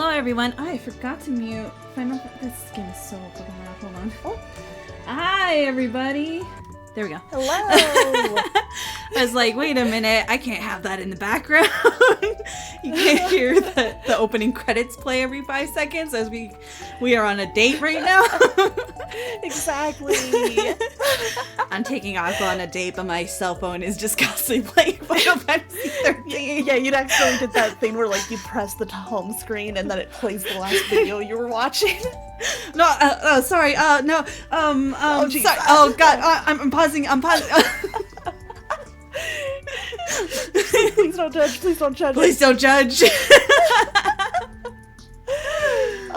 Hello, everyone. Oh, I forgot to mute. This game is so fucking loud. Hold on. Oh. Hi, everybody. There we go. Hello. I was like, wait a minute. I can't have that in the background. You can't hear the opening credits play every 5 seconds as we are on a date right now. Exactly. I'm taking Aqua on a date, but my cell phone is just constantly playing Final Fantasy 13. Yeah, you'd actually did that thing where like you press the home screen and then it plays the last video you were watching. No, sorry. No. Geez. Sorry. Oh God. I'm pausing. Please don't judge. Please don't judge. Please don't judge.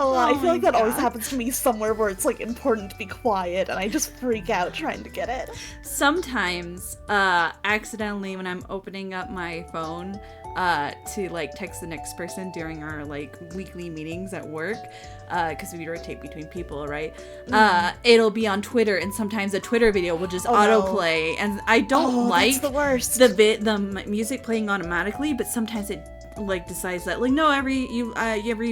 I feel like that always happens to me somewhere where it's like important to be quiet and I just freak out trying to get it. Sometimes, accidentally when I'm opening up my phone, to like text the next person during our like weekly meetings at work, because we rotate between people, right? It'll be on Twitter, and sometimes a Twitter video will just autoplay, and I don't like the worst. the music playing automatically, but sometimes it like decides that like no, every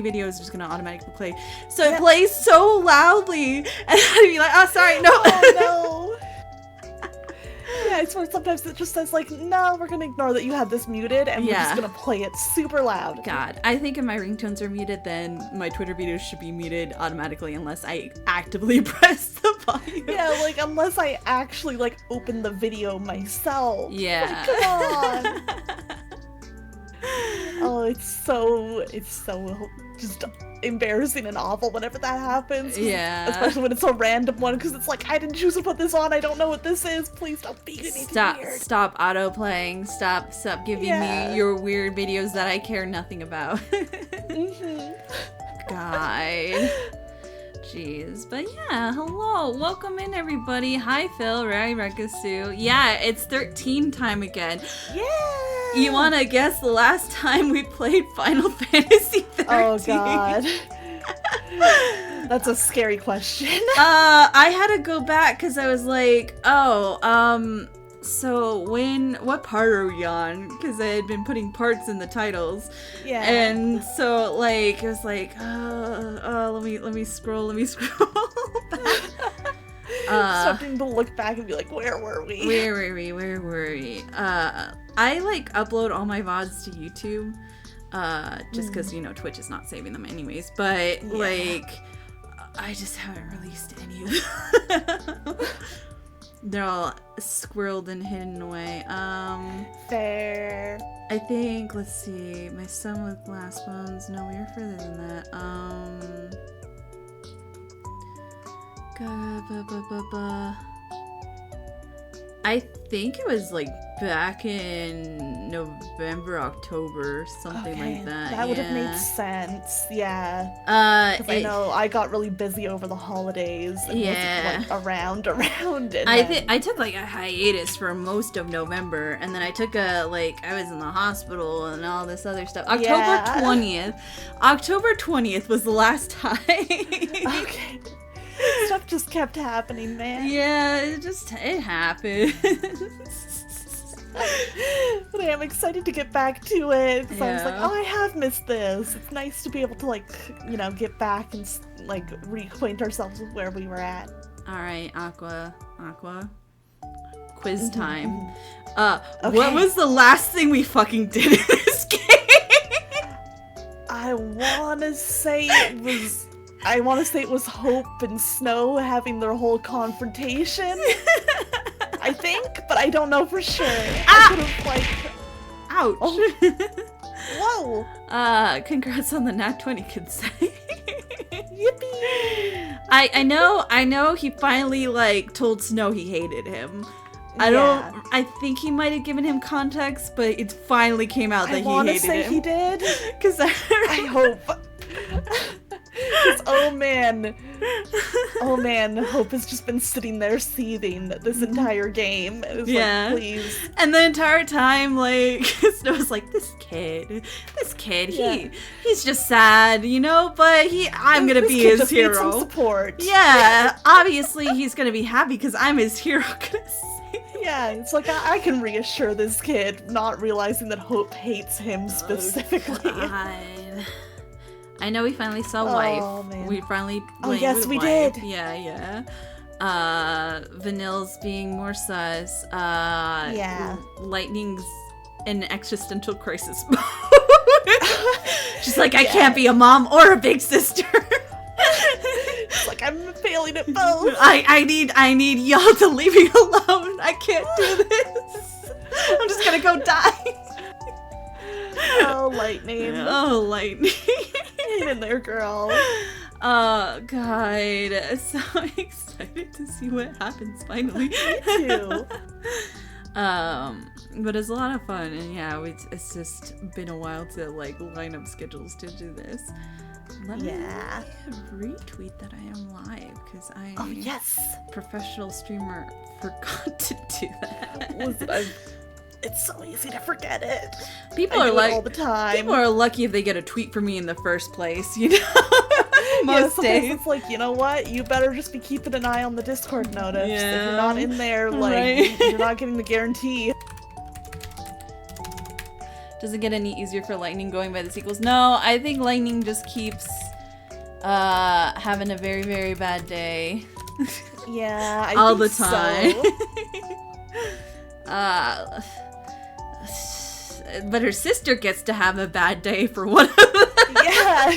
video is just gonna automatically play, so it plays so loudly, and I'd be like, oh sorry, no. Oh no. Yeah, I swear sometimes it just says like, no, we're gonna ignore that you had this muted and we're just gonna play it super loud. God, I think if my ringtones are muted, then my Twitter videos should be muted automatically unless I actively press the volume. Yeah, like unless I actually like open the video myself. Yeah. Like, come on. Oh, it's so just embarrassing and awful whenever that happens. Yeah. Especially when it's a random one, because it's like, I didn't choose to put this on, I don't know what this is, please don't feed me to weird. Stop auto-playing, stop giving me your weird videos that I care nothing about. God. Jeez. But yeah, hello. Welcome in, everybody. Hi, Phil, Rai, Rekasu. Yeah, it's 13 time again. Yeah! You want to guess the last time we played Final Fantasy 13? Oh, God. That's a scary question. I had to go back because I was like, so what part are we on? Because I had been putting parts in the titles. Yeah. And so like, it was like, let me scroll back. Something to look back and be like, where were we? Where were we? I like upload all my VODs to YouTube, just because, you know, Twitch is not saving them anyways, but like, I just haven't released any of them. They're all squirreled and hidden away. Fair. I think, let's see, My Son with Glass Bones. No, we were further than that. I think it was like back in November, October, something like that. That would have made sense. Yeah. Because I know I got really busy over the holidays and wasn't like around. And I took like a hiatus for most of November, and then I took I was in the hospital and all this other stuff. October 20th was the last time. Okay. Stuff just kept happening, man. Yeah, it happened. But I'm excited to get back to it. So I was like, I have missed this. It's nice to be able to like, you know, get back and like reacquaint ourselves with where we were at. All right, Aqua. Quiz time. Okay. What was the last thing we fucking did in this game? I want to say it was Hope and Snow having their whole confrontation. I think, but I don't know for sure. I could have, like... Ouch. Oh. Whoa. Congrats on the Nat 20, could say. Yippee. I know he finally, like, told Snow he hated him. I think he might have given him context, but it finally came out that he hated him. I want to say he did. Because I hope. Oh man, Hope has just been sitting there seething this entire game. It was like, please. And the entire time, like, Snow's like, this kid, he's just sad, you know, but I'm gonna be his hero. Need some support. Yeah, obviously he's gonna be happy because I'm his hero. Yeah, it's like I can reassure this kid, not realizing that Hope hates him specifically. God. I know we finally saw Oh, Wife. man. We finally Oh, yes, we did. Yeah. Vanille's being more sus. Yeah. Lightning's in existential crisis mode. She's like, I can't be a mom or a big sister. It's like, I'm failing at both. I need y'all to leave me alone. I can't do this. I'm just gonna go die. Oh, Lightning. Oh, Lightning. Get in there, girl. Oh, God. So excited to see what happens finally. Me too. But it's a lot of fun, and yeah, it's just been a while to like line up schedules to do this. Let me retweet that I am live, because professional streamer forgot to do that. It's so easy to forget it. People are like all the time. People are lucky if they get a tweet from me in the first place, you know. Most days it's like, you know what? You better just be keeping an eye on the Discord notice. If you're not in there, like, Right. you're not getting the guarantee. Does it get any easier for Lightning going by the sequels? No, I think Lightning just keeps having a very, very bad day. Yeah, I all think the time. So. But her sister gets to have a bad day for one of them. Yeah,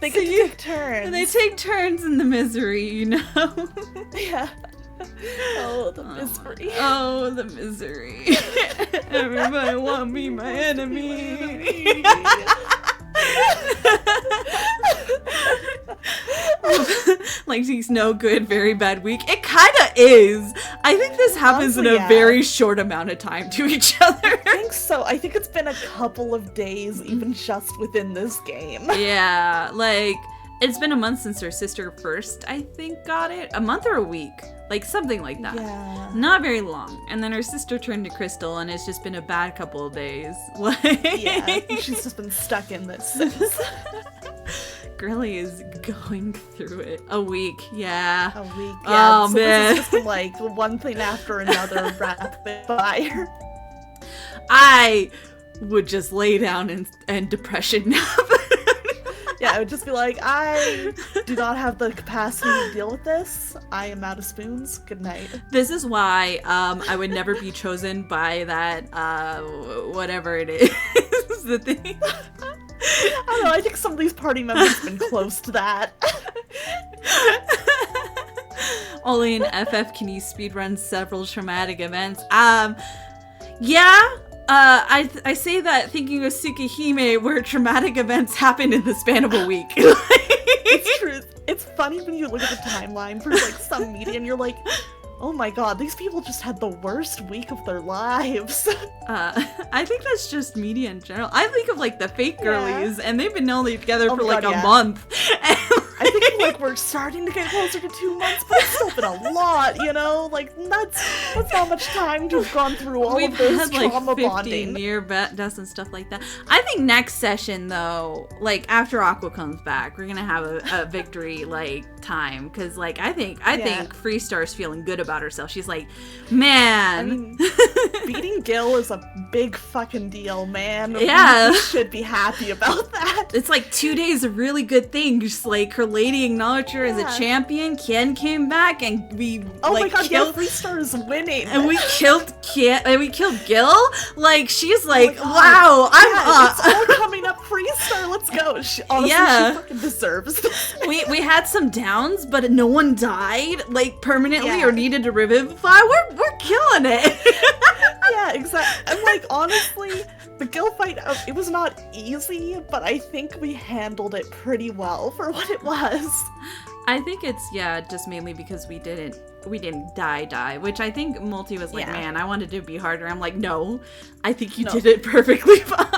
they get to take turns. They take turns in the misery, you know? Yeah. Oh, the misery. Oh, the misery. Everybody want me my enemy. Like, she's no good, very bad week. It kind of is. I think this happens in a very short amount of time to each other. I think so. I think it's been a couple of days, even just within this game. Yeah, like, it's been a month since her sister first, I think, got it. A month or a week. Like, something like that. Yeah. Not very long. And then her sister turned to Crystal, and it's just been a bad couple of days. Like, yeah, she's just been stuck in this since. Girlie is going through it. A week, yeah. A week, yeah. Oh, so man. This has just been like one thing after another rapid fire. I would just lay down and depression nap. Yeah, I would just be like, I do not have the capacity to deal with this. I am out of spoons. Good night. This is why I would never be chosen by that, whatever it is, the thing. I don't know, I think some of these party members have been close to that. Only in FF can you speedrun several traumatic events. Yeah. I say that thinking of Tsukihime, where traumatic events happen in the span of a week. It's true. It's funny when you look at the timeline for like some media and you're like, oh my god, these people just had the worst week of their lives. I think that's just media in general. I think of like the fake girlies, and they've been only together for like a month. I think like we're starting to get closer to 2 months, but it's still been a lot, you know? Like that's not much time to have gone through all of this trauma like 50 bonding. near deaths and stuff like that. I think next session though, like after Aqua comes back, we're gonna have a victory like time, because like I think Freestar's feeling good about herself. She's like, man, I mean, beating Gil is a big fucking deal, man. Yeah, we should be happy about that. It's like 2 days of really good things. Like her lady acknowledged her as a champion. Kien came back, and we my god, Freestar is winning, and we killed Kien, and we killed Gil. Like she's like, wow, it's all coming up. Freestar, let's go. She fucking deserves this. We had some downs, but no one died like permanently or needed to revivify. We're killing it. Yeah, exactly. And like honestly, the Gil fight, it was not easy, but I think we handled it pretty well for what it was. I think it's just mainly because we didn't die, which I think Multi was like, man, I wanted to be harder. I'm like, no, I think you did it perfectly fine.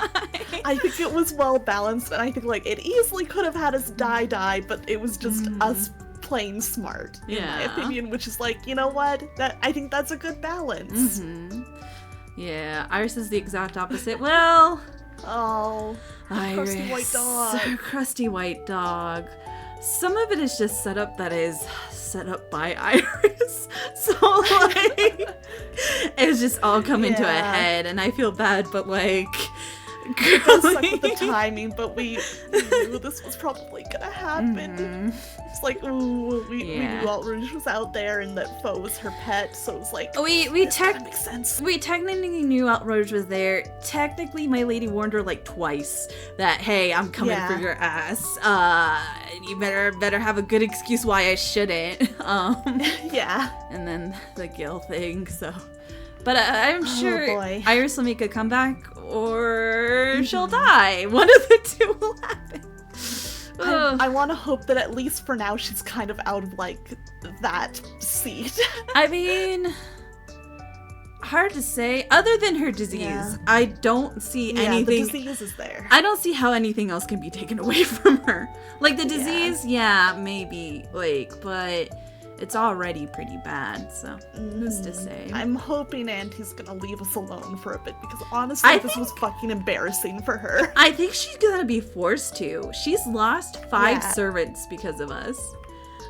I think it was well balanced, and I think like it easily could have had us die, but it was just us playing smart, in my opinion, which is like, you know what? I think that's a good balance. Yeah, Iris is the exact opposite. Well, Iris, crusty white dog. So crusty white dog. Some of it is just set up by Iris. So like it's just all coming to a head, and I feel bad, but like It does suck with the timing, but we knew this was probably gonna happen. It's like, ooh, we knew Outrouge was out there and that Foe was her pet, so it was like, we makes sense. We technically knew Outrouge was there. Technically, my lady warned her like twice that, hey, I'm coming for your ass. You better have a good excuse why I shouldn't. Yeah. And then the Gil thing, so. But I'm sure boy. Iris will make a comeback or she'll die. One of the two will happen. I want to hope that at least for now she's kind of out of, like, that seat. I mean, hard to say. Other than her disease, I don't see anything. The disease is there. I don't see how anything else can be taken away from her. Like, the disease, maybe, like, but it's already pretty bad, so who's to say? I'm hoping Auntie's gonna leave us alone for a bit, because honestly, this was fucking embarrassing for her. I think she's gonna be forced to. She's lost 5 servants because of us.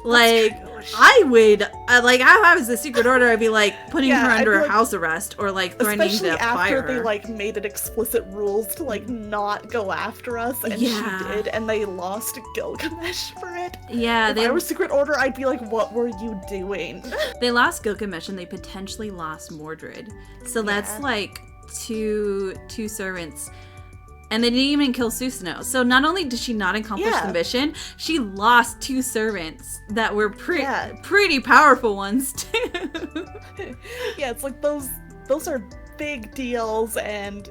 Like, I would, if I was the Secret Order, I'd be, like, putting her under house arrest or, like, threatening to fire her. Especially after they, like, made it explicit rules to, like, not go after us, and she did, and they lost Gilgamesh for it. Yeah, if I were Secret Order, I'd be like, what were you doing? They lost Gilgamesh, and they potentially lost Mordred. So that's, like, two servants. And they didn't even kill Susanoo. So not only did she not accomplish the mission, she lost 2 servants that were pretty powerful ones too. Yeah, it's like those are big deals, and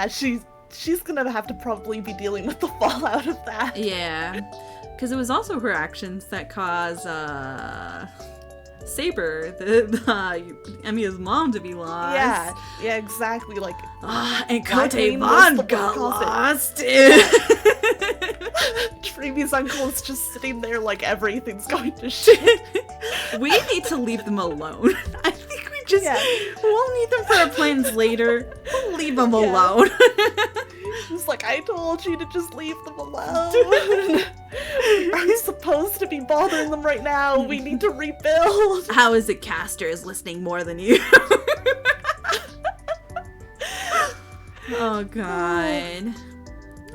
she's gonna have to probably be dealing with the fallout of that. Yeah, because it was also her actions that caused Saber, Emia's mom, to be lost. Yeah, exactly. Like, and Cote Vaughn got lost. Treeby's uncle is just sitting there like everything's going to shit. We need to leave them alone. I think we'll need them for our plans later. We'll leave them alone. It's like, I told you to just leave them alone. I'm supposed to be bothering them right now. We need to rebuild. How is it Castor is listening more than you? Oh, God.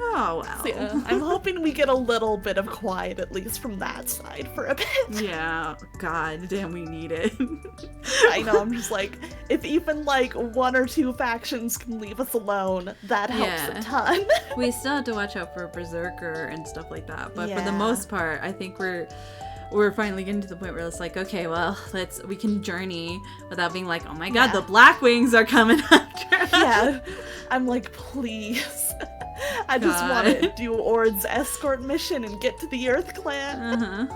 Oh, well. So, I'm hoping we get a little bit of quiet, at least from that side, for a bit. Yeah, God damn, we need it. I know, I'm just like, if even, like, 1 or 2 factions can leave us alone, that helps a ton. We still have to watch out for Berserker and stuff like that, but for the most part, I think we're finally getting to the point where it's like, okay, well, we can journey without being like, oh my God, the Blackwings are coming after us. Yeah, I'm like, please. I just want to do Ord's escort mission and get to the Earth Clan.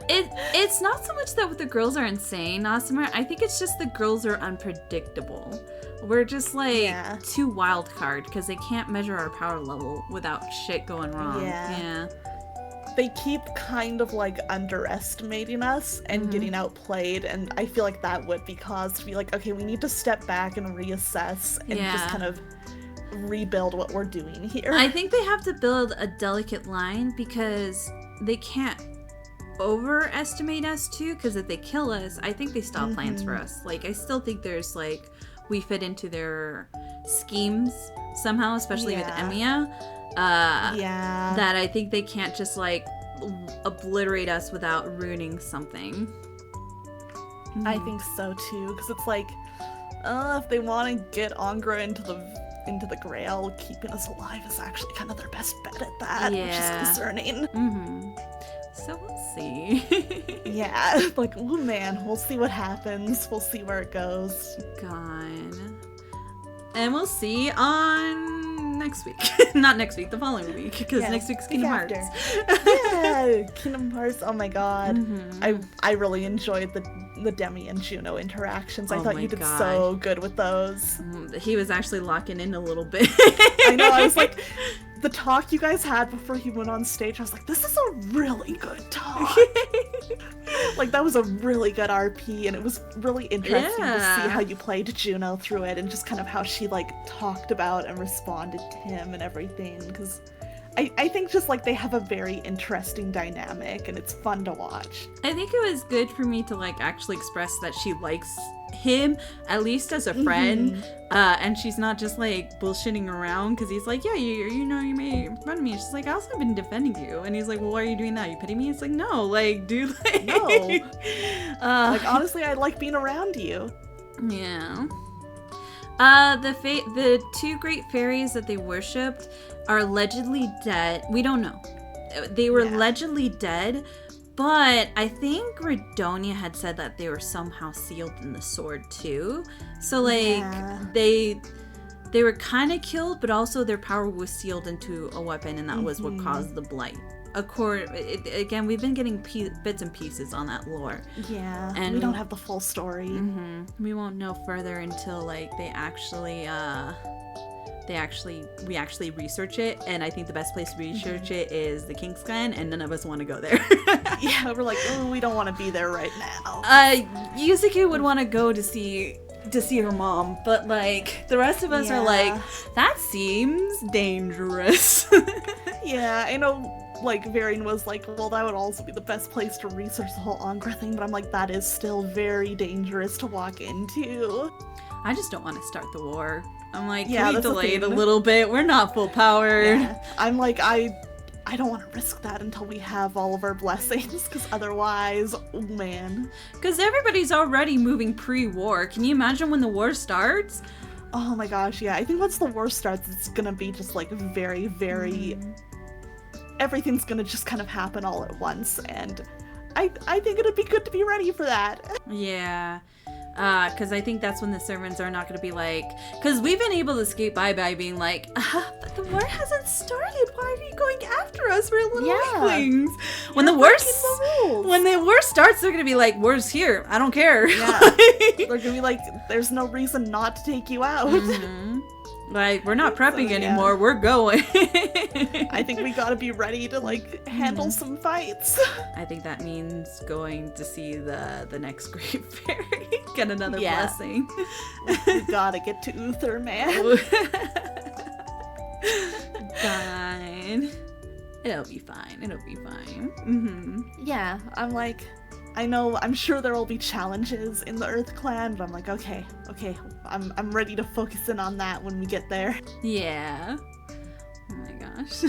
It's not so much that the girls are insane, Aasimar. I think it's just the girls are unpredictable. We're just like too wild card because they can't measure our power level without shit going wrong. Yeah. They keep kind of like underestimating us and getting outplayed, and I feel like that would be cause to be like, okay, we need to step back and reassess and just kind of rebuild what we're doing here. I think they have to build a delicate line because they can't overestimate us too, because if they kill us, I think they still have plans for us. Like, I still think there's like, we fit into their schemes somehow, especially with Emiya. That I think they can't just like obliterate us without ruining something. I think so too, because it's like, if they want to get Angra into the Grail, keeping us alive is actually kind of their best bet at that, which is concerning. So we'll see. Like, oh man, we'll see what happens. We'll see where it goes. God. And we'll see on next week. Not next week, the following week, because next week's Kingdom Hearts. Kingdom Hearts, oh my God. I really enjoyed the Demi and Juno interactions. I thought you did so good with those. He was actually locking in a little bit. I know, I was like, the talk you guys had before he went on stage, I was like, this is a really good talk. Like, that was a really good RP, and it was really interesting to see how you played Juno through it, and just kind of how she, like, talked about and responded to him and everything, because I think just like they have a very interesting dynamic and it's fun to watch. I think it was good for me to like actually express that she likes him, at least as a friend, and she's not just like bullshitting around because he's like, yeah, you made fun of me. She's like, I also have been defending you, and he's like, well, why are you doing that? You pity me? It's like, no, like, dude, like, No. Like, honestly, I like being around you. Yeah. The two great fairies that they worshipped are allegedly dead. We don't know. They were allegedly dead, but I think Redonia had said that they were somehow sealed in the sword too. So like they were kind of killed, but also their power was sealed into a weapon, and that was what caused the blight. Again, we've been getting bits and pieces on that lore. Yeah, and we don't have the full story. We won't know further until like we actually research it, and I think the best place to research it is the King's Glen, and none of us want to go there. Yeah, we're like, oh, we don't want to be there right now. Yuzuki would want to go to see her mom, but like the rest of us are like, that seems dangerous. Yeah, I know. Like, Varian was like, well, that would also be the best place to research the whole Angra thing, but I'm like, that is still very dangerous to walk into. I just don't want to start the war. I'm like, yeah, can we delay it a little bit? We're not full powered. Yeah. I'm like, I don't want to risk that until we have all of our blessings, because otherwise, oh man. Because everybody's already moving pre-war. Can you imagine when the war starts? Oh my gosh, yeah. I think once the war starts, it's gonna be just like very, very... Everything's gonna just kind of happen all at once, and I think it'd be good to be ready for that. Yeah. Because I think that's when the servants are not going to be like... Because we've been able to skate by being like, but the war hasn't started. Why are you going after us? We're little weaklings. When the war starts, they're going to be like, war's here. I don't care. Yeah. They're going to be like, there's no reason not to take you out. Like, we're not prepping anymore. Yeah. We're going. I think we gotta be ready to, like, handle some fights. I think that means going to see the next Great Fairy. Get another blessing. We gotta get to Uther, man. God. It'll be fine. It'll be fine. Yeah, I'm sure there will be challenges in the Earth Clan, but I'm like, okay, I'm ready to focus in on that when we get there. Yeah. Oh my gosh.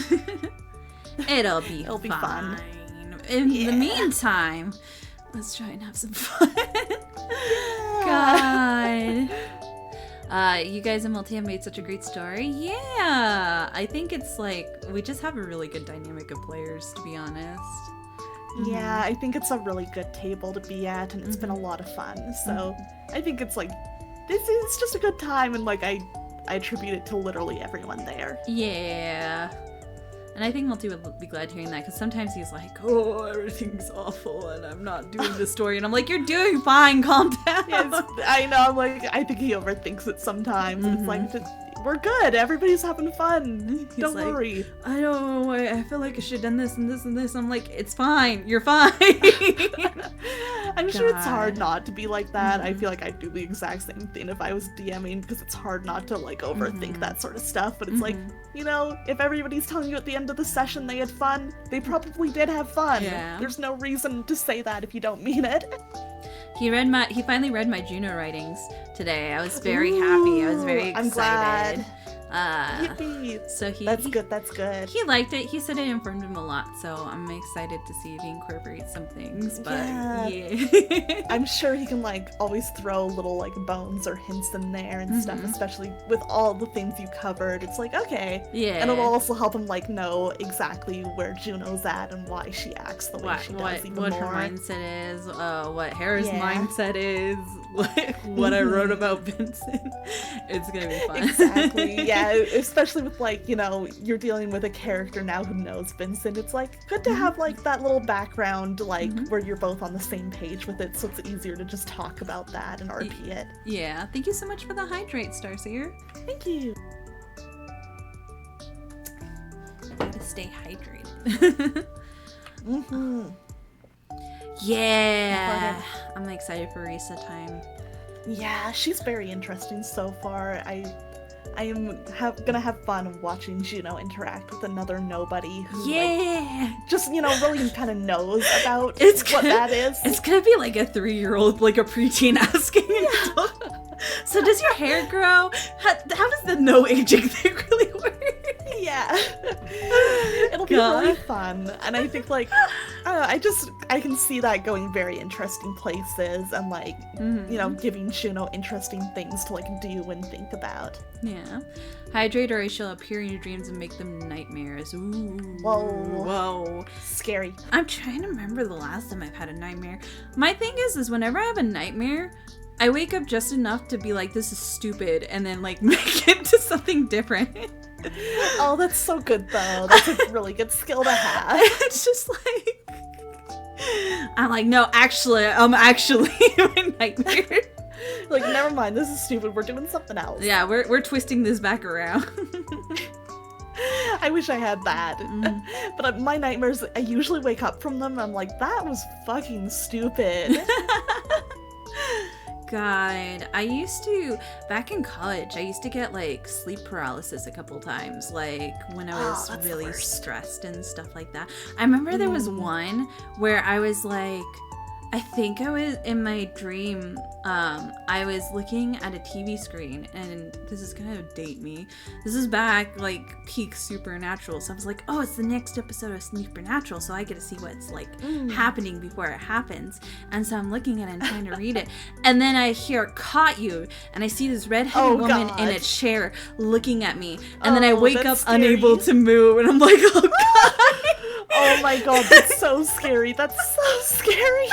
It'll be fun. In the meantime, let's try and have some fun. God. You guys and Multi have made such a great story. Yeah. I think it's like, we just have a really good dynamic of players, to be honest. Yeah, I think it's a really good table to be at, and it's been a lot of fun. So I think it's like, this is just a good time, and like I attribute it to literally everyone there. Yeah. And I think Multi would be glad hearing that, because sometimes he's like, oh, everything's awful, and I'm not doing the story. And I'm like, you're doing fine, calm down. Yes, I know, I'm like, I think he overthinks it sometimes. It's like, we're good. Everybody's having fun. Don't worry. I don't know. I feel like I should have done this and this and this. I'm like, it's fine. You're fine. I'm sure it's hard not to be like that. I feel like I'd do the exact same thing if I was DMing, because it's hard not to like overthink that sort of stuff. But it's like, you know, if everybody's telling you at the end of the session they had fun, they probably did have fun. Yeah. There's no reason to say that if you don't mean it. He finally read my Juno writings today. I was very happy. I was very excited. I'm glad. Yippee. So that's good. He liked it. He said it informed him a lot, so I'm excited to see if he incorporates some things. But yeah. I'm sure he can like always throw little like bones or hints in there and stuff, especially with all the things you covered. It's like, okay. Yeah. And it'll also help him like know exactly where Juno's at and why she acts the way she does even what more. Her mindset is, what Hera's mindset is, what I wrote about Vincent. It's gonna be fun. Exactly. Yeah, especially with like, you know, you're dealing with a character now who knows Vincent. It's like good to have like that little background, like where you're both on the same page with it, so it's easier to just talk about that and RP it. Yeah. Thank you so much for the hydrate, Starseer. Thank you. Gotta stay hydrated. Yeah. I'm excited for Risa time. Yeah, she's very interesting so far. I am gonna have fun watching Juno interact with another nobody who, Yeah! like, just, really kind of knows about What that is. It's gonna be like a 3-year-old, like a preteen asking an adult. So does your hair grow? How does the no aging thing really work? Yeah. It'll be really fun. And I think, like, I can see that going very interesting places and, like, giving Juno interesting things to, like, do and think about. Yeah. Hydrate or I shall appear in your dreams and make them nightmares. Ooh. Whoa. Scary. I'm trying to remember the last time I've had a nightmare. My thing is whenever I have a nightmare, I wake up just enough to be like, this is stupid, and then, like, make it to something different. Oh, that's so good, though. That's a really good skill to have. It's just like... I'm like, no, I'm actually in a nightmare. Like, never mind, this is stupid, we're doing something else. Yeah, we're twisting this back around. I wish I had that. But my nightmares, I usually wake up from them and I'm like, that was fucking stupid. God, back in college, I used to get, like, sleep paralysis a couple times, like, when I was really stressed and stuff like that. I remember there was one where I was, like, I think I was in my dream, I was looking at a TV screen, and this is gonna date me. This is back, like, peak Supernatural, so I was like, oh, it's the next episode of Supernatural, so I get to see what's, like, happening before it happens. And so I'm looking at it and trying to read it, and then I hear "caught you," and I see this redheaded woman in a chair looking at me, and then I wake up unable to move, and I'm like, oh god. Oh my god, that's so scary. That's so scary.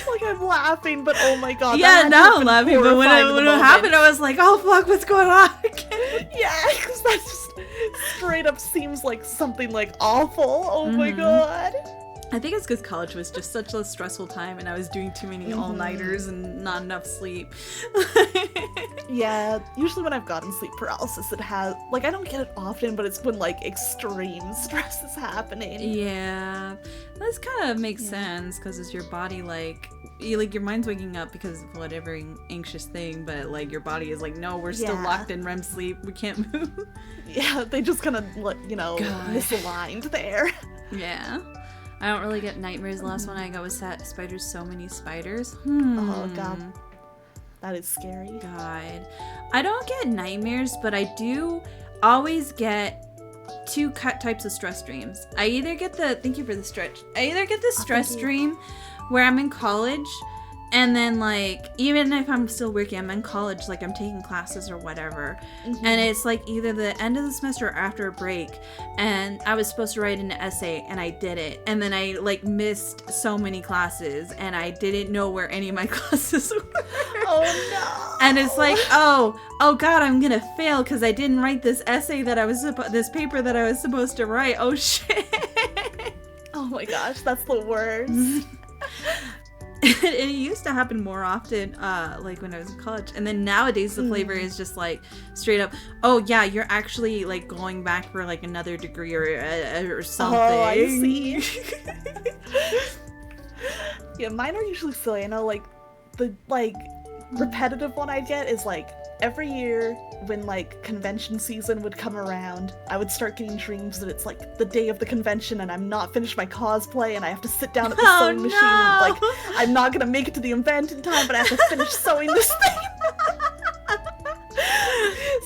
Like, I'm laughing, but oh my god. Yeah, now I'm laughing, but when it happened, I was like, oh fuck, what's going on? Yeah, because that just straight up seems like something, like, awful. Oh my god. I think it's because college was just such a stressful time and I was doing too many all-nighters and not enough sleep. Yeah, usually when I've gotten sleep paralysis, it has, like, I don't get it often, but it's when, like, extreme stress is happening. Yeah, this kind of makes sense because it's your body, like, your mind's waking up because of whatever anxious thing, but, like, your body is like, no, we're still locked in REM sleep, we can't move. Yeah, they just kind of, misaligned there. Yeah. I don't really get nightmares. The last one I got was spiders, so many spiders. Oh god. That is scary. God. I don't get nightmares, but I do always get two types of stress dreams. I either get thank you for the stretch. I either get the stress dream where I'm in college, and then, like, even if I'm still working, I'm in college, like, I'm taking classes or whatever, and it's, like, either the end of the semester or after a break, and I was supposed to write an essay, and I did it, and then I, like, missed so many classes, and I didn't know where any of my classes were. Oh, no! And it's like, oh god, I'm gonna fail because I didn't write this essay that I was this paper that I was supposed to write. Oh, shit! Oh my gosh, that's the worst. It used to happen more often, like when I was in college, and then nowadays the flavor is just like straight up, oh yeah, you're actually like going back for like another degree or something. Oh, I see. Yeah, mine are usually silly. I know, like, the repetitive one I get is like every year when, like, convention season would come around, I would start getting dreams that it's, like, the day of the convention and I'm not finished my cosplay and I have to sit down at the sewing machine and, like, I'm not gonna make it to the event in time, but I have to finish sewing this thing.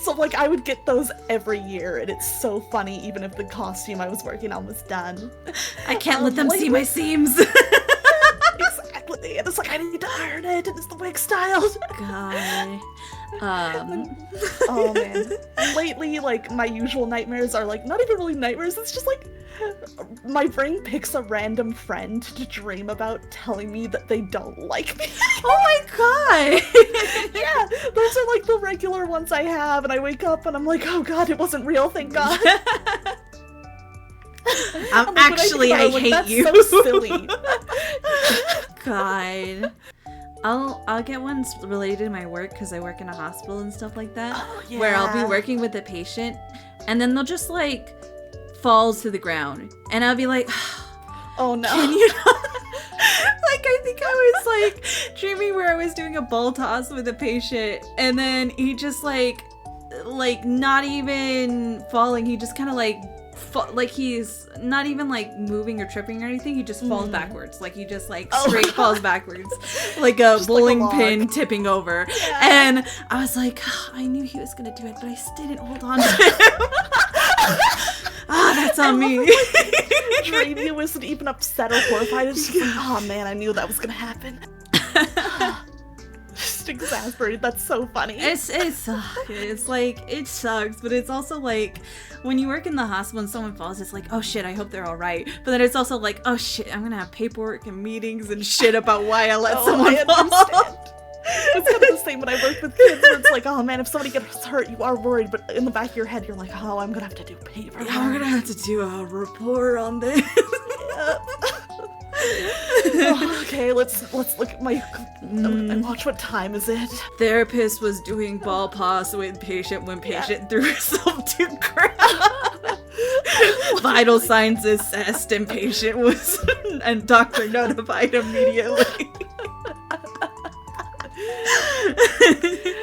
So, like, I would get those every year, and it's so funny, even if the costume I was working on was done. I can't let them see my seams. Exactly, and it's like, I need to iron it, and it's the wig styled. God. Oh man. Lately, like, my usual nightmares are, like, not even really nightmares, it's just, like, my brain picks a random friend to dream about telling me that they don't like me. Oh my god! Yeah, those are, like, the regular ones I have, and I wake up and I'm like, oh god, it wasn't real, thank god. I hate that's you. So silly. God. I'll get ones related to my work because I work in a hospital and stuff like that. Oh, yeah. Where I'll be working with a patient and then they'll just like fall to the ground and I'll be like, oh no. Can you not? I think I was like dreaming where I was doing a ball toss with a patient, and then he just like not even falling. He just kind of like he's not even like moving or tripping or anything. He just falls backwards. Like he just like straight falls backwards, like a bowling pin tipping over. Yeah. And I was like, oh, I knew he was gonna do it, but I just didn't hold on to him. That's on me. Dreamy wasn't even upset or horrified. It's just like, oh man, I knew that was gonna happen. Just exasperated. That's so funny. It's like, it sucks, but it's also like when you work in the hospital and someone falls, it's like, oh shit, I hope they're all right. But then it's also like, oh shit, I'm gonna have paperwork and meetings and shit about why I let someone fall. It's kind of the same when I work with kids where it's like, oh man, if somebody gets hurt, you are worried, but in the back of your head, you're like, oh, I'm gonna have to do paperwork. Yeah, I'm gonna have to do a report on this. Okay, let's look at my and watch what time is it. Therapist was doing ball pass with patient when patient threw herself to ground. Vital signs assessed and patient was and doctor notified immediately.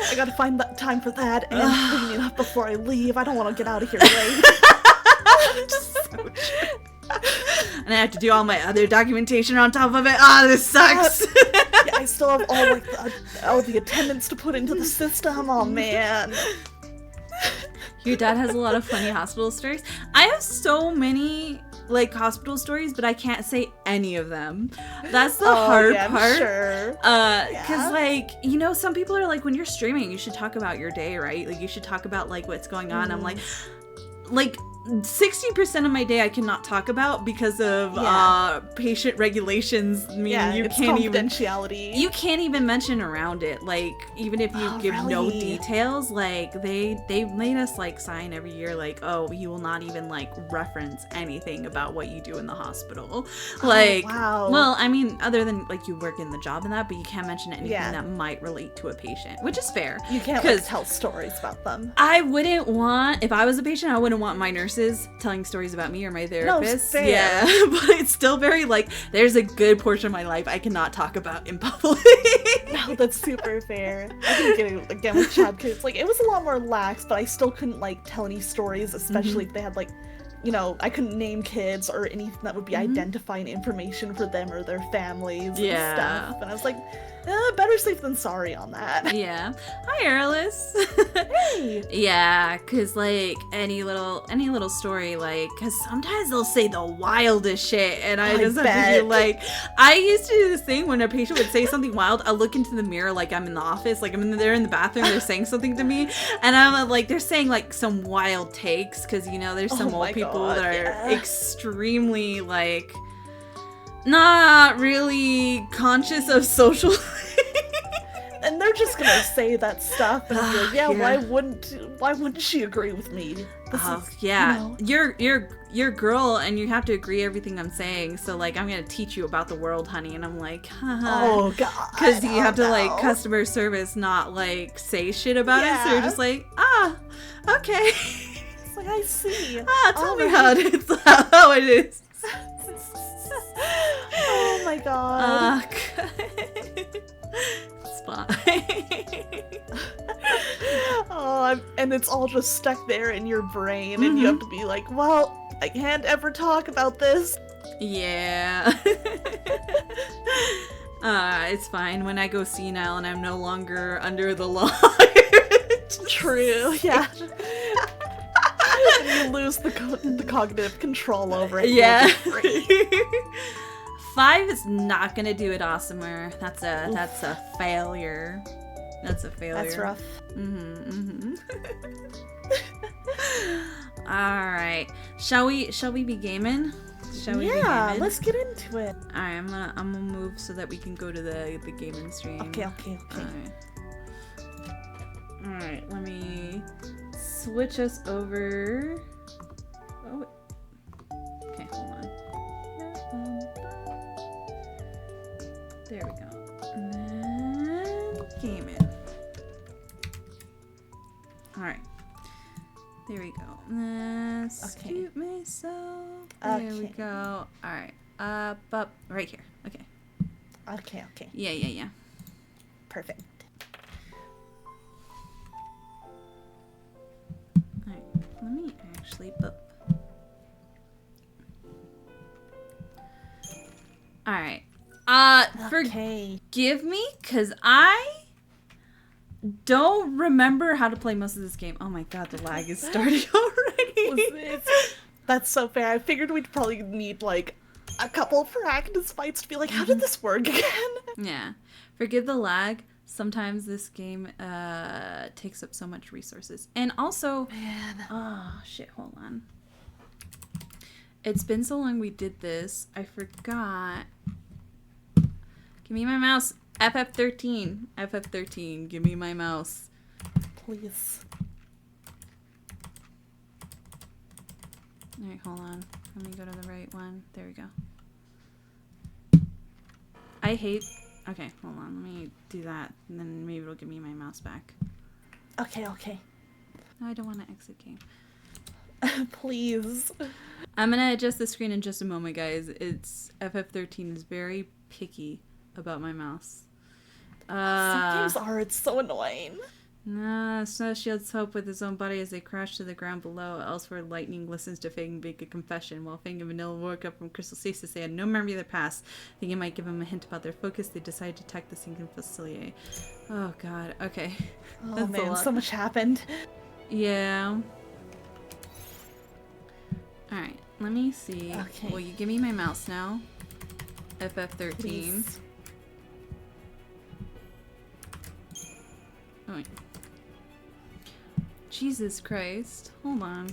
I gotta find that time for that and cleaning up before I leave. I don't want to get out of here late. And I have to do all my other documentation on top of it. Ah, this sucks. Yeah, I still have all the attendance to put into the system. Oh man. Your dad has a lot of funny hospital stories. I have so many like hospital stories, but I can't say any of them. That's the hard part. Sure. Cause like, you know, some people are like, when you're streaming, you should talk about your day, right? Like you should talk about like what's going on. I'm like 60% of my day I cannot talk about because of patient regulations. I mean, you can't confidentiality. You can't even mention around it. Like even if you give no details, like they made us like sign every year, like, oh, you will not even like reference anything about what you do in the hospital. Like, well, I mean, other than like you work in the job and that, but you can't mention anything that might relate to a patient, which is fair. You can't like, tell stories about them. I wouldn't want, if I was a patient, I wouldn't want my nurses telling stories about me or my therapist. No, fair. Yeah, but it's still very like, there's a good portion of my life I cannot talk about in public. No, that's super fair. I think again with Chad kids, like it was a lot more lax, but I still couldn't like tell any stories, especially if they had like, you know, I couldn't name kids or anything that would be identifying information for them or their families and stuff. And I was like, better safe than sorry on that. Yeah. Hi, Erlis. Hey. Yeah, cause like any little story, like, cause sometimes they'll say the wildest shit, and I just have to be like, I used to do this thing when a patient would say something wild. I look into the mirror like I'm in the office, like they're in the bathroom, they're saying something to me, and I'm like, they're saying like some wild takes, cause you know there's some old people that are extremely like not really conscious of social. And they're just gonna say that stuff and be like, why wouldn't she agree with me? You're a girl and you have to agree everything I'm saying, so like I'm gonna teach you about the world, honey. And I'm like, oh god, because you have to like customer service not like say shit about it, so you're just like, okay. It's like, I see. Tell me how it is. Oh my god. It's fine. And it's all just stuck there in your brain, and you have to be like, well, I can't ever talk about this. Yeah. It's fine when I go senile and I'm no longer under the law. True, yeah. And you lose the cognitive control over it. Yeah. 5 is not gonna do it, Awesomer. That's a failure. That's a failure. That's rough. Alright. Shall we be gaming? Yeah, let's get into it. Alright, I'm gonna move so that we can go to the gaming stream. Okay. Alright, let me switch us over. Oh, okay, hold on. There we go. And then gaming. Alright. There we go. Scoot myself. There we go. Alright. Up, right here. Okay. Okay, okay. Yeah. Perfect. Alright, let me actually boop. Alright. Okay. Forgive me, because I don't remember how to play most of this game. Oh my god, the lag is starting already. That's so fair. I figured we'd probably need, like, a couple practice fights to be like, how did this work again? Yeah. Forgive the lag. Sometimes this game takes up so much resources. And also... Man. Oh, shit, hold on. It's been so long we did this. I forgot. Give me my mouse. FF13. FF13. Give me my mouse. Please. Alright, hold on. Let me go to the right one. There we go. I hate... Okay, hold on. Let me do that. And then maybe it'll give me my mouse back. Okay, okay. No, I don't want to exit game. Please. I'm going to adjust the screen in just a moment, guys. It's... FF13 is very picky about my mouse. Some games are. It's so annoying. No, Snow shields hope with his own body as they crash to the ground below. Elsewhere, Lightning listens to Fang make a confession. While Fang and Vanilla woke up from crystal stasis, they had no memory of their past. Thinking it might give them a hint about their focus, they decided to attack the sinking facility. Oh god, okay. Oh That's man, so much happened. Yeah. Alright, let me see. Okay. Will you give me my mouse now? FF13. Please. Oh, wait. Jesus Christ. Hold on.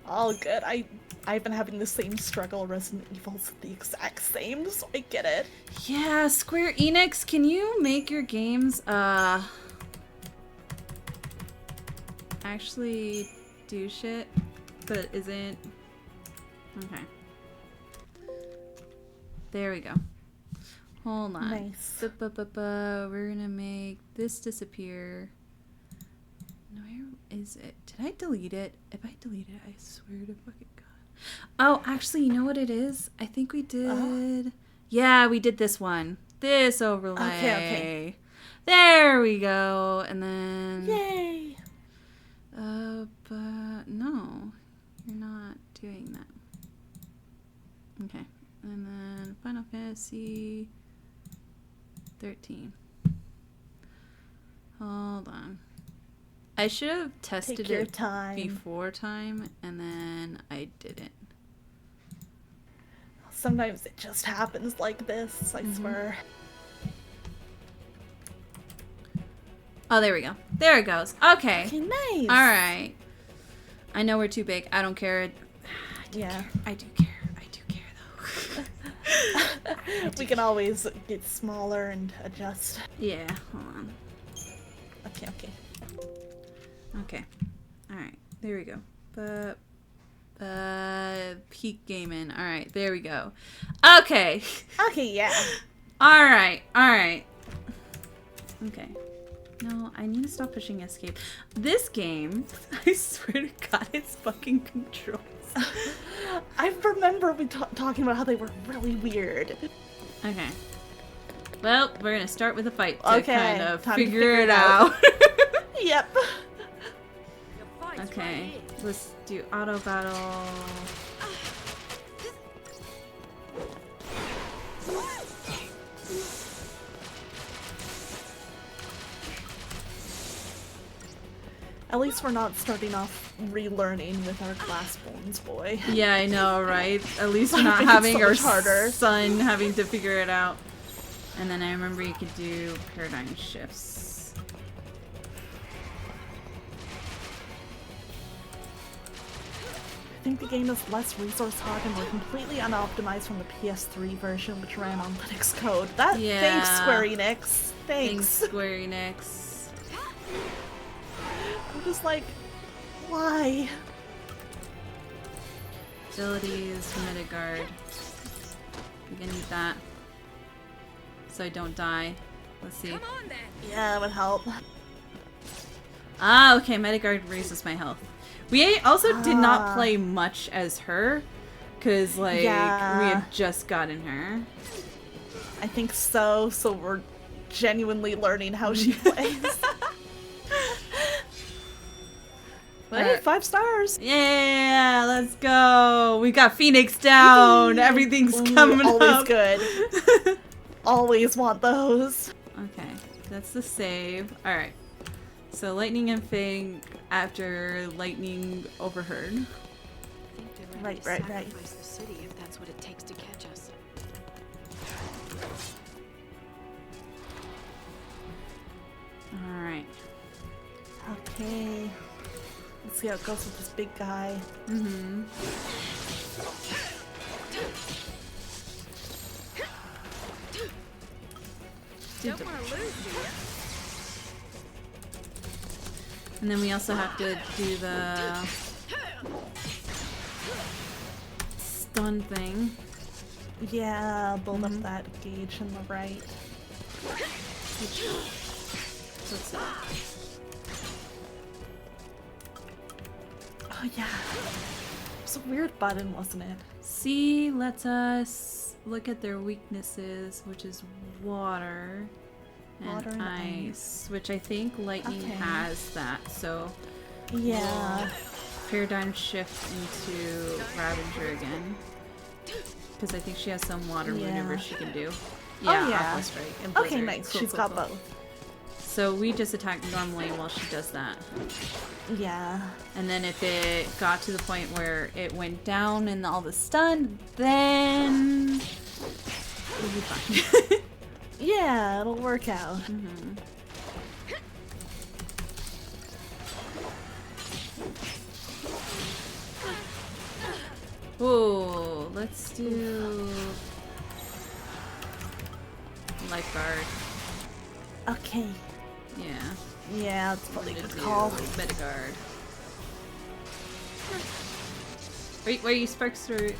All good. I've been having the same struggle. Resident Evil's the exact same, so I get it. Yeah, Square Enix, can you make your games, actually do shit, but isn't... Okay. There we go. Hold on. Nice. We're gonna make this disappear. Where is it? Did I delete it? If I delete it, I swear to fucking god. Oh, actually, you know what it is? I think we did... Yeah, we did this one. This overlay. Okay. There we go. And then... Yay! But no. You're not doing that. Okay. And then Final Fantasy 13. Hold on. I should have tested Take your it time. before time, and then I didn't. Sometimes it just happens like this, I swear. Oh, there we go. There it goes. Okay. Okay, nice. All right. I know we're too big. I don't care. Yeah. I do care. I do care, though. We can always get smaller and adjust. Yeah, hold on. Okay. Okay. Alright, there we go. Peak gaming. Alright, there we go. Okay. Okay, yeah. Alright. Okay. No, I need to stop pushing escape. This game, I swear to god, it's fucking controls. I remember we talking about how they were really weird. Okay. Well, we're gonna start with a fight to kind of time to figure it out. Yep. Okay, let's do auto battle. At least we're not starting off relearning with our glass bones boy. Yeah, I know, right? At least we're not It's having so our much harder. son having to figure it out. And then I remember you could do paradigm shifts. I think the game is less resource hog and we're completely unoptimized from the PS3 version, which ran on Linux code. Thanks, Square Enix. Thanks. Square Enix. I'm just like, why? Agilities, Metagard. I'm gonna need that. So I don't die. Let's see. Yeah, it would help. Ah, okay, Metagard raises my health. We also did not play much as her, because, like, we had just gotten her. I think so. So we're genuinely learning how she plays. But hey, 5 stars. Yeah, let's go. We got Phoenix down. Everything's coming always up. Good. Always want those. Okay, that's the save. All right. So lightning and Fig after lightning overheard. Right. Sacrifice the city if that's what it takes to catch us. All right. Okay. Let's see how it goes with this big guy. Mm-hmm. Don't want to lose, do you? And then we also have to do the stun thing. Yeah, build up that gauge on the right. What's that? Oh yeah. It's a weird button, wasn't it? C lets us look at their weaknesses, which is water and ice, which I think lightning has that. So yeah, paradigm shift into Ravager again, because I think she has some water maneuvers she can do. Yeah, Aqua Strike and Blizzard. Okay, nice. She's got both. So we just attack normally while she does that. Yeah. And then if it got to the point where it went down and all the stun, then we'll be fine. Yeah, it'll work out. Mm-hmm. Oh, let's do Lifeguard. Okay. Yeah. Yeah, that's probably a good call. Metagard. Wait, you sparks through.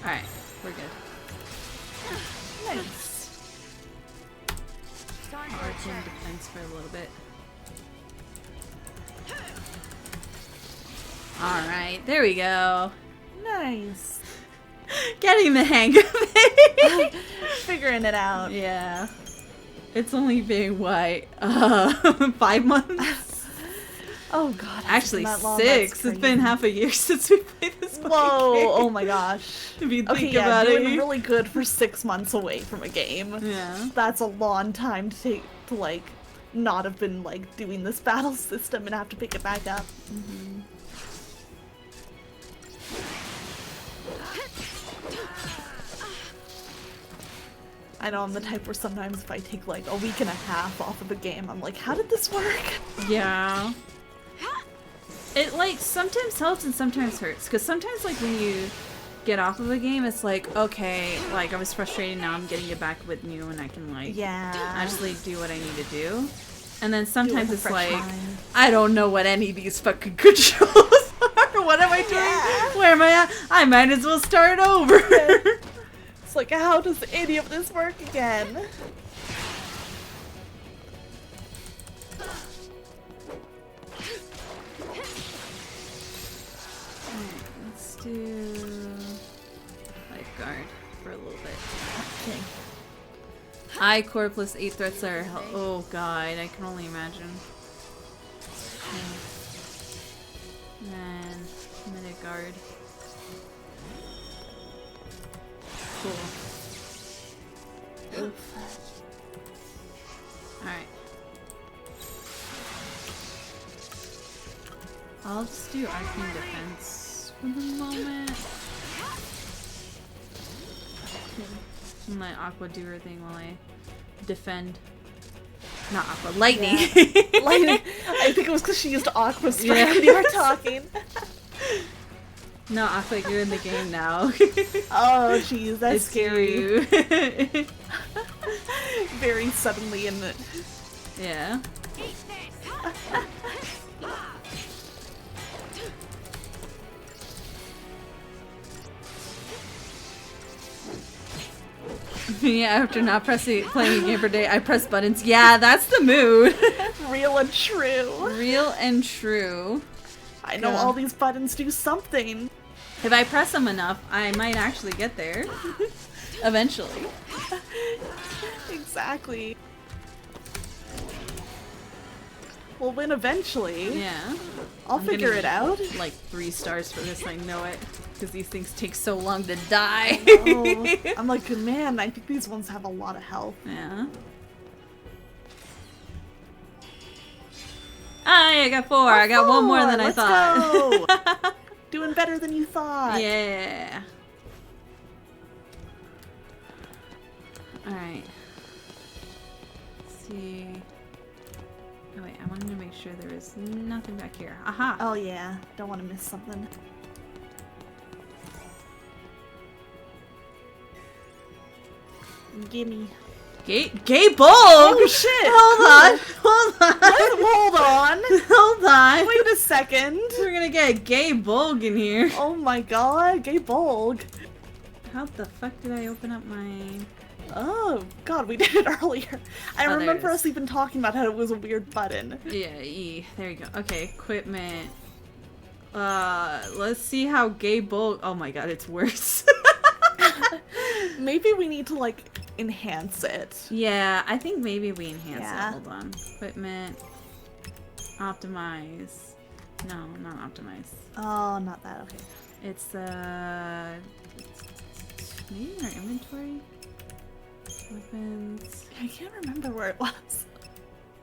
Alright, we're good. Nice. Arcane defense for a little bit. Alright, there we go. Nice. Getting the hang of it. Figuring it out. Yeah. It's only been, what, 5 months? Oh god. Actually, 6. It's been half a year since we played this fucking game. Oh my gosh. If you think Okay, yeah, about doing it. really good for 6 months away from a game. Yeah. That's a long time to take to like not have been like doing this battle system and have to pick it back up. Mm-hmm. I know I'm the type where sometimes if I take like a week and a half off of a game, I'm like, how did this work? Yeah. It like sometimes helps and sometimes hurts, because sometimes like when you get off of a game, it's like, okay, like I was frustrated, now I'm getting it back with you and I can like actually do what I need to do. And then sometimes it's like, I don't know what any of these fucking controls are. What am I doing? Yeah. Where am I at? I might as well start over. It's like, how does any of this work again? Alright, let's do Lifeguard for a little bit. Okay. I-Core plus 8 threats are oh god, I can only imagine. And Midgard. Cool. Oof. Alright. I'll just do Arcane Defense for the moment. And let Aqua do her thing while I defend. Not Aqua, Lightning! Yeah. Lightning! I think it was because she used Aqua Strike when you were talking. No, Aqua, you're in the game now. Oh jeez, that's it's scary. You. Very suddenly in it. Yeah. Yeah, after not playing a game for a day, I press buttons. Yeah, that's the mood. Real and true. Real and true. I know all these buttons do something. If I press them enough, I might actually get there. Eventually. Exactly. We'll win eventually. Yeah. I'll I'm figure gonna it out. get, like 3 stars for this, I know it. Because these things take so long to die. Oh, I'm like, man, I think these ones have a lot of health. Yeah. I got 4. I got 1 more than I Let's thought. go. Doing better than you thought. Yeah. Alright. Let's see. Oh wait, I wanted to make sure there was nothing back here. Aha! Oh yeah, don't want to miss something. Gimme. Gay bull! Oh shit! Hold on! Hold on! Hold on! Wait a second! We're gonna get a gay bulg in here. Oh my god, gay bulg. How the fuck did I open up my... Oh god, we did it earlier. I there it remember is. us even talking about how it was a weird button. Yeah, E. There you go. Okay, equipment. Let's see how gay bulg... Oh my god, it's worse. Maybe we need to like enhance it. Yeah, I think maybe we enhance Yeah. it. Hold on. Equipment. Optimize. No, not optimize. Oh, not that, okay. It's maybe in our inventory? Weapons. I can't remember where it was.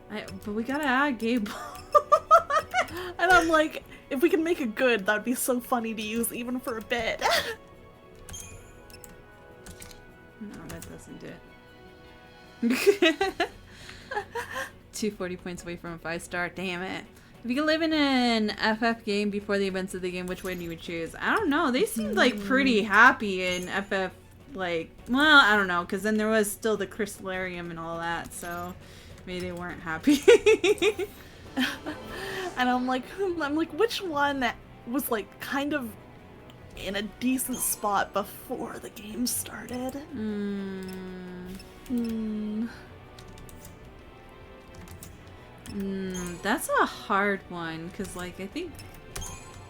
But we gotta add Gable. And I'm like, if we can make it good, that'd be so funny to use even for a bit. No, that doesn't do it. 240 points away from a 5-star. Damn it. If you could live in an FF game before the events of the game, which one you would choose? I don't know. They seemed like pretty happy in FF. Like, well, I don't know, because then there was still the crystallarium and all that, so maybe they weren't happy. And I'm like, which one was like kind of in a decent spot before the game started? That's a hard one, because, like, I think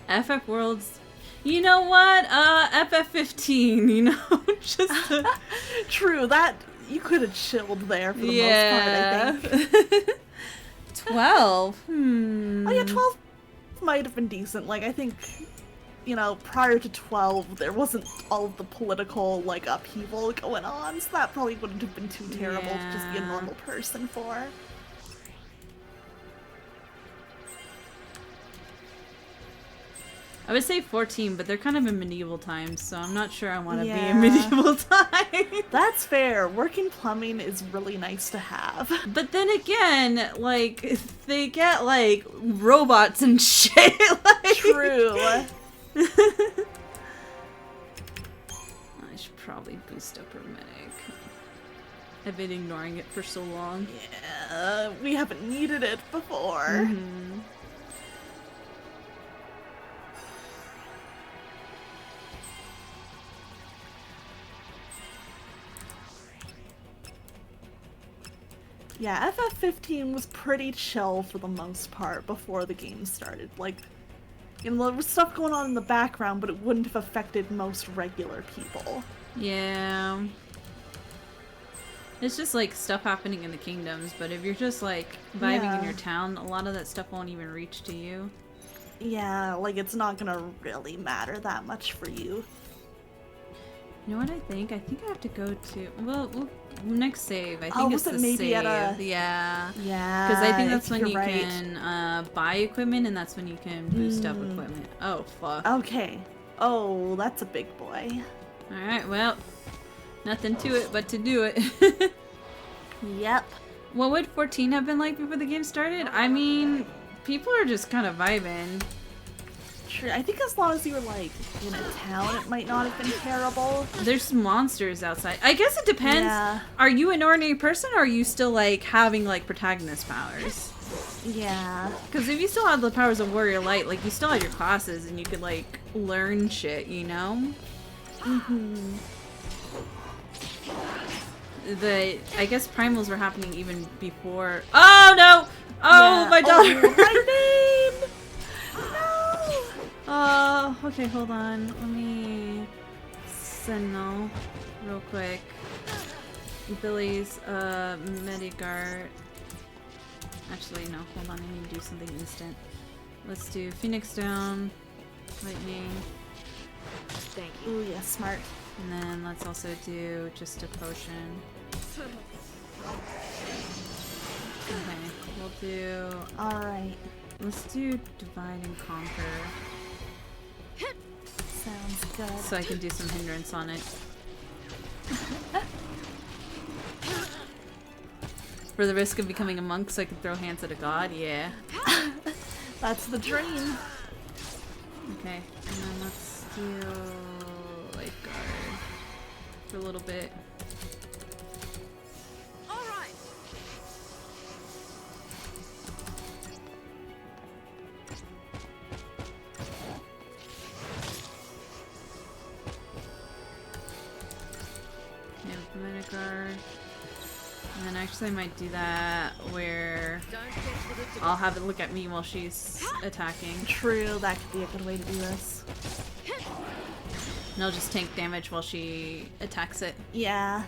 FF Worlds... You know what? FF15, you know? Just to... True, that you could have chilled there for the most part, I think. 12? Oh yeah, 12 might have been decent. Like, I think, you know, prior to 12, there wasn't all of the political, like, upheaval going on, so that probably wouldn't have been too terrible to just be a Yeah. normal person for. I would say 14, but they're kind of in medieval times, so I'm not sure I want to be Yeah. in medieval time. That's fair. Working plumbing is really nice to have. But then again, like, they get, like, robots and shit. Like... True. I should probably boost up her medic. I've been ignoring it for so long. Yeah, we haven't needed it before. Yeah, FF15 was pretty chill for the most part before the game started. Like, you know, there was stuff going on in the background, but it wouldn't have affected most regular people. Yeah. It's just like stuff happening in the kingdoms, but if you're just like vibing in Yeah. your town, a lot of that stuff won't even reach to you. Yeah, like it's not gonna really matter that much for you. You know what I think? I think I have to go to well next save. I think Oh, it's was it the maybe save. at a- Yeah. Yeah, Because I think that's when you're you right. can buy equipment, and that's when you can boost up equipment. Oh fuck. Okay. Oh, that's a big boy. All right. Well, nothing to it but to do it. Yep. What would 14 have been like before the game started? I mean, people are just kind of vibing. True. I think as long as you were like in a town, it might not have been terrible. There's monsters outside. I guess it depends. Yeah. Are you an ordinary person, or are you still like having like protagonist powers? Yeah. Because if you still have the powers of warrior light, like you still have your classes and you could like learn shit, you know? I guess primals were happening even before. Oh no! Oh Yeah. my daughter! Oh, my name! No! Okay, hold on. Let me signal real quick. Billy's Medigart. Actually, no, hold on, I need to do something instant. Let's do Phoenix down, Lightning, Thank you. Ooh, yeah, smart. and then let's also do just a potion. Okay, we'll do. Alright. Let's do Divide and Conquer, Sounds good. so I can do some hindrance on it. For the risk of becoming a monk, so I can throw hands at a god. Yeah. That's the dream. Okay, and then let's do Lifeguard for a little bit. All right. Okay, with Medigard. And then actually I might do that where Don't get predictable. I'll have it look at me while she's attacking. True, that could be a good way to do this. And I'll just tank damage while she attacks it. Yeah.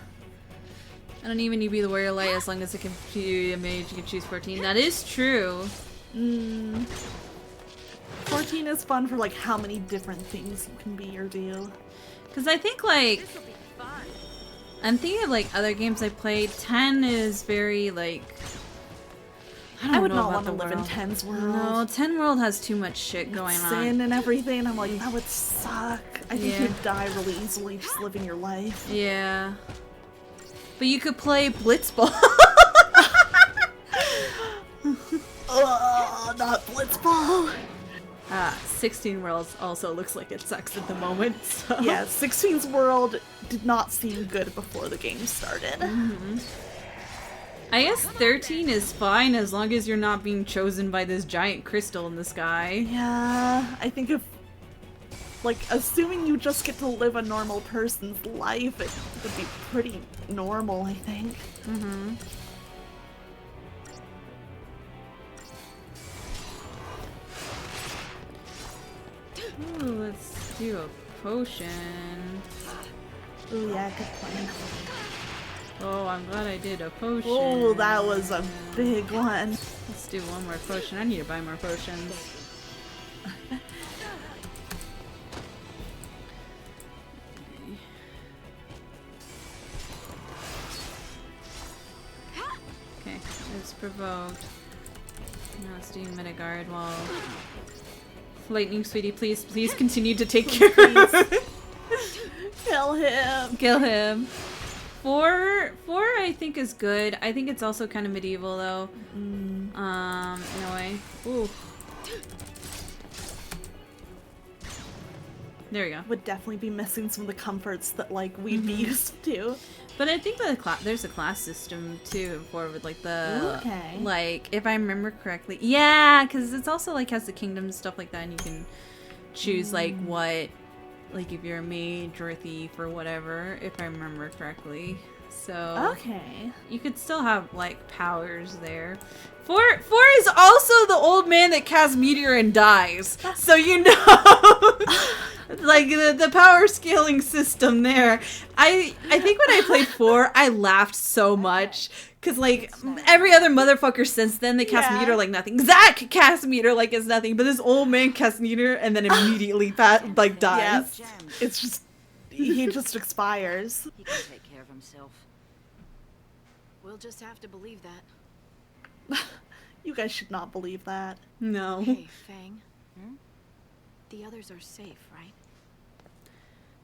I don't even need to be the warrior light as long as it can be a mage, you can choose 14. That is true. 14 is fun for like how many different things you can be or do. Because I think like, This'll be fun. I'm thinking of like other games I played. 10 is very like, I would know not about want to the live in world. 10's world. No, 10 World has too much shit going Sin on. and everything. I'm like, that would suck. I think Yeah. you'd die really easily just living your life. Yeah. But you could play Blitzball. Ugh, not Blitzball. 16 Worlds also looks like it sucks at the moment. So. Yeah, 16's world did not seem good before the game started. I guess 13 is fine as long as you're not being chosen by this giant crystal in the sky. Yeah, I think if, like, assuming you just get to live a normal person's life, it would be pretty normal, I think. Mm-hmm. Ooh, let's do a potion. Ooh, yeah, good plan. Oh, I'm glad I did a potion. Oh, that was a big one. Let's do one more potion. I need to buy more potions. Okay, it's provoked. Now let's do Medigard while... Lightning, sweetie, please continue to take care of him. Kill him. Kill him. Four, I think is good. I think it's also kind of medieval though. In a way. Ooh. There we go. Would definitely be missing some of the comforts that, like, we'd be used to. But I think that there's a class system too for with like the Okay. like if I remember correctly. Yeah, because it's also like has the kingdom and stuff like that, and you can choose like what, like if you're a mage or a thief or whatever, if I remember correctly. So Okay. you could still have like powers there. Four is also the old man that casts meteor and dies. So you know, like the power scaling system there. I think when I played 4, I laughed so much because like every other motherfucker since then they cast Yeah. meteor like nothing. Zack casts meteor like it's nothing, but this old man casts meteor and then immediately like dies. Yeah. It's just, he just expires. He can take care of himself. We'll just have to believe that. You guys should not believe that. No. Hey, Fang. The others are safe, right?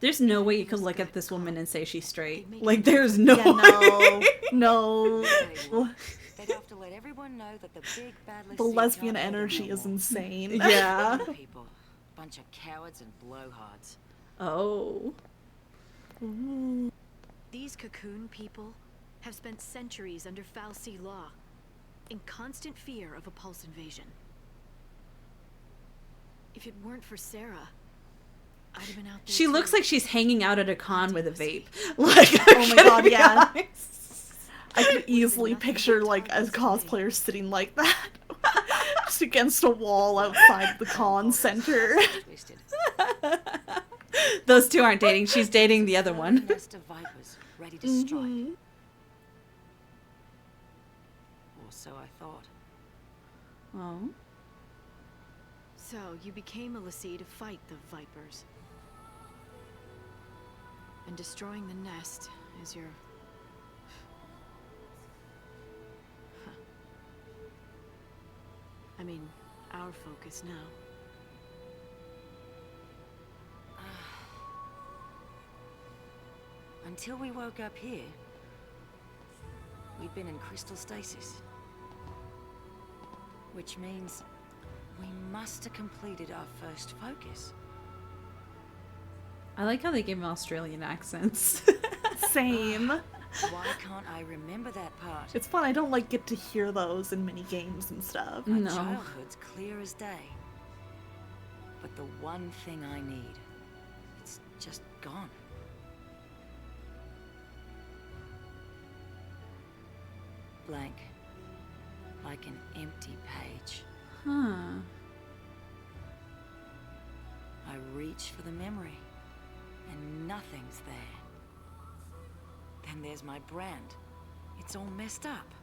There's no way you could look at this woman and say she's straight. Like, there's no Yeah, way. no. They'd have to let everyone know that the big bad The lesbian energy is insane. Yeah. People, bunch of cowards and blowhards. Oh. These cocoon people have spent centuries under Fal'Cie law, in constant fear of a pulse invasion. If it weren't for Sarah, I'd have been out there She too. looks like she's hanging out at a con with a vape. Like, Oh my god, yeah. honest. I could easily picture, like, a cosplayer sitting like that. Just pressed against a wall outside the con center. Twisted. Those two aren't dating. She's dating the other one. Nest of vipers ready to strike. Mhm. Or so I thought. Oh. So, you became a Lassie to fight the Vipers. And destroying the nest is your... Huh. I mean, our focus now. Until we woke up here, we'd been in crystal stasis. Which means we must have completed our first focus. I like how they gave him Australian accents. Same. Why can't I remember that part? It's fun. I don't like get to hear those in mini games and stuff. My No. childhood's clear as day. But the one thing I need, it's just gone. Blank. Like an empty page. Huh. I reach for the memory, and nothing's there. Then there's my brand. It's all messed up.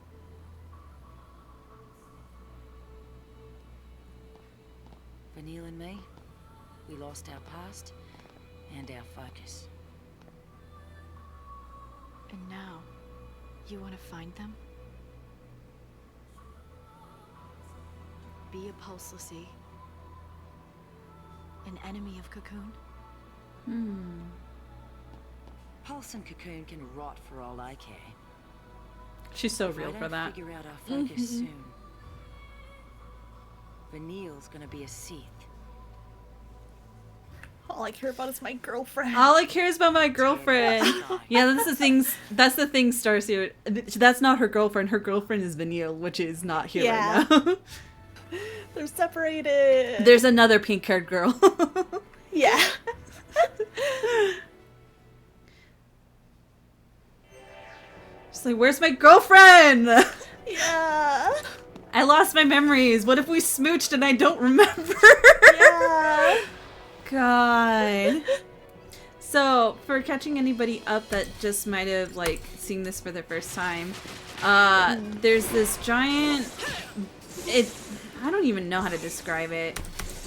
Vanille and me, we lost our past and our focus. And now, you want to find them? Be a Pulse Lassie. An enemy of Cocoon? Hmm. Pulse and Cocoon can rot for all I care. She's so If I real don't for that. figure out our focus soon, Vanille's gonna be a Sith. All I care about is my girlfriend. All I care is about my girlfriend. Yeah, that's the things. That's the thing, Starseer. That's not her girlfriend. Her girlfriend is Vanille, which is not here right now. They're separated. There's another pink-haired girl. Yeah. She's like, "Where's my girlfriend? Yeah. I lost my memories. What if we smooched and I don't remember?" Yeah. God. So, for catching anybody up that just might have like seen this for the first time, there's this giant. I don't even know how to describe it.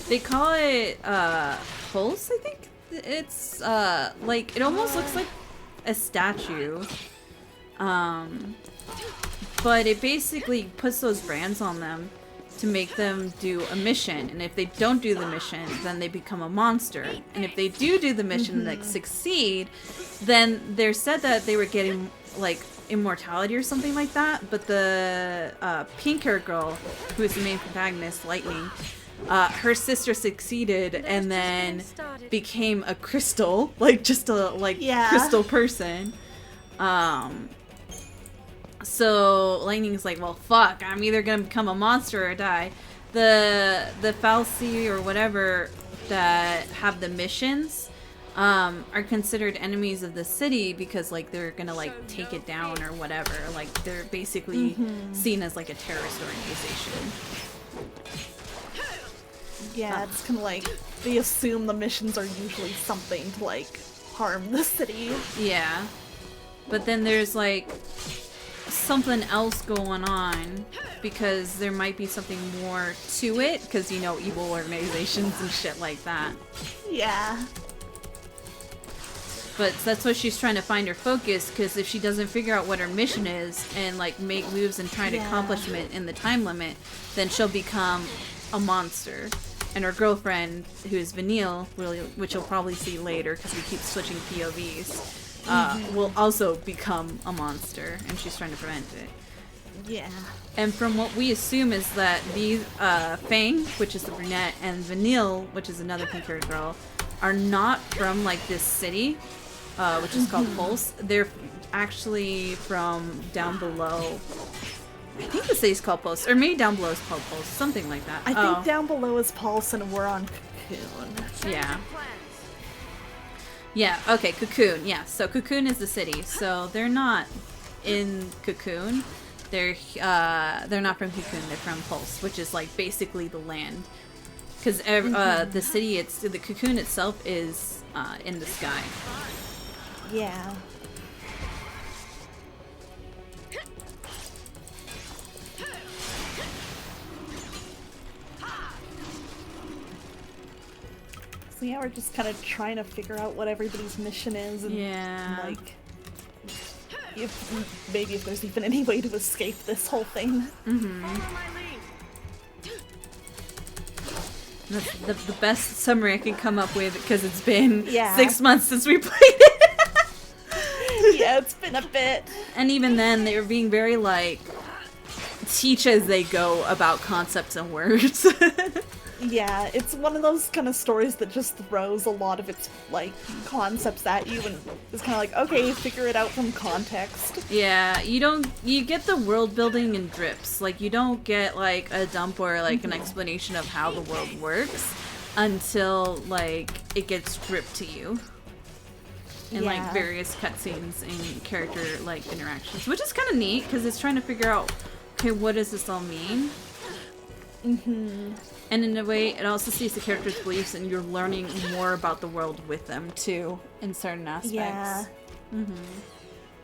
They call it pulse. I think it's like it almost looks like a statue. But it basically puts those brands on them to make them do a mission, and if they don't do the mission, then they become a monster. And if they do the mission and like succeed, then they're said that they were getting like immortality or something like that. But the pink hair girl, who is the main protagonist, Lightning, her sister succeeded and then became a crystal, like just a crystal person. So Lightning's like, well, fuck, I'm either gonna become a monster or die. The Falsi or whatever that have the missions are considered enemies of the city because like they're gonna like take it down or whatever. Like they're basically seen as like a terrorist organization. Yeah, it's kind of like they assume the missions are usually something to like harm the city. Yeah, but then there's like something else going on because there might be something more to it because, you know, evil organizations and shit like that. Yeah. But that's what she's trying to find her focus, because if she doesn't figure out what her mission is and like make moves and try to accomplish it in the time limit, then she'll become a monster. And her girlfriend, who's Vanille, which you'll probably see later because we keep switching POVs, will also become a monster, and she's trying to prevent it. Yeah. And from what we assume is that these Fang, which is the brunette, and Vanille, which is another pink-haired girl, are not from like this city, which is called Pulse. They're actually from down below. I think the city's called Pulse, or maybe down below is called Pulse, something like that. I think down below is Pulse and we're on Cocoon. Yeah. Yeah, okay, Cocoon, yeah. So Cocoon is the city, so they're not in Cocoon. They're not from Cocoon. They're from Pulse, which is like basically the land. Because the city, the Cocoon itself is in the sky. Yeah. So yeah, we're just kind of trying to figure out what everybody's mission is, and like, if there's even any way to escape this whole thing. That's the best summary I can come up with, because it's been Yeah. 6 months since we played it. Yeah, it's been a bit. And even then, they were being very like teach as they go about concepts and words. Yeah, it's one of those kind of stories that just throws a lot of its, like, concepts at you, and it's kind of like, okay, figure it out from context. Yeah, you get the world building in drips. Like, you don't get, like, a dump or, like, an explanation of how the world works until, like, it gets dripped to you. In, like, various cutscenes and character, like, interactions. Which is kind of neat, because it's trying to figure out, okay, what does this all mean? And in a way, it also sees the character's beliefs, and you're learning more about the world with them, too, in certain aspects. Yeah.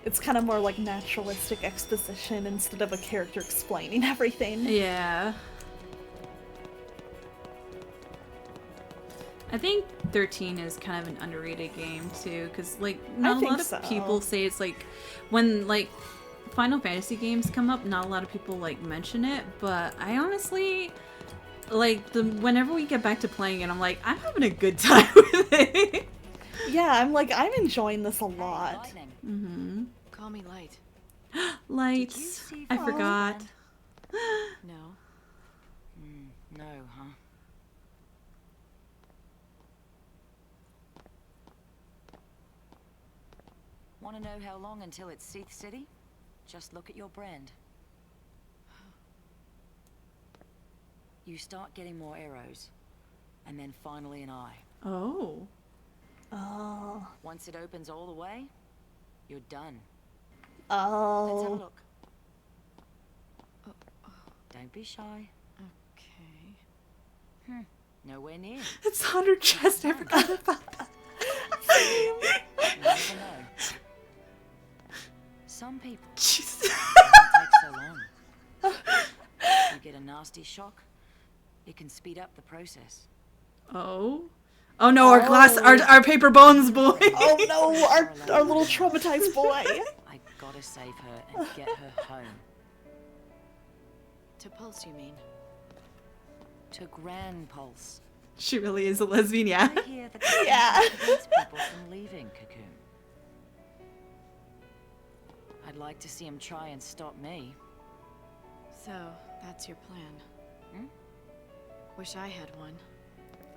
It's kind of more like naturalistic exposition instead of a character explaining everything. Yeah. I think 13 is kind of an underrated game, too, because, like, not a lot of people say it's, like, when, like, Final Fantasy games come up, not a lot of people, like, mention it, but I honestly... Like, whenever we get back to playing it, I'm like, I'm having a good time with it. Yeah, I'm enjoying this a lot. Call me Light. Lights. I forgot. No. No, huh? Want to know how long until it's Seath City? Just look at your brand. You start getting more arrows, and then finally an eye. Oh. Oh. Once it opens all the way, you're done. Oh. Let's have a look. Don't be shy. Okay. Nowhere near. It's on her chest. I forgot about that. You never know. Some people Jeez. it takes so long. You get a nasty shock, it can speed up the process. Oh. Oh no, our paper bones boy. Oh no, our little traumatized boy. I gotta save her and get her home. To Pulse, you mean? To Grand Pulse. She really is a lesbian, yeah. I hear that Yeah. prevents people from leaving Cocoon. I'd like to see him try and stop me. So, that's your plan. Wish I had one.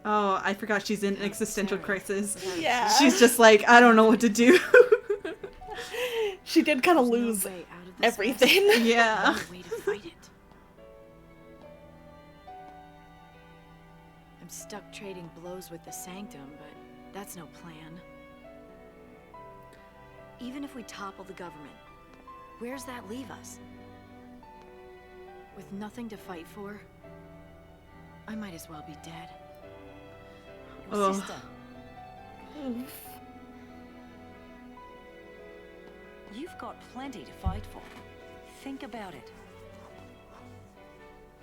Oh, I forgot she's in an existential crisis. Yeah. She's just like, I don't know what to do. She did kind of There's no lose way out of this everything. mess. Yeah. No way to fight it. I'm stuck trading blows with the Sanctum, but that's no plan. Even if we topple the government, where's that leave us? With nothing to fight for, I might as well be dead. Your Oh. sister. You've got plenty to fight for. Think about it.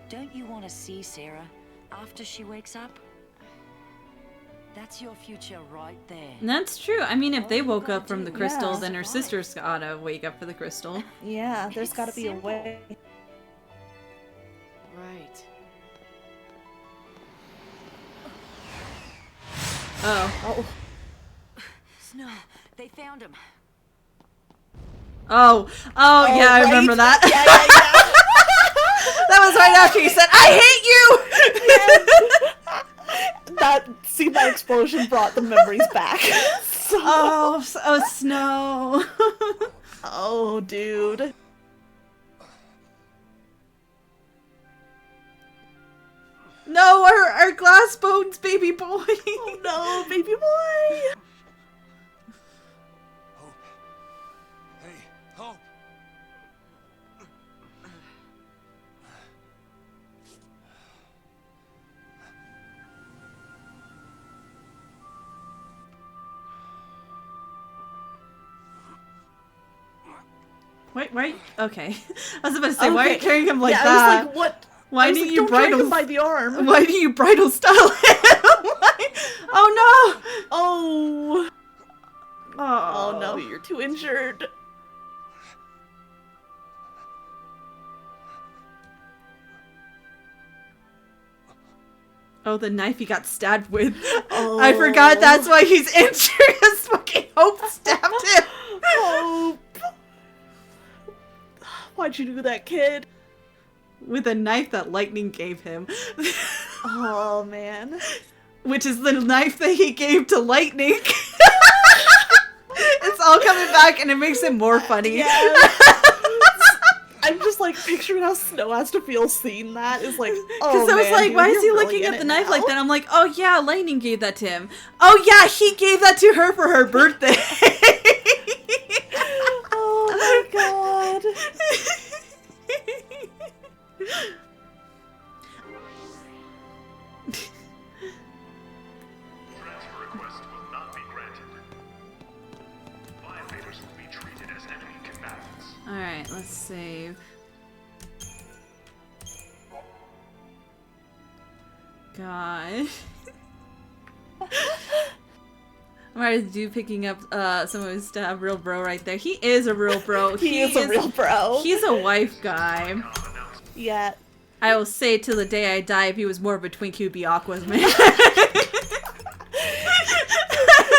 Don't you want to see Sarah after she wakes up? That's your future right there. That's true. I mean, if they woke up from the crystal, Yeah. then her sister's gotta wake up for the crystal. Yeah, there's It's got to be a simple. way. Right. Oh. Oh. Snow, they found him. Oh. Oh, yeah, I right? remember that. Yeah, yeah, That was right after you said, I hate you! that explosion brought the memories back. So, Oh, Snow. oh, dude. No, our glass bones baby boy. Oh no, baby boy. Hope. Hey, Hope. Why? Okay. I was about to say, why are you Okay. carrying him like yeah, that? I was like, what? Why I was didn't like, you don't drag bridal? him by the arm. Why didn't you bridal style him? Why? Oh no! Oh. Oh. Oh no, you're too injured. Oh, the knife he got stabbed with. Oh. I forgot that's why he's injured. His fucking Hope stabbed him. Hope. Why'd you do that, kid? With a knife that Lightning gave him. Oh man. Which is the knife that he gave to Lightning. It's all coming back and it makes it more funny. Yes. I'm just like picturing how Snow has to feel seeing that. Is like, oh Because I was man, like, dude, why is you're he really looking in at the it knife like now. that? I'm like, oh yeah, Lightning gave that to him. Oh yeah, he gave that to her for her birthday. Oh my god. Transfer request will not be granted. Violators will be treated as enemy combatants. Alright, let's save. God. I'm already do picking up some of his stuff. Real bro right there. He is a real bro. He is a real bro. He's a wife guy. Yeah. I will say till the day I die, if he was more of a twink, he would be Aqua's man.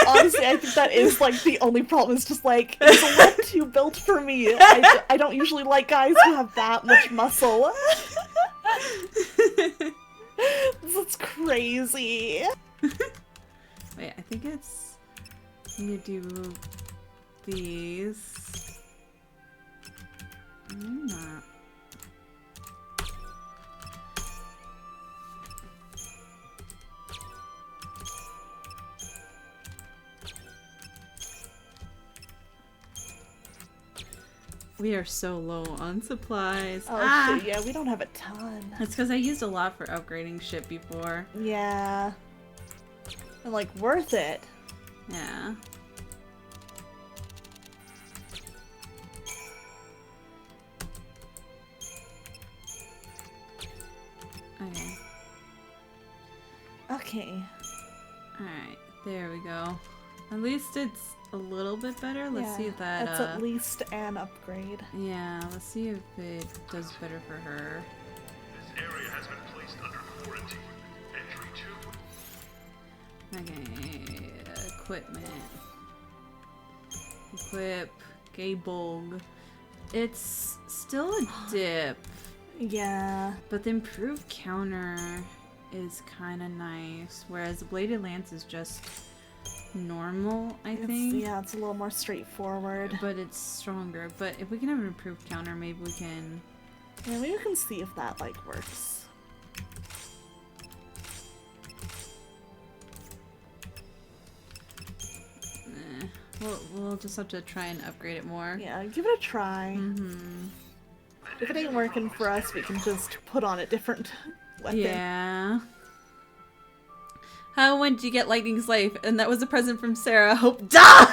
Honestly, I think that is like the only problem. Is just like it's a little too built for me. I don't usually like guys who have that much muscle. That's crazy. Wait, I think it's. I'm gonna do these. I'm not. We are so low on supplies. Oh shit, yeah, we don't have a ton. That's because I used a lot for upgrading shit before. Yeah. And like worth it. Yeah. Okay. Okay. Alright, there we go. At least it's a little bit better. Let's see if that, That's at least an upgrade. yeah, let's see if it does better for her. This area has been placed under quarantine. Entry 2. Okay, equipment. Equip, Gaybulg. It's still a dip, Yeah. but the improved counter is kind of nice, whereas the bladed lance is just normal, I think. Yeah, it's a little more straightforward. But it's stronger. But if we can have an improved counter, maybe we can. Yeah, maybe we can see if that like works. We'll just have to try and upgrade it more. Yeah, give it a try. Mm-hmm. If it ain't working for us, we can just put on a different weapon. Yeah. How when did you get Lightning's life? And that was a present from Sarah. Hope die.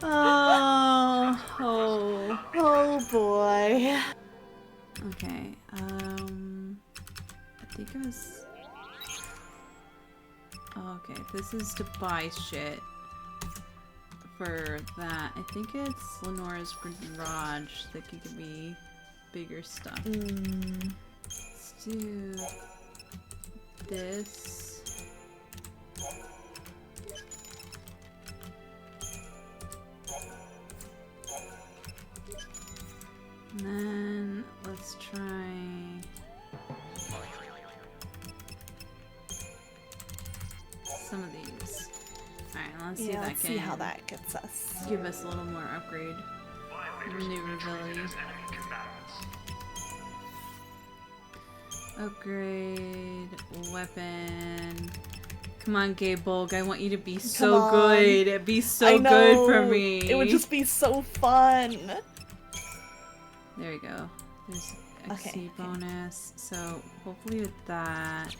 oh. Oh boy. Okay. I think it was. Okay, this is to buy shit for that. I think it's Lenora's garage that could give me bigger stuff. Let's do this. And then let's try. Some of these. Alright, let's see if that let's can see how that gets us. give us a little more upgrade. Maneuverability. Upgrade. Weapon. Come on, Gaybulg. I want you to be so good. Be so good for me. It would just be so fun. There we go. There's XC Okay. bonus. So hopefully with that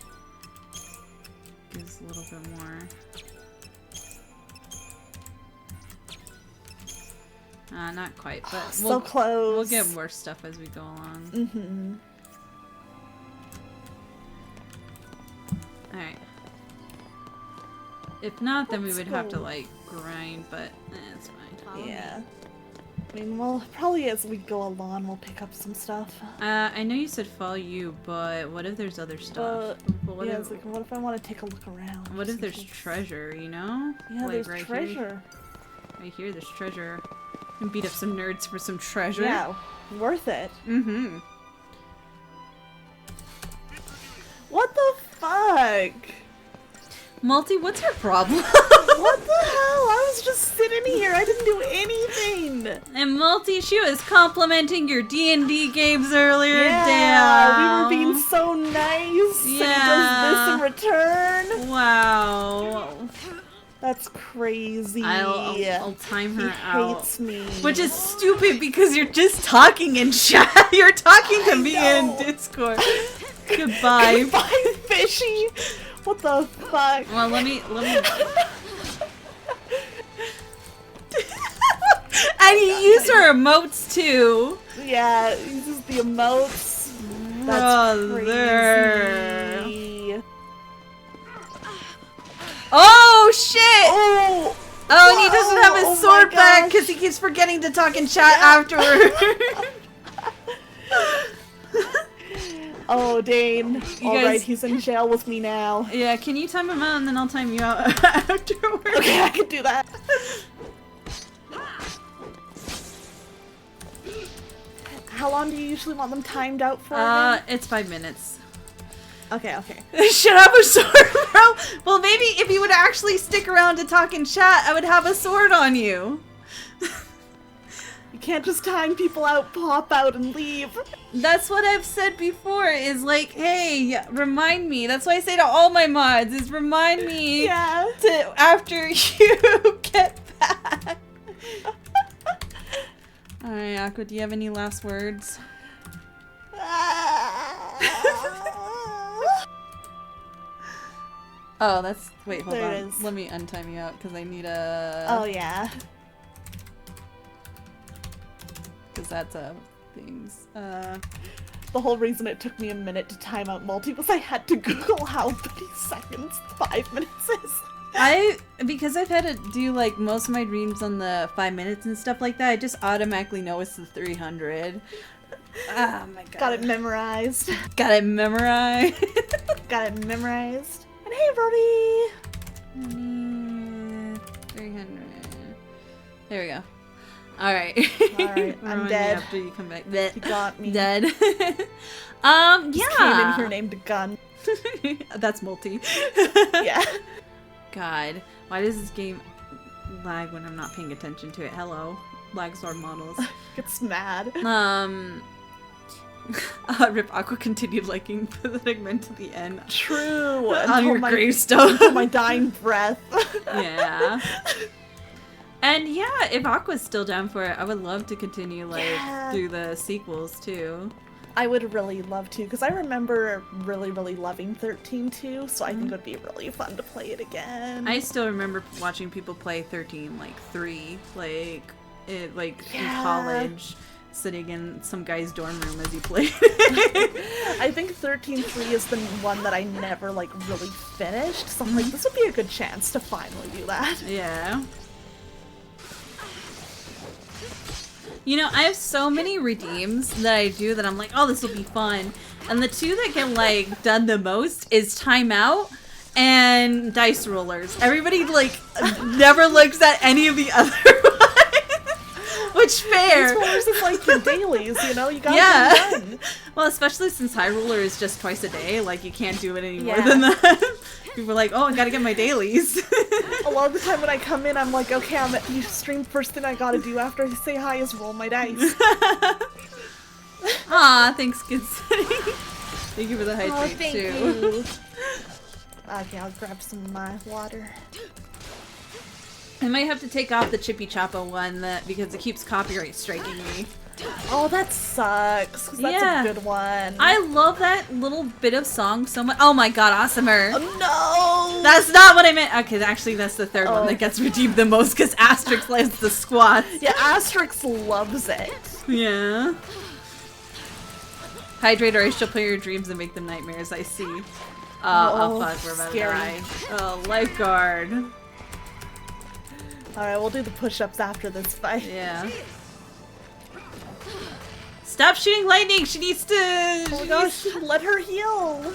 gives a little bit more. Not quite, but So close. We'll get more stuff as we go along. Mm-hmm. Alright. If not, then we Let's would have to, go. like, grind, but it's fine. Yeah. I mean, well, probably as we go along, we'll pick up some stuff. I know you said follow you, but what if there's other stuff? But what Yeah, if, it's like, what if I want to take a look around? what just if in there's case? treasure, you know? Yeah, Like, there's right treasure. Here. Right here, there's treasure. And beat up some nerds for some treasure. Yeah, worth it. Mm-hmm. What the fuck? Multi, what's your problem? What the hell? I was just sitting here. I didn't do anything. And Multi, she was complimenting your D&D games earlier. Yeah, Damn. we were being so nice. Yeah. And he does this in return. Wow. That's crazy. I'll time her he out. hates me. Which is stupid because you're just talking in chat. You're talking to me in know. Discord. Goodbye. Goodbye, fishy. What the fuck? Well, let me. And he used her emotes too. Yeah, he uses the emotes. Brother. That's crazy. Oh shit! Oh! Oh, and he doesn't have his Oh my sword back gosh. because he keeps forgetting to talk in chat afterward. Oh, Dane. You Alright, guys- he's in jail with me now. Yeah, can you time him out and then I'll time you out afterward? Okay, I can do that. How long do you usually want them timed out for? again? It's 5 minutes. Okay, okay. Should have a sword, bro. Well, maybe if you would actually stick around to talk in chat, I would have a sword on you. You can't just time people out, pop out, and leave. That's what I've said before, is like, hey, remind me. That's why I say to all my mods, is remind me Yeah. to after you get back. Alright, Aqua, do you have any last words? Oh, that's... Wait, hold There on. it is. Let me untime you out, because I need a... Oh, yeah. Because that's things. The whole reason it took me a minute to time out multi was I had to Google how many seconds 5 minutes is. Because I've had to do, like, most of my dreams on the 5 minutes and stuff like that, I just automatically know it's the 300. Oh my god. Got it memorized. Got it memorized. Got it memorized. And hey, Brody! 300. There we go. Alright. Alright, I'm Remind me dead. after you come back. You got me. Dead. Just yeah. came in here named Gun. That's multi. Yeah. God. Why does this game lag when I'm not paying attention to it? Hello. Lag sword models. Gets mad. Rip Aqua continued liking Pathetic Men to the end. True. On your gravestone. Until my dying breath. Yeah. And yeah, if Aqua's still down for it, I would love to continue, like, Yeah. through the sequels, too. I would really love to, because I remember really, really loving 13 too, so I think it would be really fun to play it again. I still remember watching people play 13, like, 3, like, in Yeah. college, sitting in some guy's dorm room as he played. I think 13.3 is the one that I never, like, really finished, so I'm like, this would be a good chance to finally do that. Yeah. You know, I have so many redeems that I do that I'm like, oh, this will be fun. And the two that get, like, done the most is Timeout and Dice Rollers. Everybody, like, never looks at any of the other ones. Which, fair. Dice Rollers is like your dailies, you know? You gotta Yeah. get it done. Well, especially since High Roller is just twice a day. Like, you can't do it any more Yeah. than that. People are like, oh, I gotta get my dailies. A lot of the time when I come in, I'm like, okay, I'm at you stream. First thing I gotta do after I say hi is roll my dice. Aw, thanks, Good City. Thank you for the hydrate, thank too. you. Okay, I'll grab some of my water. I might have to take off the Chippy Choppa one because it keeps copyright striking me. Oh, that sucks. 'Cause that's Yeah. a good one. I love that little bit of song so much. Oh my god, awesomer. Oh, no! That's not what I meant. Okay, actually, that's the third one Oh. that gets redeemed the most because Asterix likes the squats. Yeah, Asterix loves it. Yeah. Hydrate or I shall play your dreams and make them nightmares. I see. Oh, fuck, we're about scary. to die. Oh, lifeguard. Alright, we'll do the push-ups after this fight. Yeah. Stop shooting lightning! She needs to. Oh my gosh, let her heal!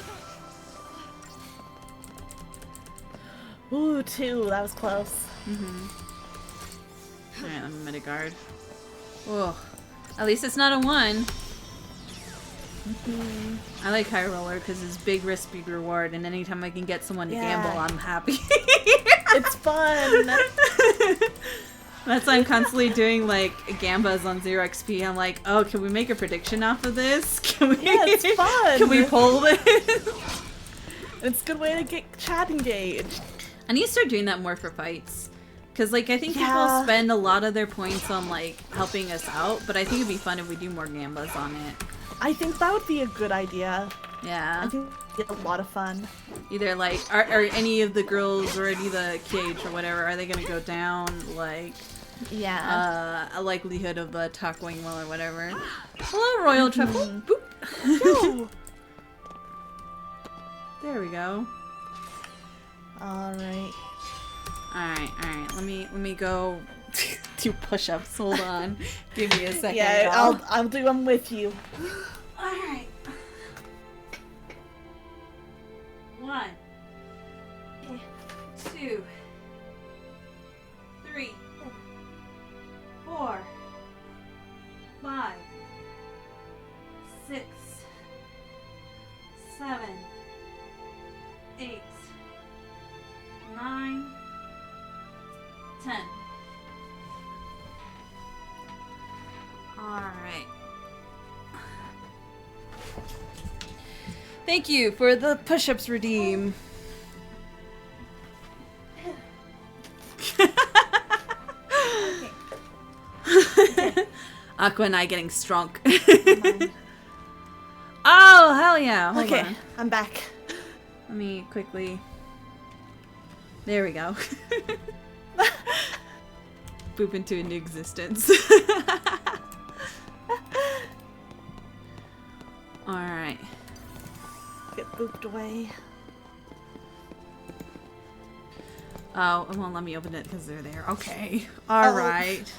Ooh, 2, that was close. Alright, I'm a Midgard. Oh, at least it's not a 1. I like High Roller because it's big risk, big reward, and anytime I can get someone to Yeah. gamble, I'm happy. It's fun! That's why I'm constantly doing like gambas on 0 XP. I'm like, oh, can we make a prediction off of this? Can we? Yeah, it's fun! Can we poll this? It's a good way to get chat engaged. I need to start doing that more for fights. Cause like I think people Yeah. spend a lot of their points on like helping us out, but I think it'd be fun if we do more gambas on it. I think that would be a good idea. I Yeah. think it'd be a lot of fun. Either like are any of the girls or any of the KH or whatever, are they gonna go down like Yeah. a likelihood of the attack going well or whatever. Hello, Royal Truffle. Boop. Woo! There we go. Alright. Alright. Let me go do push-ups. Hold on. Give me a second. Yeah, y'all. I'll do them with you. Alright. 1, 2, 3, 4, 5, 6, 7, 8, 9, 10. Alright. Thank you for the push-ups redeem. Aqua and I getting strong. Oh, hell yeah. Hold Okay, on. I'm back. Let me quickly... There we go. Boop into a new existence. Alright. Get booped away. Oh, it won't let me open it because they're there. Okay. Alright.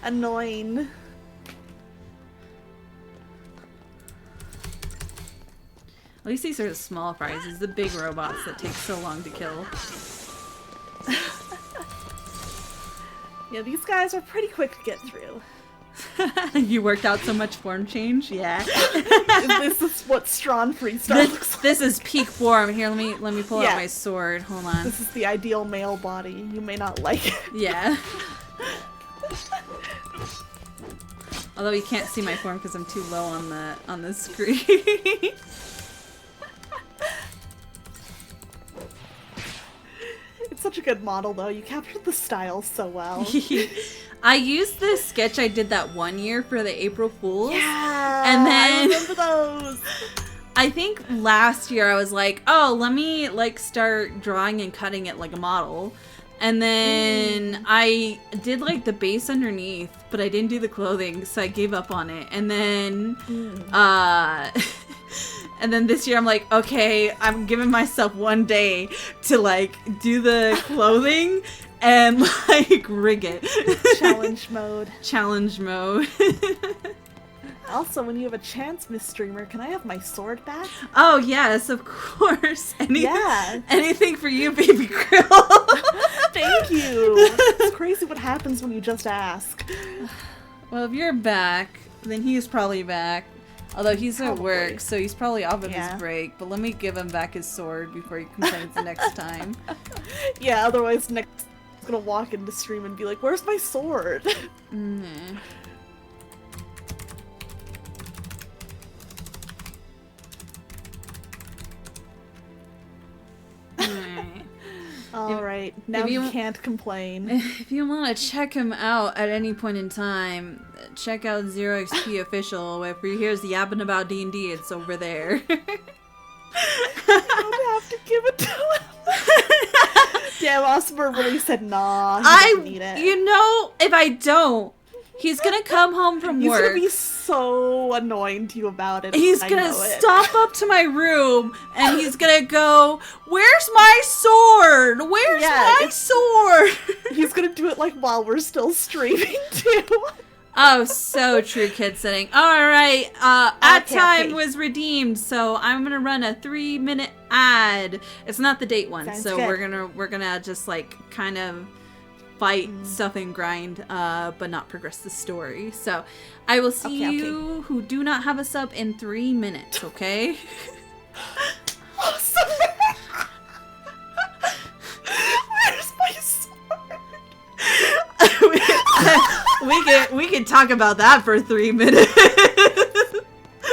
Annoying. At least these are the small prizes, the big robots that take so long to kill. Yeah, these guys are pretty quick to get through. You worked out so much form change? Yeah. This is what Strawn Freestar looks like. This is peak form. Here, let me pull Yeah. out my sword. Hold on. This is the ideal male body. You may not like it. Yeah. Although you can't see my form because I'm too low on the screen. It's such a good model, though. You captured the style so well. I used this sketch I did that one year for the April Fools. Yeah, And then- I remember those. I think last year I was like, oh, let me like start drawing and cutting it like a model. And then I did like the base underneath, but I didn't do the clothing, so I gave up on it. And then and then this year I'm like, okay, I'm giving myself one day to like do the clothing and like rig it. Challenge mode. Challenge mode. Also, when you have a chance, Miss Streamer, can I have my sword back? Oh yes, of course. Yeah. Anything for you, baby girl. Thank you. It's crazy what happens when you just ask. Well, if you're back, then he's probably back. Although he's at Probably. work, so he's probably off of Yeah. his break. But let me give him back his sword before he complains the next time. Yeah, otherwise Nick's gonna walk into stream and be like, where's my sword? Alright. Alright, now if you you want- can't complain. If you want to check him out at any point in time, check out 0xp official. If he hears yapping about D&D, it's over there. I don't have to give it to him. Damn, Osmer really said nah. He doesn't need it. You know, if I don't, he's gonna come home from He's work. gonna be so annoying to you about it. He's I gonna know it. stomp up to my room and he's gonna go, "Where's my sword? Where's my sword?" He's gonna do it like while we're still streaming too. Oh, so true, kid sitting. Alright, ad Okay, time okay. was redeemed, so I'm gonna run a 3-minute ad. It's not the date one, Sounds so good. we're gonna just like kind of fight stuff and grind, but not progress the story. So I will see Okay, you who do not have a sub in 3 minutes, okay? Awesome. Where's my sword? we can talk about that for 3 minutes.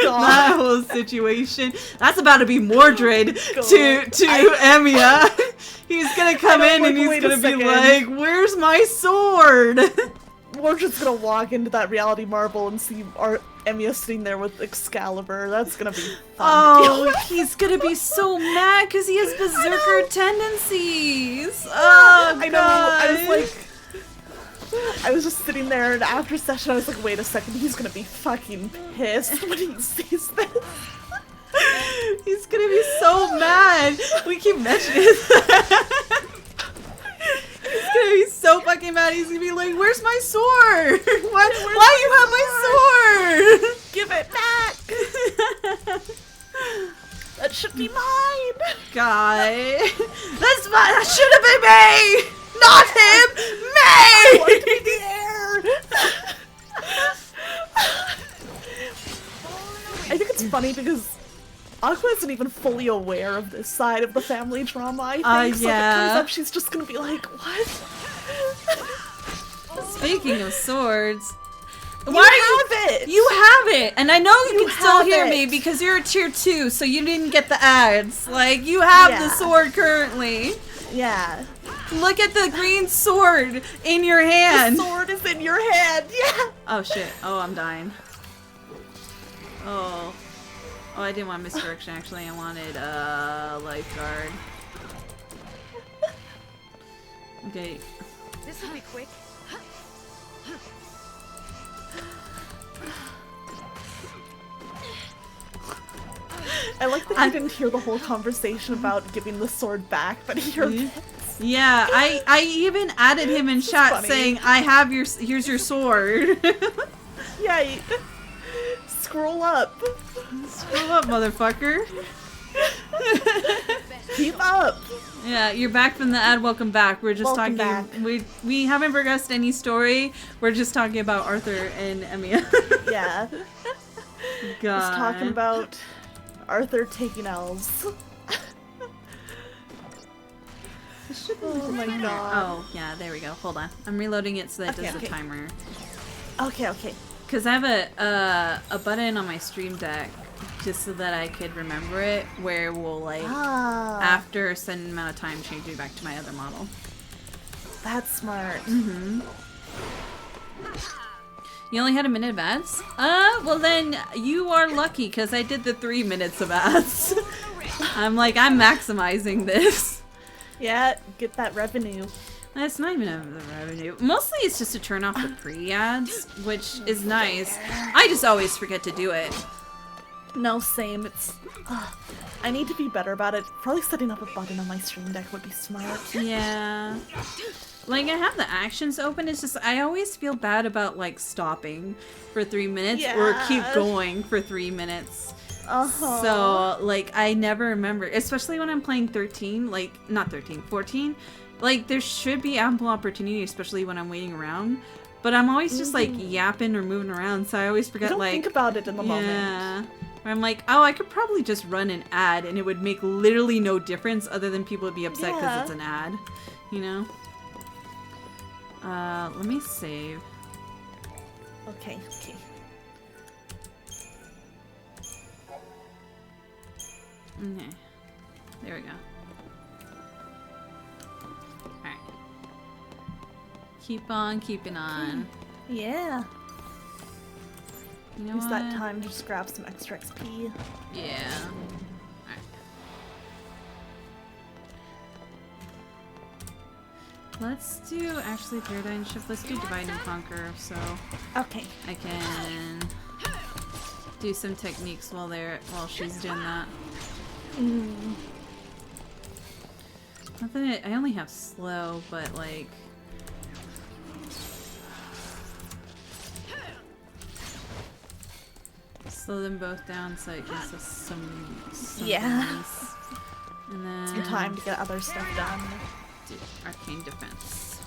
God. That whole situation. That's about to be Mordred to God. Emiya. He's gonna come I in know, and he's wait gonna a be second. like, "Where's my sword?" We're just gonna walk into that reality marble and see our Emiya sitting there with Excalibur. That's gonna be fun. to deal Oh, with. he's gonna be so mad because he has berserker tendencies. Oh, I know. I was God. like, I was just sitting there, and after session, I was like, wait a second, he's gonna be fucking pissed when he sees this. He's gonna be so mad. We keep mentioning that. He's gonna be so fucking mad. He's gonna be like, "Where's my sword? Why you have my sword? Give it back! That should be mine! Guy, that should have been me, not him. Want Me. it to be the air! I think it's funny because Aqua isn't even fully aware of this side of the family drama, I think. So if it yeah. comes up, she's just gonna be like, what? Speaking of swords, You why are you? have it! You have it, and I know you You can still have hear it. me because you're a tier 2, so you didn't get the ads. Like, you have the Yeah. sword currently. Yeah. Look at the green sword in your The hand. sword is in your hand, yeah! Oh shit. Oh, I'm dying. Oh. Oh, I didn't want misdirection actually. I wanted lifeguard. Okay. This will be quick. I like that you didn't hear the whole conversation about giving the sword back, but he heard Mhm. this. Yeah, I even added him in chat funny. saying, here's your sword. Yeah, scroll up. Scroll up, motherfucker. Keep up. Yeah, you're back from the ad. Welcome back. We're just Welcome talking. back. We haven't progressed any story. We're just talking about Arthur and Emiya. Yeah. God. Just talking about Arthur taking L's. Oh my god. Oh yeah, there we go. Hold on, I'm reloading it so that it Okay, does the okay. timer. Okay, okay. Cause I have a button on my stream deck just so that I could remember it, where we'll like Ah, after a certain amount of time change me back to my other model. that's smart. Mm-hmm. You only had a minute of ads? Well then you are lucky because I did the 3 minutes of ads. I'm maximizing this. Yeah, get that revenue. It's not even the revenue. Mostly it's just to turn off the pre-ads, which is nice. I just always forget to do it. No, same. It's. I need to be better about it. Probably setting up a button on my stream deck would be smart. Yeah. Like, I have the actions open, it's just, I always feel bad about, like, stopping for 3 minutes or keep Yeah. going for 3 minutes. Uh-huh. So, like, I never remember, especially when I'm playing 13, like, not 13, 14. Like, there should be ample opportunity, especially when I'm waiting around. But I'm always just, like, yapping or moving around, so I always You forget, don't like... think about it in the moment. Yeah. Where I'm like, oh, I could probably just run an ad and it would make literally no difference other than people would be upset because Yeah. it's an ad. You know? Let me save. Okay, okay. Okay. There we go. Alright. Keep on keeping on. Yeah. You know Use what? that time to just grab some extra XP. Yeah. Alright. Let's do actually Paradigm Shift. Let's do Divide and Conquer so Okay. I can do some techniques while she's doing that. Not that I only have slow, but like slow them both down so it gives us some Yeah. things. And then Some time to get other stuff done. do Arcane Defense.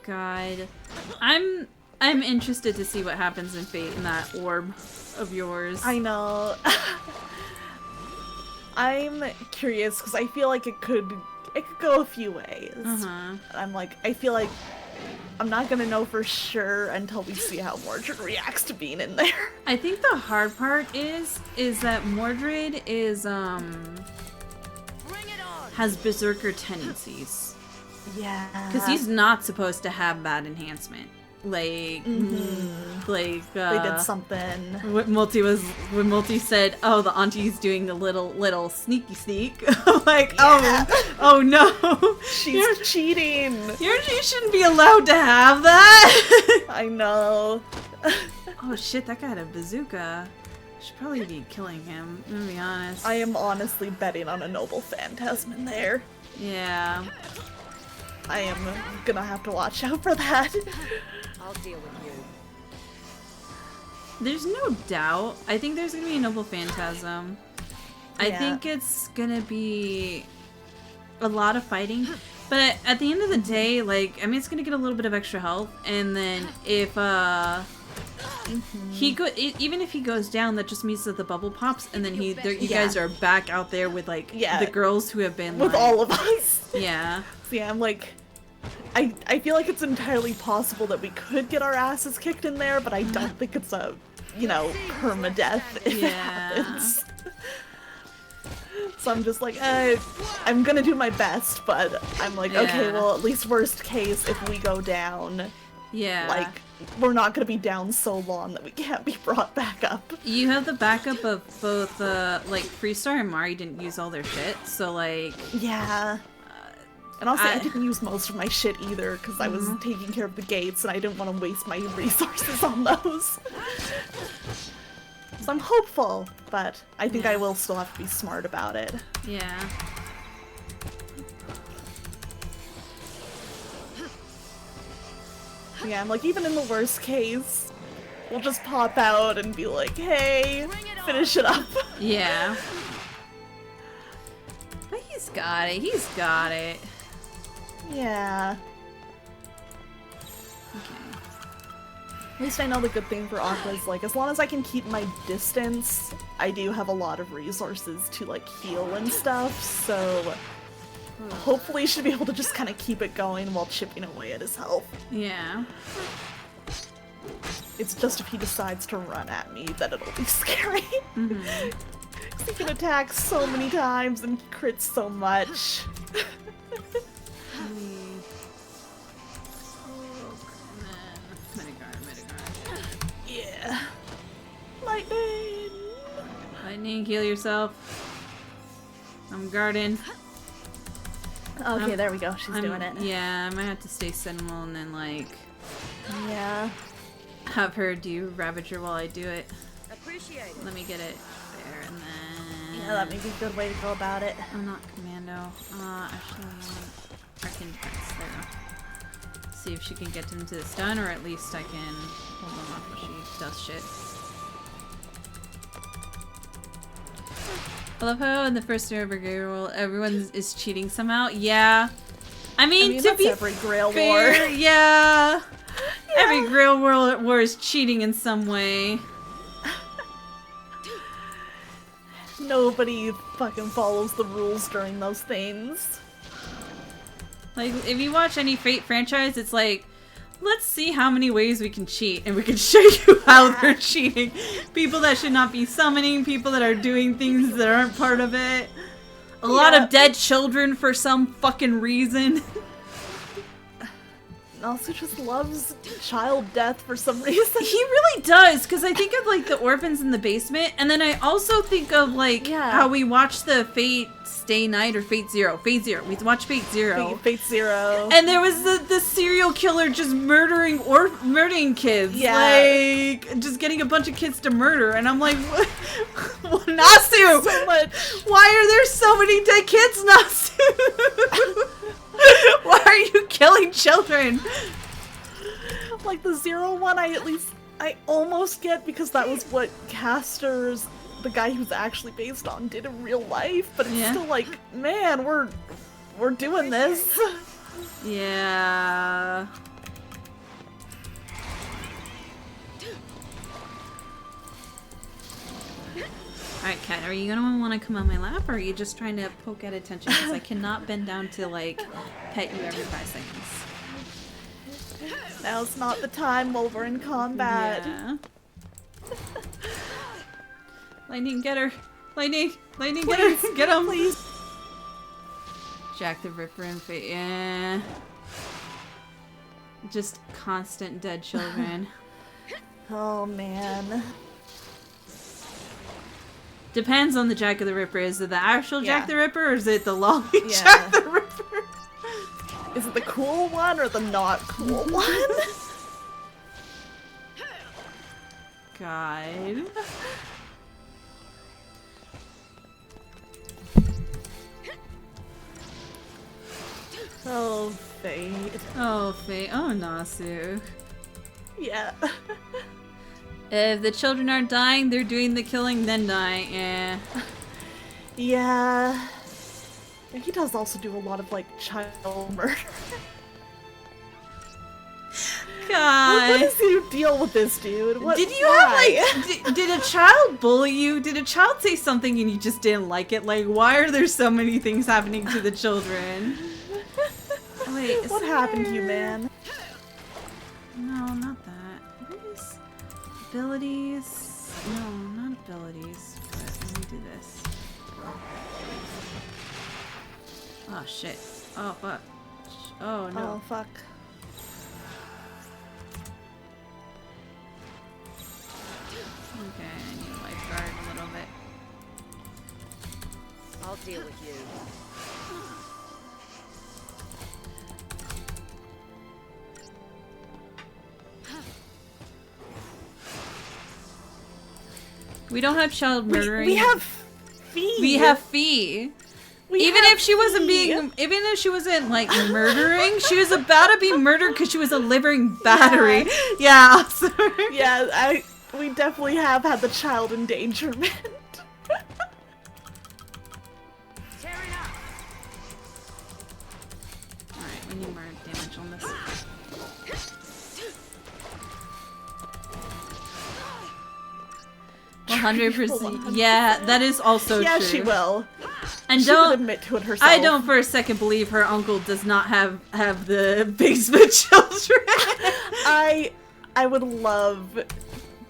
God, I'm interested to see what happens in Fate in that orb of yours. I know. I'm curious because I feel like it could go a few ways. I'm like, I feel like I'm not gonna know for sure until we see how Mordred reacts to being in there. I think the hard part is that Mordred is has berserker tendencies. Yeah. Because he's not supposed to have bad enhancement. Like, they did something. When Multi said, "Oh, the auntie's doing a little sneaky sneak," I'm like, Yeah. oh no, She's cheating. you shouldn't be allowed to have that. I know. Oh shit, that guy had a bazooka. Should probably be killing him. I'm gonna be honest. I am honestly betting on a noble phantasm in there. Yeah. I am gonna have to watch out for that. I'll deal with you. There's no doubt. I think there's gonna be a noble phantasm. I Yeah. think it's gonna be a lot of fighting, but at the end of the day, like, I mean, it's gonna get a little bit of extra health, and then if even if he goes down, that just means that the bubble pops, and then you guys are back out there with like the girls who have been with like, all of us. Yeah. So yeah, I'm like, I feel like it's entirely possible that we could get our asses kicked in there, but I don't think it's a, permadeath if it happens. So I'm just like, I'm gonna do my best, but I'm like, okay, well, at least worst case, if we go down, like, we're not gonna be down so long that we can't be brought back up. You have the backup of both, like, Freestar and Mari didn't use all their shit, so, like... Yeah. And also, I didn't use most of my shit either, because I was taking care of the gates, and I didn't want to waste my resources on those. So I'm hopeful, but I think I will still have to be smart about it. Yeah. Yeah, I'm like, even in the worst case, we'll just pop out and be like, hey, finish it up. Yeah. But he's got it. He's got it. Yeah. Okay. At least I know the good thing for Aqua is, like, as long as I can keep my distance, I do have a lot of resources to, like, heal and stuff, so hopefully should be able to just kind of keep it going while chipping away at his health. Yeah. It's just if he decides to run at me that it'll be scary. Because he can attack so many times and crit so much. Yeah. Lightning! Lightning, heal yourself. I'm guarding. Okay, there we go. She's doing it. Yeah, I might have to stay sentinel and then, like... Yeah. Have her do Ravager while I do it. Appreciate it. Let me get it there, and then... Yeah, that may be a good way to go about it. I'm not commando. Actually, Arcane Defense. There we go. See if she can get him to the stun, or at least I can hold him off while she does shit. I love how in the first ever Grail War, everyone is cheating somehow. Yeah. I mean to that's be every Grail fair, War. yeah. Every Grail War is cheating in some way. Nobody fucking follows the rules during those things. Like, if you watch any Fate franchise, it's like, let's see how many ways we can cheat, and we can show you how they're cheating. People that should not be summoning, people that are doing things that aren't part of it. A lot of dead children for some fucking reason. Also just loves child death for some reason. He really does, because I think of like the orphans in the basement, and then I also think of like how we watched the Fate Stay Night or Fate Zero. We watched Fate Zero. Fate Zero. And there was the serial killer just murdering kids. Yeah. Like, just getting a bunch of kids to murder. And I'm like, what? Nasu! So much. Why are there so many dead kids, Nasu? Why are you killing children? Like the Zero one, I almost get, because that was what Caster's, the guy who's actually based on, did in real life. But it's still like, man, we're doing this. Yeah. Alright, Kat, are you gonna want to come on my lap, or are you just trying to poke at attention? Because I cannot bend down to, like, pet you every 5 seconds. Now's not the time while we're in combat. Yeah. Lightning, get her! Lightning! Lightning, get her! Get him! Please. Jack the Ripper and Fate, yeah. Just constant dead children. Oh, man. Depends on the Jack the Ripper. Is it the actual Jack the Ripper, or is it the lolly Jack the Ripper? Is it the cool one or the not cool one? God. Oh, Fate. Oh, Fate. Oh, Nasu. Yeah. If the children are dying, they're doing the killing, then die. Yeah. Yeah. And he does also do a lot of, like, child murder. God. What is your deal with this dude? What, Did you why? have, like, did a child bully you? Did a child say something and you just didn't like it? Like, why are there so many things happening to the children? Wait, What happened to you, man? No, not that. What is abilities? No, not abilities. But let me do this. Oh shit. Oh fuck. Oh no. Oh, fuck. Okay, I need a lifeguard a little bit. I'll deal with you. We don't have child murdering. We have Fee. We have Fee. Even if she wasn't like murdering, she was about to be murdered because she was a living battery. Yeah, awesome. Yeah, we definitely have had the child endangerment. Alright, we need more damage on this. $100%. Yeah, that is also Yeah, true. she will. And She don't would admit to it herself. I don't for a second believe her uncle does not have the basement children. I would love,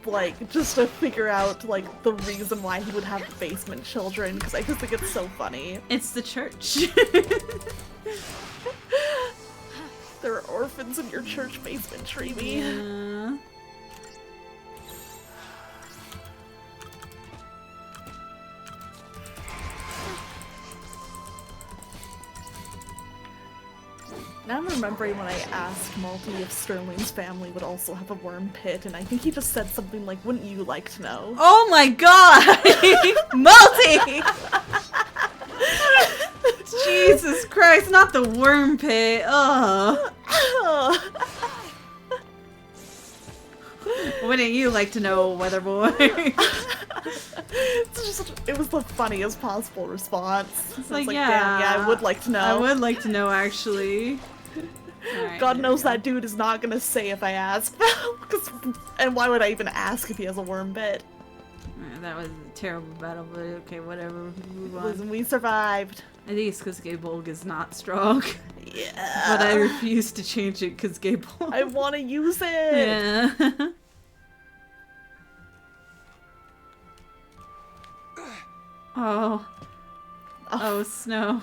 like, just to figure out, like, the reason why he would have the basement children, because I just think it's so funny. It's the church. There are orphans in your church basement, Treeby. Yeah. Now I'm remembering when I asked Malty if Sterling's family would also have a worm pit, and I think he just said something like, "Wouldn't you like to know?" Oh my god! Multi! Jesus Christ, not the worm pit. Ugh. Wouldn't you like to know, weather boy? It was the funniest possible response. It's I was like, damn, yeah, I would like to know. I would like to know, actually. Alright, God there knows we go. that dude is not gonna say if I ask. And why would I even ask if he has a worm bit? That was a terrible battle, but okay, whatever. Move on. Listen, we survived. I think it's because Gaybolg is not strong. Yeah. But I refuse to change it because Gaybolg. I want to use it. Yeah. Oh. Oh, Snow.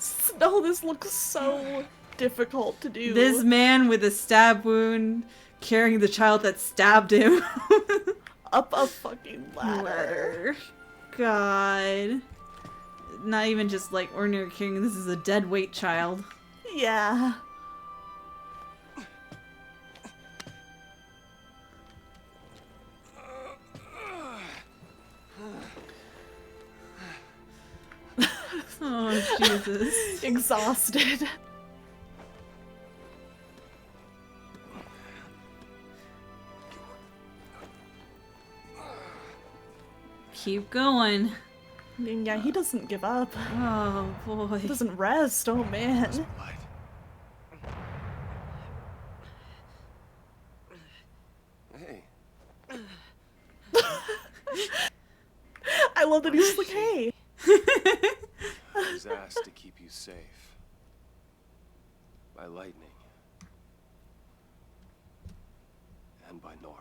Snow, this looks so difficult to do. This man with a stab wound carrying the child that stabbed him. Up a fucking ladder. God. Not even just like ordinary carrying, this is a dead weight child. Yeah. Oh, Jesus. Exhausted. Keep going. I mean, yeah, he doesn't give up. Oh, boy. He doesn't rest. Oh, man. Hey, I love that he's like, hey. I was asked to keep you safe. By lightning. And by Nora.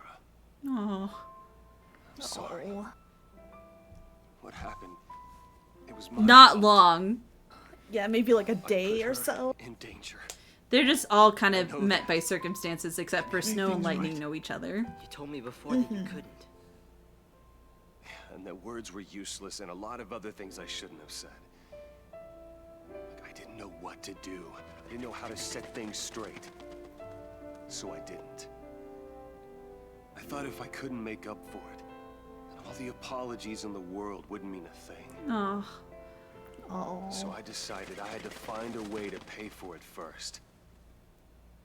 Oh. I'm sorry. Oh. What happened? It was my Not fault. long. Yeah, maybe like a I put day or her so. in danger. They're just all kind I of know met that. by circumstances, except for Snow and Everything's Lightning right. know each other. You told me before that you couldn't. And that words were useless and a lot of other things I shouldn't have said. Like, I didn't know what to do. I didn't know how to set things straight. So I didn't. I thought if I couldn't make up for it, then all the apologies in the world wouldn't mean a thing. Oh. Oh. So I decided I had to find a way to pay for it first.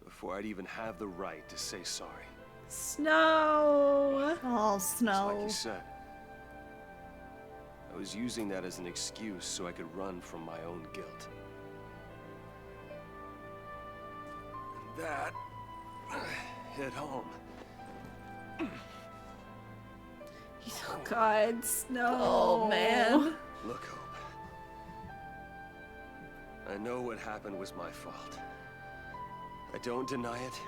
Before I'd even have the right to say sorry. Snow! Oh, Just Snow. like you said. I was using that as an excuse so I could run from my own guilt. And that hit home. Oh, God, Snow. Oh, man. Look, Hope. I know what happened was my fault. I don't deny it,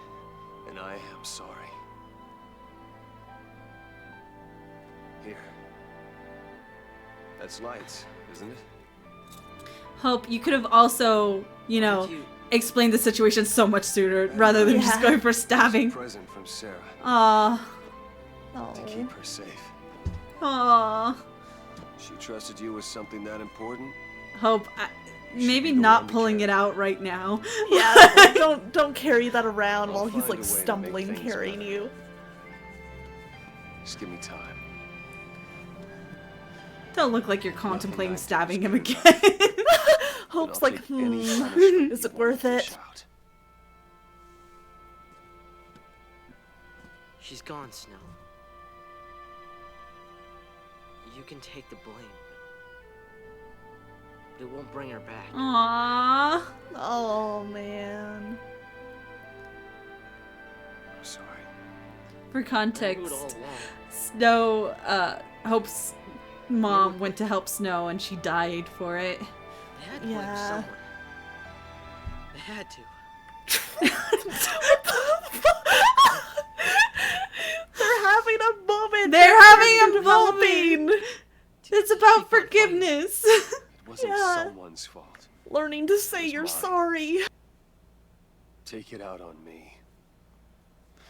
and I am sorry. Here. That's lights, isn't it? Hope, you could have also, you know, Did you- explained the situation so much sooner rather than just Yeah. going for stabbing. Present from Sarah Aw. to keep her safe. Aw. She trusted you with something that important? Hope, maybe be the not one to pulling carry it out right now. Yeah, like, don't carry that around I'll while he's find like a way to make stumbling things carrying better. you. Just give me time. Don't look like you're contemplating I do stabbing is him care again. Hope's I'll like, take any hmm, punishment is you it want worth to it? dish out. She's gone, Snow. You can take the blame. It won't bring her back. Aww. Oh, man. I'm sorry. For I knew it context, all along. Snow, Hope's mom went to help Snow and she died for it. They had to blame Yeah. someone. They had to. They're having a moment. They're having a developing. moment. It's about forgiveness. It wasn't Yeah. someone's fault. Learning to say It's you're mine. sorry. Take it out on me.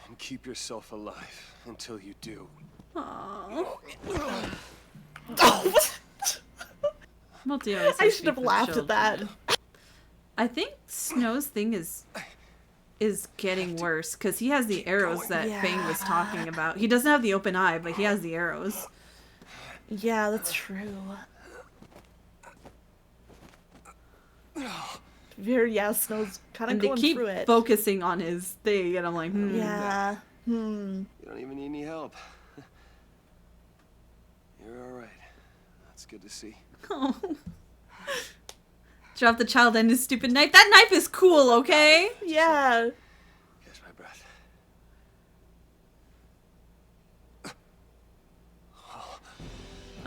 And keep yourself alive until you do. Aww. Oh, Multi always I has should to have be for laughed at that. children. I think Snow's thing is getting worse because he has the arrows that Fang was talking about. He doesn't have the open eye, but he has the arrows. Yeah, that's true. Yeah, Snow's kind of And they going keep through it. focusing on his thing, and I'm like, Yeah. You don't even need any help. You're alright. That's good to see. Oh. Drop the child and his stupid knife. That knife is cool, okay? Yeah. Catch my breath. Oh.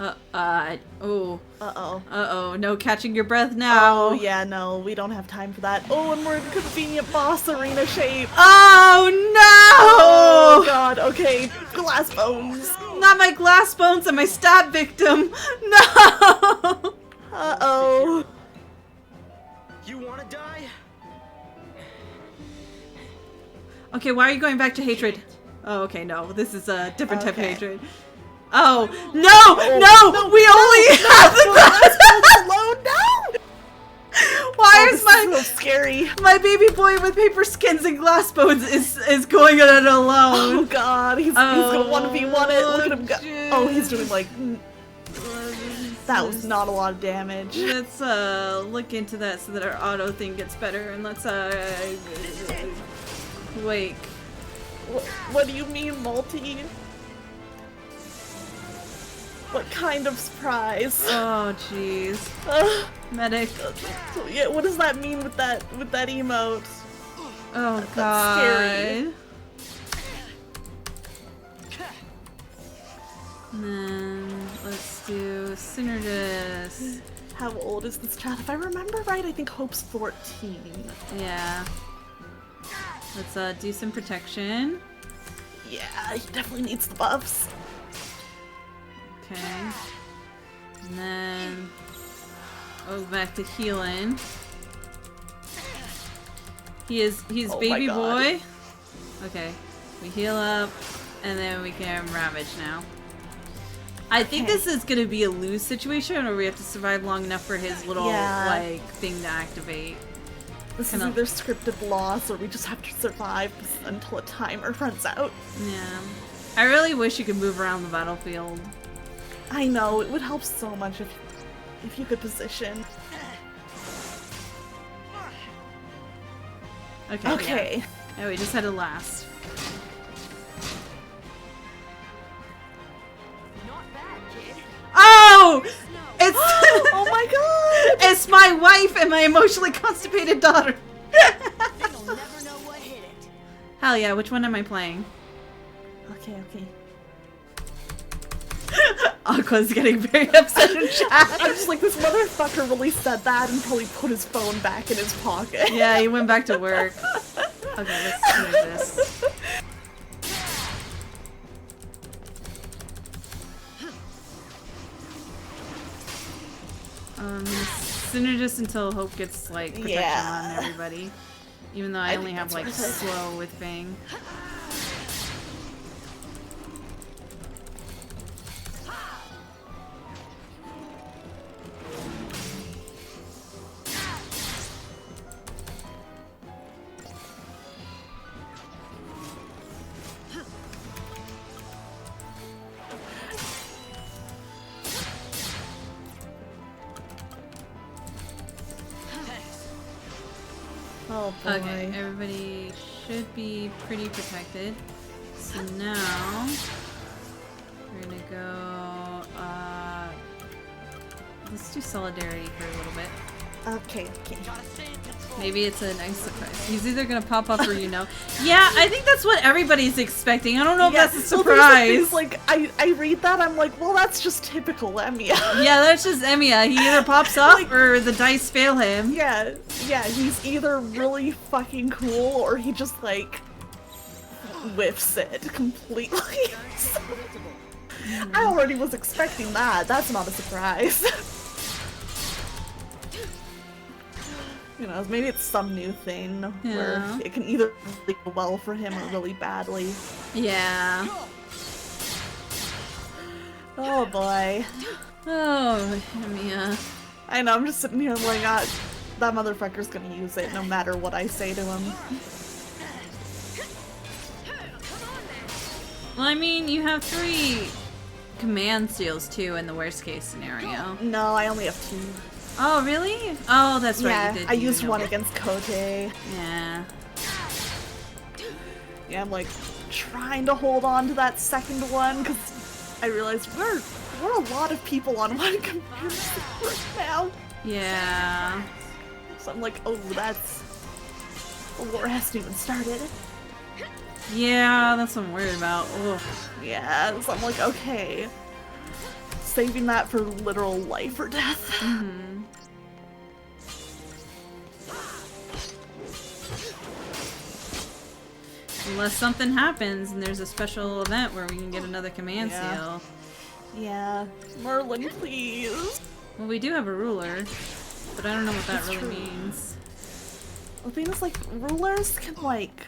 Uh-oh. Uh-oh. No catching your breath now. Oh, yeah, no, we don't have time for that. Oh, and we're in convenient boss arena shape. Oh, Oh, no! God, okay. Glass bones. Not my glass bones and my stab victim. No! Uh-oh. You wanna die? Okay, why are you going back to hatred? Oh, okay, no. This is a different type of Okay. hatred. Oh, no! We only have the glass alone. No. Why Oh, is this is so scary. my baby boy with paper skins and glass bones is going at it alone? Oh god, he's gonna 1v1 it. Look at him go. shit. Oh, he's doing like. That was not a lot of damage. Let's look into that so that our auto thing gets better, and let's wait. What do you mean, multi? What kind of surprise? Oh jeez. Medic. Yeah, what does that mean with that emote? Oh That's god. scary. And then let's do Synergist. How old is this child? If I remember right, I think Hope's 14. Yeah. Let's do some protection. Yeah, he definitely needs the buffs. Okay. And then back to healing. He's Oh baby my God. boy. Okay. We heal up and then we can ravage now. I think Okay. this is gonna be a lose situation where we have to survive long enough for his little like thing to activate. This Kinda- is either scripted loss or we just have to survive until a timer runs out. Yeah. I really wish you could move around the battlefield. I know, it would help so much if you could position. Okay. Okay. Yeah. Oh, we just had to last. Oh! It's Oh my god! it's my wife and my emotionally constipated daughter. They'll never know what hit it. Hell yeah! Which one am I playing? Okay, okay. Aqua's getting very upset in chat. I'm just like, this motherfucker really said that and probably put his phone back in his pocket. Yeah, he went back to work. Okay, let's do this. Synergist until Hope gets like protection Yeah. on everybody. Even though I only think have that's like worth it. slow with Fang. Oh boy. Okay, everybody should be pretty protected. So now we're gonna go let's do solidarity for a little bit. Okay, okay. Maybe it's a nice surprise. He's either gonna pop up or Yeah, I think that's what everybody's expecting. I don't know if that's a well, there's surprise. like, I read that, I'm like, well, that's just typical Emiya. Yeah, that's just Emiya. He either pops up or the dice fail him. Yeah, he's either really fucking cool or he just like whiffs it completely. I already was expecting that. That's not a surprise. You know, maybe it's some new thing where Yeah. it can either really go well for him or really badly. Yeah. Oh boy. Oh, Emiya. I know, I'm just sitting here like, that motherfucker's gonna use it no matter what I say to him. Well, I mean, you have 3 command seals too in the worst case scenario. No, I only have 2. Oh, really? Oh, that's right. Yeah, You did I do used know. one against Kote. Yeah. Yeah, I'm like trying to hold on to that second one because I realized we're a lot of people on one command seal right now. Yeah. So I'm like, oh, the war hasn't even started. Yeah, that's what I'm worried about. Ugh. Yeah, so I'm like, okay. Saving that for literal life or death. Mm-hmm. Unless something happens and there's a special event where we can get another command Yeah. seal. Yeah. Merlin, please. Well, we do have a ruler, but I don't know what that That's really true. means. The thing is, like, rulers can, like,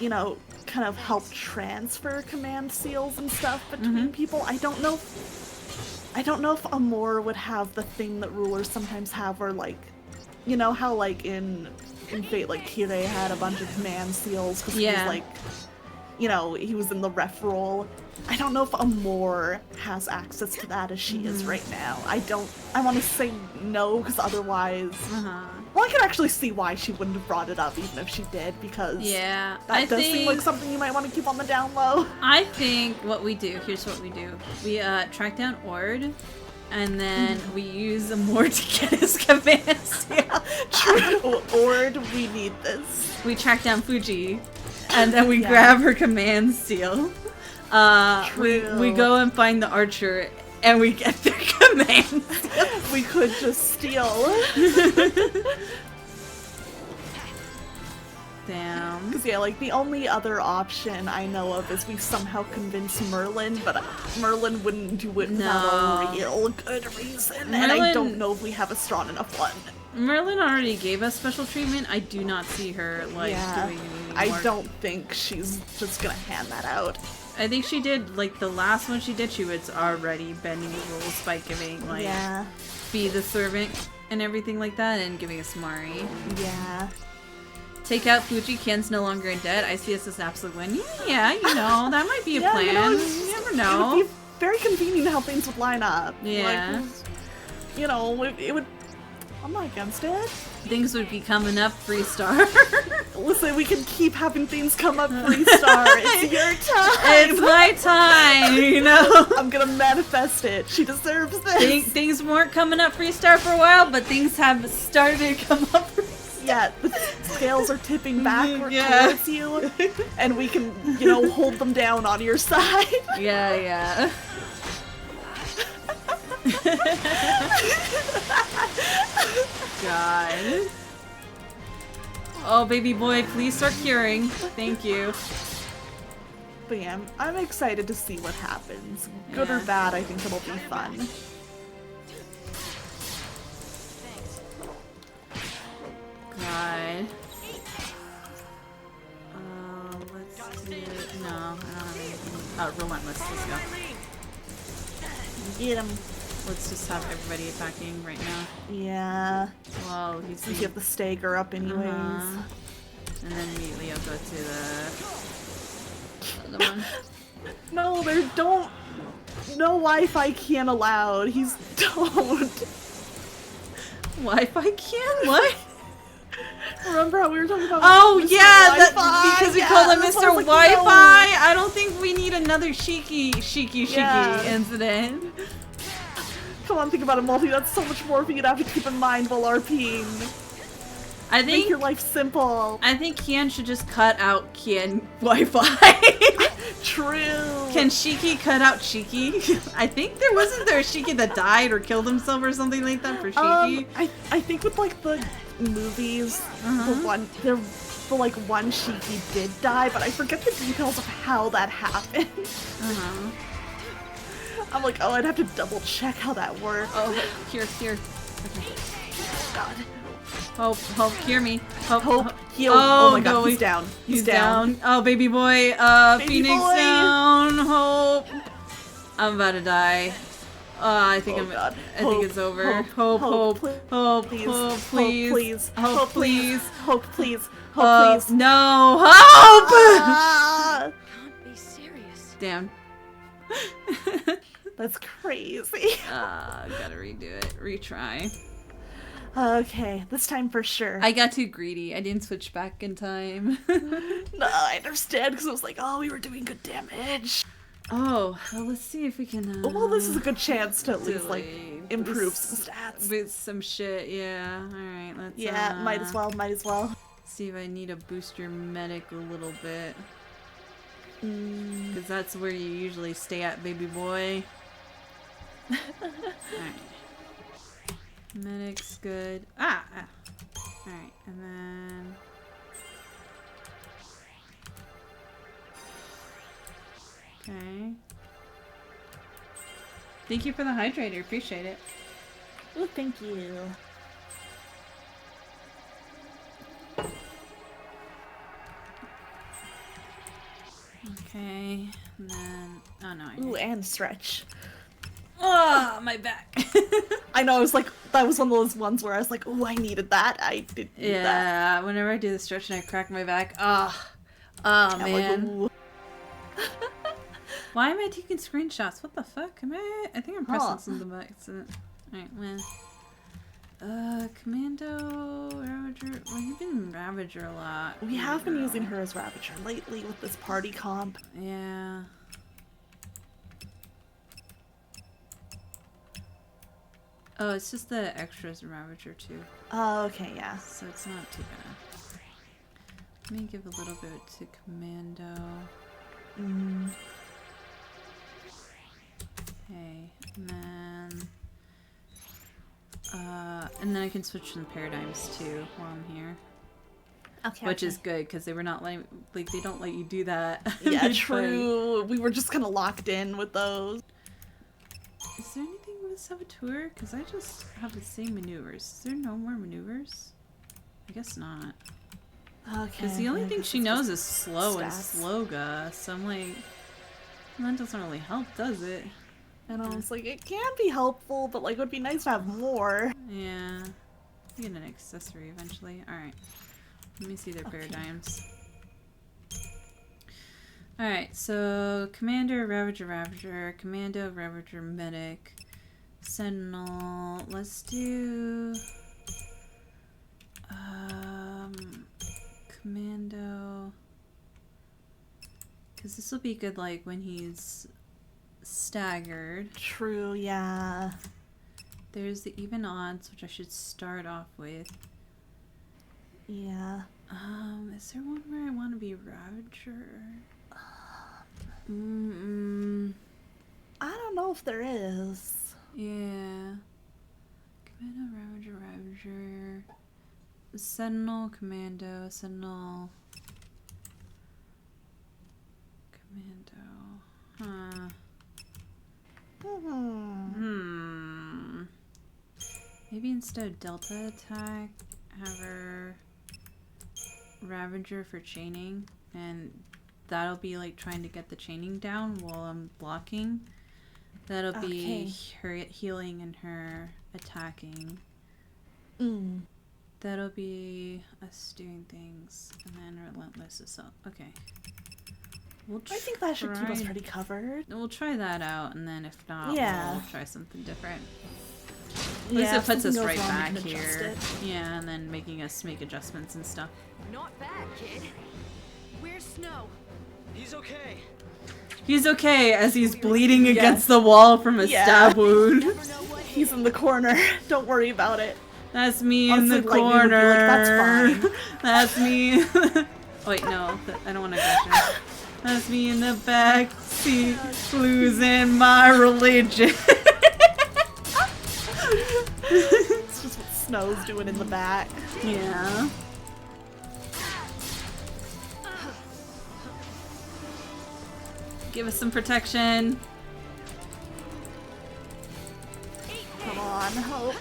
you know, kind of help transfer command seals and stuff between people. I don't know if Amor would have the thing that rulers sometimes have, where like, you know how like in Fate, like Kirei had a bunch of command seals because he was like, you know, he was in the ref role. I don't know if Amor has access to that as she is right now. I want to say no, because otherwise... Well, I can actually see why she wouldn't have brought it up, even if she did, because that does seem like something you might want to keep on the down low. I think what we do, here's what we do. We track down Ord, and then we use Amor to get his command seal. True. Ord, we need this. We track down Fuji, and then we grab her command seal. We go and find the archer, and we get their command. We could just steal. Damn. Because yeah, like the only other option I know of is we somehow convince Merlin, but Merlin wouldn't do it without a real good reason, and I don't know if we have a strong enough one. Merlin already gave us special treatment. I do not see her like doing anything more. I don't think she's just gonna hand that out. I think she did, like, the last one she did, she was already bending the rules by giving, like, be the servant and everything like that, and giving us Mari. Yeah. Take out Fuji, Kian's no longer in debt. I see this as an absolute win. Yeah, you know, that might be a plan. You never know. It would be very convenient how things would line up. Yeah. Like, you know, it would... I'm not against it. Things would be coming up, Freestar. Listen, we can keep having things come up, Freestar. It's your time. It's my time, you know? I'm gonna manifest it. She deserves this. Things weren't coming up, Freestar, for a while, but things have started to come up for Freestar. Yeah, the scales are tipping backward towards you, and we can, you know, hold them down on your side. Yeah. God. Oh, baby boy, please start curing. Thank you. But yeah, I'm excited to see what happens. Good or bad, I think it'll be fun. God. Let's do... No, I don't have anything. Relentless, let's go. Get him. Let's just have everybody attacking right now. Yeah. Well, he's... You have the stagger up anyways. And then immediately I'll go to the other one. No, there don't... No Wi-Fi can allowed. He's... Don't. Wi-Fi can? What? Remember how we were talking about Oh, Mr. yeah! Wi-Fi? Because we call him that's Mr. why I was Wi-Fi! like, no. I don't think we need another Shiki incident. Come on, think about it, Multi. That's so much more for you to have to keep in mind while RPing. I think Make your life simple. I think Kian should just cut out Kian Wi-Fi. True. Can Shiki cut out Shiki? I think wasn't there a Shiki that died or killed himself or something like that for Shiki? I think with like the movies, the one Shiki did die, but I forget the details of how that happened. I'm like, oh, I'd have to double check how that worked. Oh, here. Okay. God. Hope, hear me. Hope, heal. Oh my god, he's down. He's down. Oh, baby boy, Baby Phoenix boy. down. Hope. I'm about to die. I think God. I think it's over. Hope, please. Hope, please. No, hope! Can't be serious. Damn. That's crazy. Gotta redo it. Retry. Okay, this time for sure. I got too greedy. I didn't switch back in time. No, I understand, because I was like, oh, we were doing good damage. Oh, well, let's see if we can, well, this is a good chance to at least, like, improve some stats. With some shit, yeah. Alright, let's, yeah, might as well. See if I need to boost your medic a little bit. Because that's where you usually stay at, baby boy. Alright. Medic's good. Alright, and then... Okay. Thank you for the hydrator. Appreciate it. Oh, thank you. Okay, and then oh no. Ooh, and stretch. Oh, my back. I know. I was like, that was one of those ones where I was like, ooh, I needed that. I didn't need that. Yeah, whenever I do the stretch and I crack my back, oh I'm like, man. ooh. Why am I taking screenshots? What the fuck? I think I'm pressing something by accident. Alright, well. Commando, Ravager. Well, you've been Ravager a lot. We have been using her as Ravager lately with this party comp. Yeah. Oh, it's just the extras in Ravager too. Oh, okay, yeah. So it's not too bad. Let me give a little bit to Commando. Okay, and then I can switch some paradigms too while I'm here. Okay. Which is good because they were not letting, like, they don't let you do that. Yeah, Mid-fight. true. We were just kind of locked in with those. Is there anything with Saboteur? Because I just have the same maneuvers. Is there no more maneuvers? I guess not. Okay. Because the only I thing guess she it's knows just is slow and stats. sloga. So I'm like, well, that doesn't really help, does it? And I was like, it can be helpful, but like, it would be nice to have more. Yeah. I'll get an accessory eventually. Alright. Let me see their paradigms. Alright, so Commander, Ravager, Commando, Ravager, Medic, Sentinel. Let's do Commando. Because this will be good like when he's staggered. True, yeah. There's the even odds, which I should start off with. Yeah. Is there one where I want to be Ravager? I don't know if there is. Yeah. Commando, Ravager. Sentinel, Commando, Sentinel. Commando. Maybe instead of Delta attack, have her Ravager for chaining, and that'll be like trying to get the chaining down while I'm blocking. That'll be her healing and her attacking. That'll be us doing things, and then Relentless Assault. Okay. I think that should keep us pretty covered. We'll try that out, and then if not, we'll try something different. At least it puts us right back here. Yeah, and then making us make adjustments and stuff. Not bad, kid. Where's Snow? He's okay. He's okay as he's bleeding against the wall from a stab wound. He's in the corner. Don't worry about it. That's me Honestly, in the like, we would be corner. like, that's fine. That's me. Wait, no, I don't want to question. That's me in the back seat, losing my religion. It's just what Snow's doing in the back. Yeah. Give us some protection. Come on, Hope.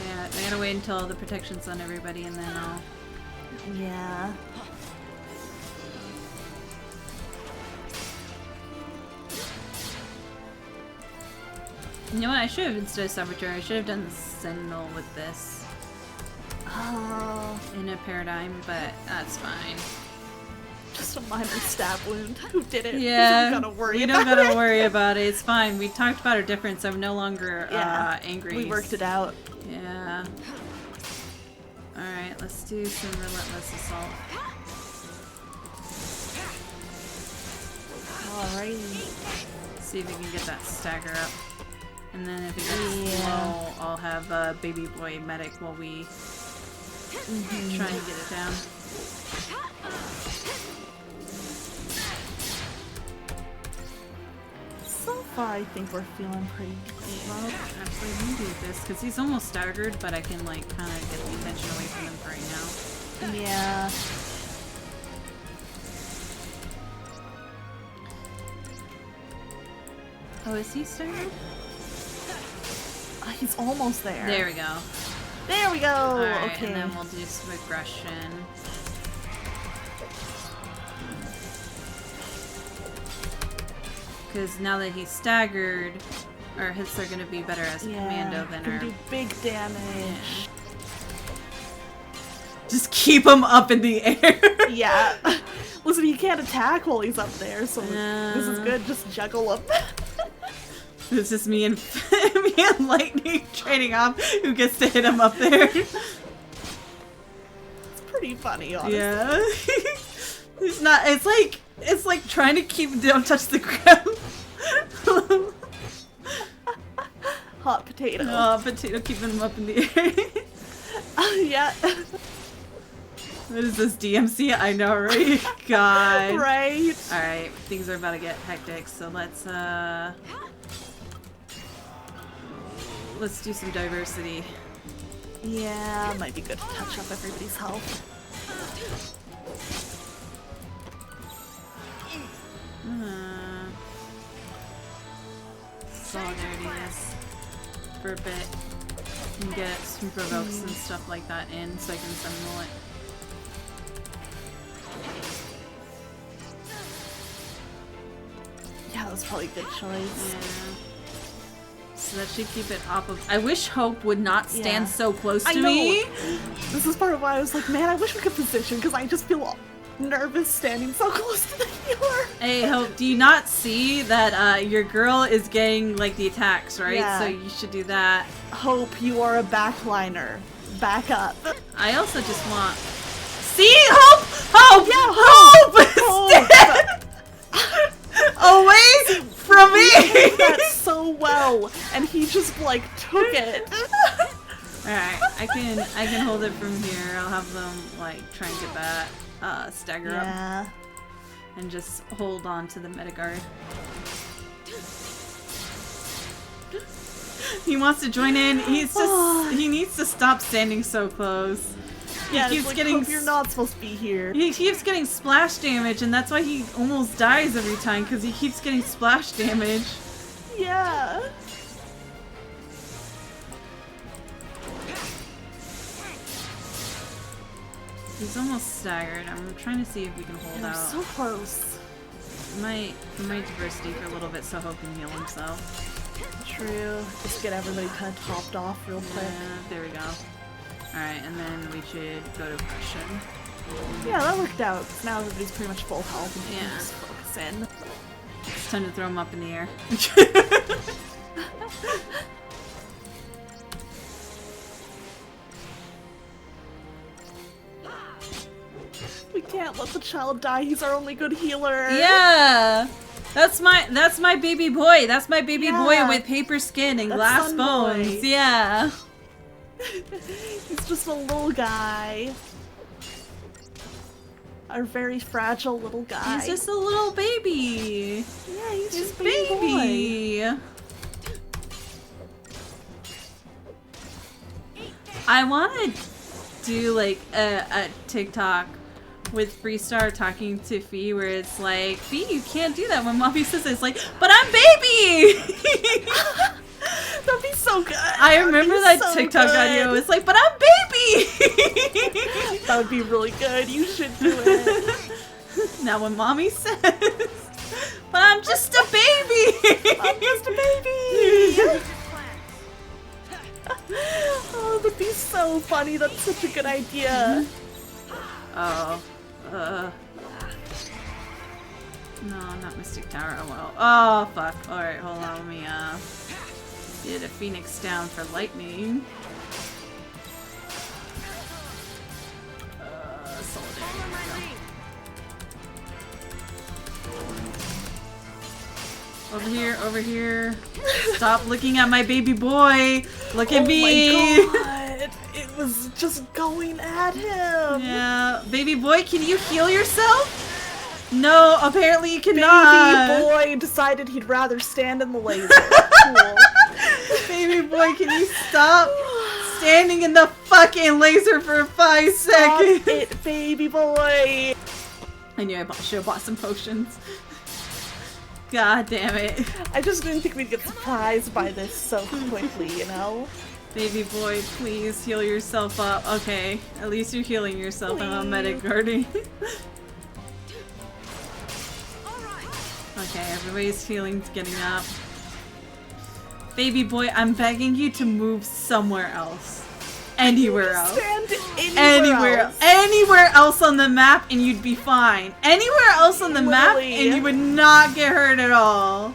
Yeah, I gotta wait until the protection's on everybody and then I'll... Yeah. You know what, I should have, instead of Saboteur, I should have done the Sentinel with this. Oh. In a paradigm, but that's fine. Just a minor stab wound. Who did it? Yeah, we don't gotta worry we about don't gotta it. worry about it. It's fine. We talked about our difference. I'm no longer angry. We worked it out. Yeah. Alright, let's do some Relentless Assault. Alrighty. See if we can get that stagger up. And then if it gets low, I'll have Baby Boy Medic while we try and get it down. So far, I think we're feeling pretty decent. Well, actually, let me do this, because he's almost staggered, but I can, like, kind of get the attention away from him for right now. Yeah. Oh, is he staggered? He's almost there. There we go. There we go! Alright, okay. and then we'll do some aggression. Because now that he's staggered, our hits are gonna be better as a commando than can our... do big damage. Yeah. Just keep him up in the air. Yeah. Listen, he can't attack while he's up there, so this is good. Just juggle him. It's just me and Lightning trading off who gets to hit him up there. It's pretty funny, honestly. Yeah. It's not. It's like trying to keep him don't touch the ground. Hot potato. Oh, potato keeping him up in the air. Yeah. What is this, DMC? I know, right? God. Right. Alright, things are about to get hectic, so let's do some diversity. Yeah, might be good to touch up everybody's health. Solidarities for a bit. And get some provokes and stuff like that in so I can assemble it. Yeah, that was probably a good choice. Yeah. So that should keep it off of. I wish Hope would not stand so close to me. This is part of why I was like, man, I wish we could position because I just feel nervous standing so close to the healer. Hey, Hope, do you not see that your girl is getting like the attacks, right? Yeah. So you should do that. Hope, you are a backliner. Back up. I also just want. See, Hope, Hope, Yeah, Hope, stand away from me. He did that so well, and he just like took it. Alright, I can hold it from here. I'll have them like try and get that stagger up and just hold on to the Metagard. He wants to join in. He needs to stop standing so close. Yeah, he keeps like, getting. Hope, you're not supposed to be here. He keeps getting splash damage, and that's why he almost dies every time because he keeps getting splash damage. Yeah. He's almost staggered. I'm trying to see if we can hold out. So close. Might diversity for a little bit so Hope can heal himself. True. Just get everybody kind of topped off real quick. Yeah, there we go. Alright, and then we should go to Russian. Yeah, that worked out. 'Cause now everybody's pretty much full health and Yeah. just focus in. It's time to throw him up in the air. We can't let the child die. He's our only good healer. Yeah! That's my baby boy. That's my baby boy Yeah. with paper skin and That's glass Sun bones. Boy. Yeah. He's just a little guy. Our very fragile little guy. He's just a little baby. Yeah, he's He's just baby. baby. I want to do like a TikTok with Freestar talking to Fee where it's like, Fee, you can't do that when mommy says it. It's like, but I'm baby! That'd be so good. I remember that so TikTok good. audio. It's like, but I'm baby! That would be really good. You should do it. Now when mommy says, but I'm just a baby! I'm just a baby! Oh, that'd be so funny. That's such a good idea. Oh. No, not Mystic Tower. Oh well. Oh fuck. Alright, hold on. Let me get a Phoenix down for lightning. Solidarity. Over here, over here. Stop looking at my baby boy. Look at me. Oh my god. It was just going at him. Yeah. Baby boy, can you heal yourself? No, apparently you cannot. Baby boy decided he'd rather stand in the laser. Cool. Baby boy, can you stop standing in the fucking laser for 5 seconds? Stop it, baby boy. I knew I should have bought some potions. God damn it. I just didn't think we'd get surprised by this so quickly, you know? Baby boy, please heal yourself up. Okay, at least you're healing yourself. I'm a medic guarding. Okay, everybody's feelings getting up. Baby boy, I'm begging you to move somewhere else. Anywhere else. Stand anywhere Anywhere else on the map and you'd be fine. Anywhere else on the map and you would not get hurt at all.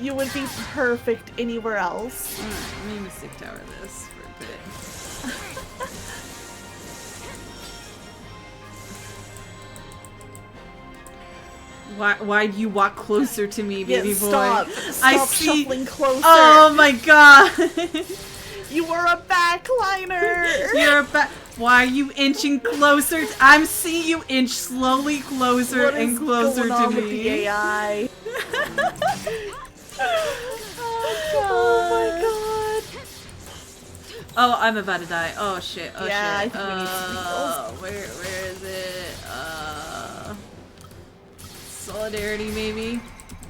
You would be perfect anywhere else. Alright, let me Mystic Tower this for a bit. Why do you walk closer to me, baby boy? Stop I see. shuffling closer. Oh my god. You were a backliner. You're a Why are you inching closer? I'm seeing you inch slowly closer and closer going on to with me. the AI? Oh my god. Oh, I'm about to die. Oh shit. Oh Yeah, shit. I think we need some Where is it? Solidarity maybe?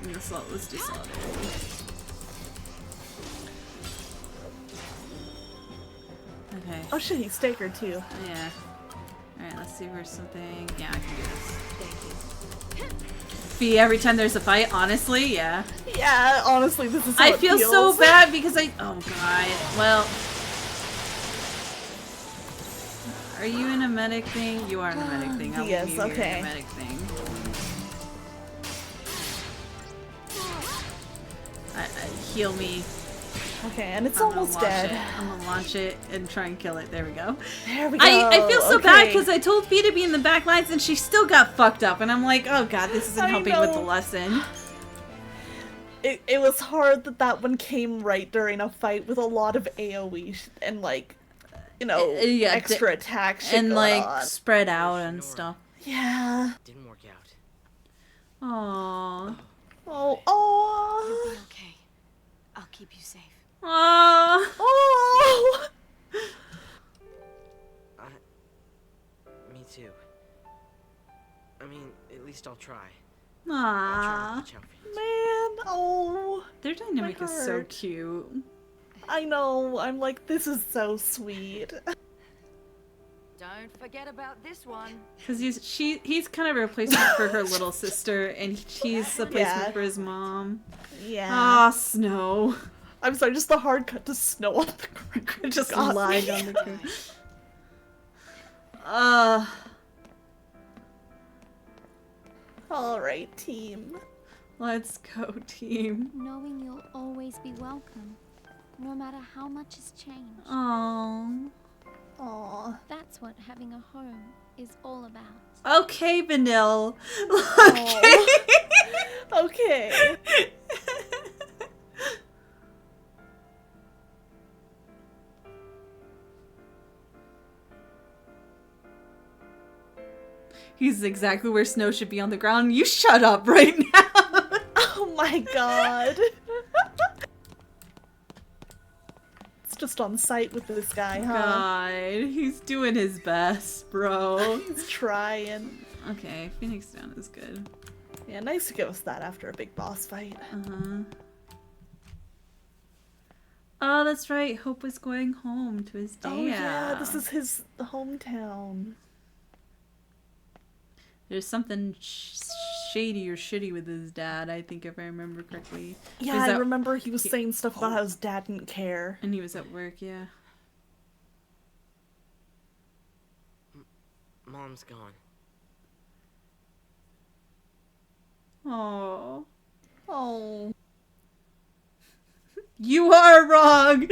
Let's do solidarity. Okay. Oh shit, he's staggered too. Yeah. Alright, let's see if there's something. Yeah, I can do this. Thank you. Fee, every time there's a fight, honestly, yeah. Yeah, honestly, this is how I it feel feels. so bad because I. Oh god. Well. Are you in a medic thing? You are in a medic thing. I'll Yes, leave you here okay. in a medic thing. Heal me. Okay, and it's I'm gonna almost launch dead. it. I'm gonna launch it and try and kill it. There we go. There we go. I feel so bad okay. because I told Fee to be in the back lines and she still got fucked up. And I'm like, oh god, this isn't I helping with the know. lesson. It was hard that one came right during a fight with a lot of AoE and like, you know, Yeah, extra attack shit and going like on. spread out and stuff. Yeah. Didn't work out. Aww. Oh, oh, You'll be okay. I'll keep you safe. Aww. oh. Me too. I mean, at least I'll try. I'll try to Aww. watch out for you. Man, oh. Their dynamic My is so heart. cute. I know. I'm like, this is so sweet. Don't forget about this one. Because he's kind of a replacement for her little sister, and she's a replacement Yeah. for his mom. Yeah. Ah, Snow. I'm sorry, just the hard cut to Snow on the ground. Just got lying me. on the ground. Alright, team. Let's go, team. Knowing you'll always be welcome, no matter how much has changed. Aww. Aw. That's what having a home is all about. Okay, Vanille. Okay. He's exactly where Snow should be on the ground. You shut up right now. Oh my god. It's just on site with this guy, huh? God, he's doing his best, bro. He's trying. Okay, Phoenix Down is good. Yeah, nice to give us that after a big boss fight. Uh-huh. Oh, that's right. Hope was going home to his dad. Oh yeah, this is his hometown. There's something shady or shitty with his dad, I think, if I remember correctly. Yeah, Is I that- remember he was saying stuff about how his dad didn't care. And he was at work, yeah. Mom's gone. Oh. Oh. You are wrong.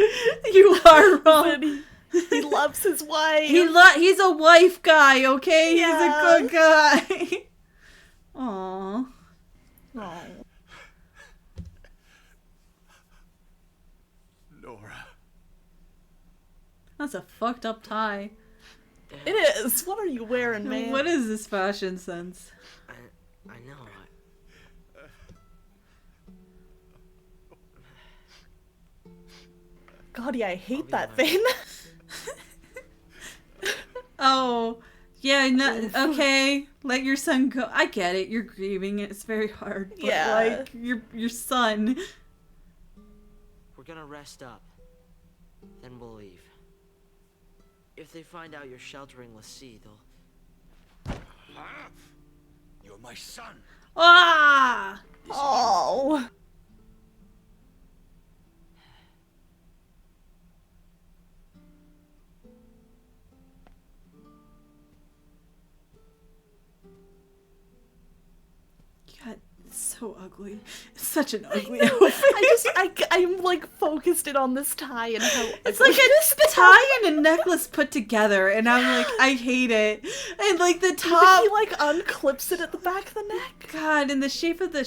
You are But wrong. he loves his wife. He's a wife guy, okay? Yeah. He's a good guy. Aw. Oh. Nora. That's a fucked up tie. It is. What are you wearing, man? What is this fashion sense? I know. God, yeah, I hate be that alright. thing. Oh, yeah, no, okay. Let your son go. I get it. You're grieving. It's very hard. But Yeah. like your son. We're gonna rest up. Then we'll leave. If they find out you're sheltering Lassie, they'll... You're my son. Ah! Oh. So ugly. It's such an ugly outfit. I'm like focused in on this tie and how It's like a tie and a necklace put together, and I'm like, I hate it. And like the top, he like unclips it at the back of the neck. God, and the shape of the,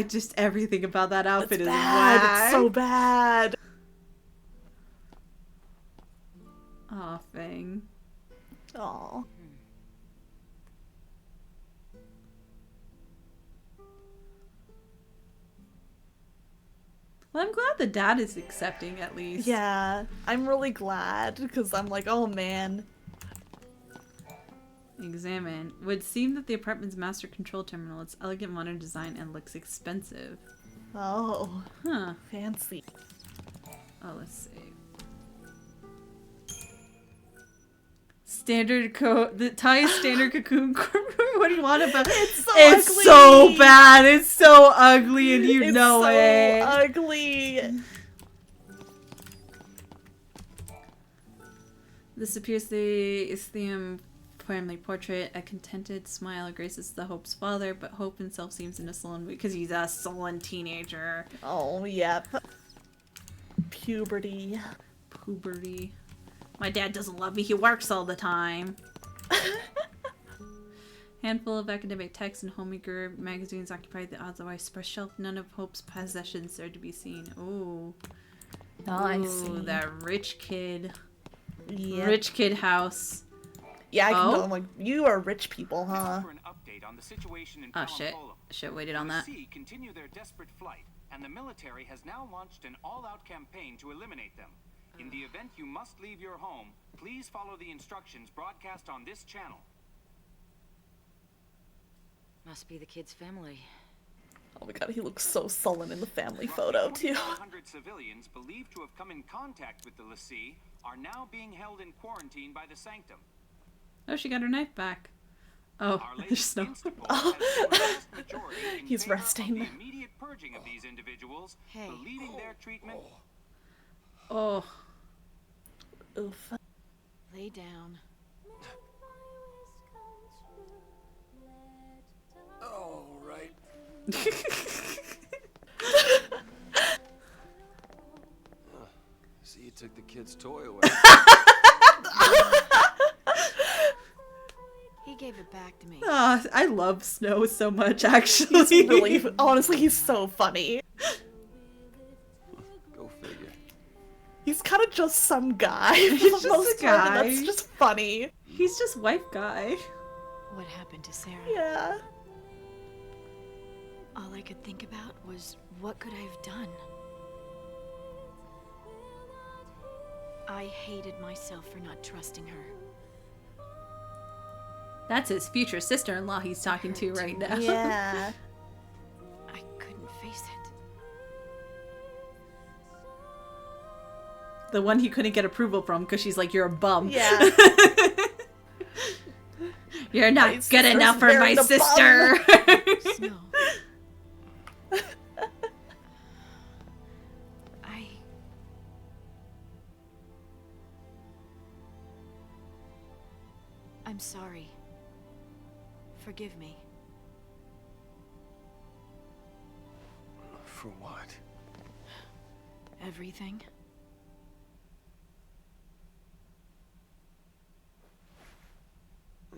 just everything about that outfit It's is bad. whack. It's so bad. Aw, Fang. Aw. Well, I'm glad the dad is accepting at least. Yeah, I'm really glad because I'm like, oh man. Examine. Would seem that the apartment's master control terminal. It's elegant modern design and looks expensive. Oh. Huh. Fancy. Oh, let's see. Standard the tie is standard cocoon. What do you want about it? It's so ugly. So bad. It's so ugly, and you know so it. Ugly. This appears the Istheum family portrait. A contented smile graces the Hope's father, but Hope himself seems in a sullen mood because he's a sullen teenager. Oh, yep. Puberty. Puberty. My dad doesn't love me. He works all the time. Handful of academic texts and homemaker magazines occupy the otherwise sparse shelf. None of Hope's possessions are to be seen. Ooh. Oh, I Ooh, see. that rich kid. Yep. Rich kid house. Yeah, I can Oh? know. I'm like, you are rich people, huh? For an update on the situation in Oh shit. Palo. Shit, waited on that. The sea continue their desperate flight, and the military has now launched an all-out campaign to eliminate them. In the event you must leave your home, please follow the instructions broadcast on this channel. Must be the kid's family. Oh my god, he looks so sullen in the family photo, too. 2,400 civilians believed to have come in contact with the Lassie are now being held in quarantine by the Sanctum. Oh, she got her knife back. Oh, Our there's latest snow. Insta-poll has shown a vast majority in He's favor of resting. the immediate purging of these individuals, Hey. believing their treatment. Oh. Oof. Lay down. All right. See, you took the kid's toy away. He gave it back to me. Ah, I love Snow so much, actually. He's really, honestly, he's so funny. Go figure. He's kind of just some guy. He's for the just most a part, and guy. that's just funny. He's just wife guy. What happened to Sarah? Yeah. All I could think about was, what could I have done? I hated myself for not trusting her. That's his future sister-in-law he's talking to right now. Yeah. I couldn't face it. The one he couldn't get approval from because she's like, you're a bum. Yeah. You're not My good sister's enough for my very the sister. Snow. I'm sorry. Forgive me. For what? Everything.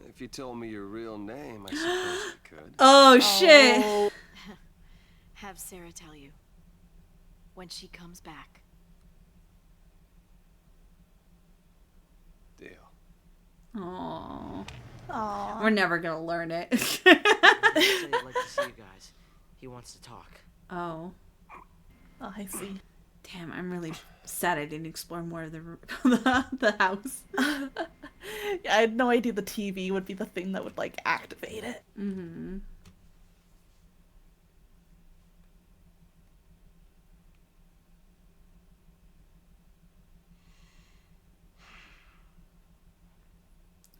If you told me your real name, I suppose you could. Oh, shit. Oh, Have Sarah tell you. When she comes back. Deal. Aww. aw. We're never gonna learn it. He said he'd like to see you guys. He wants to talk. Oh. Oh, I see. Damn, I'm really sad I didn't explore more of the house. Yeah, I had no idea the TV would be the thing that would, like, activate it. Mm-hmm.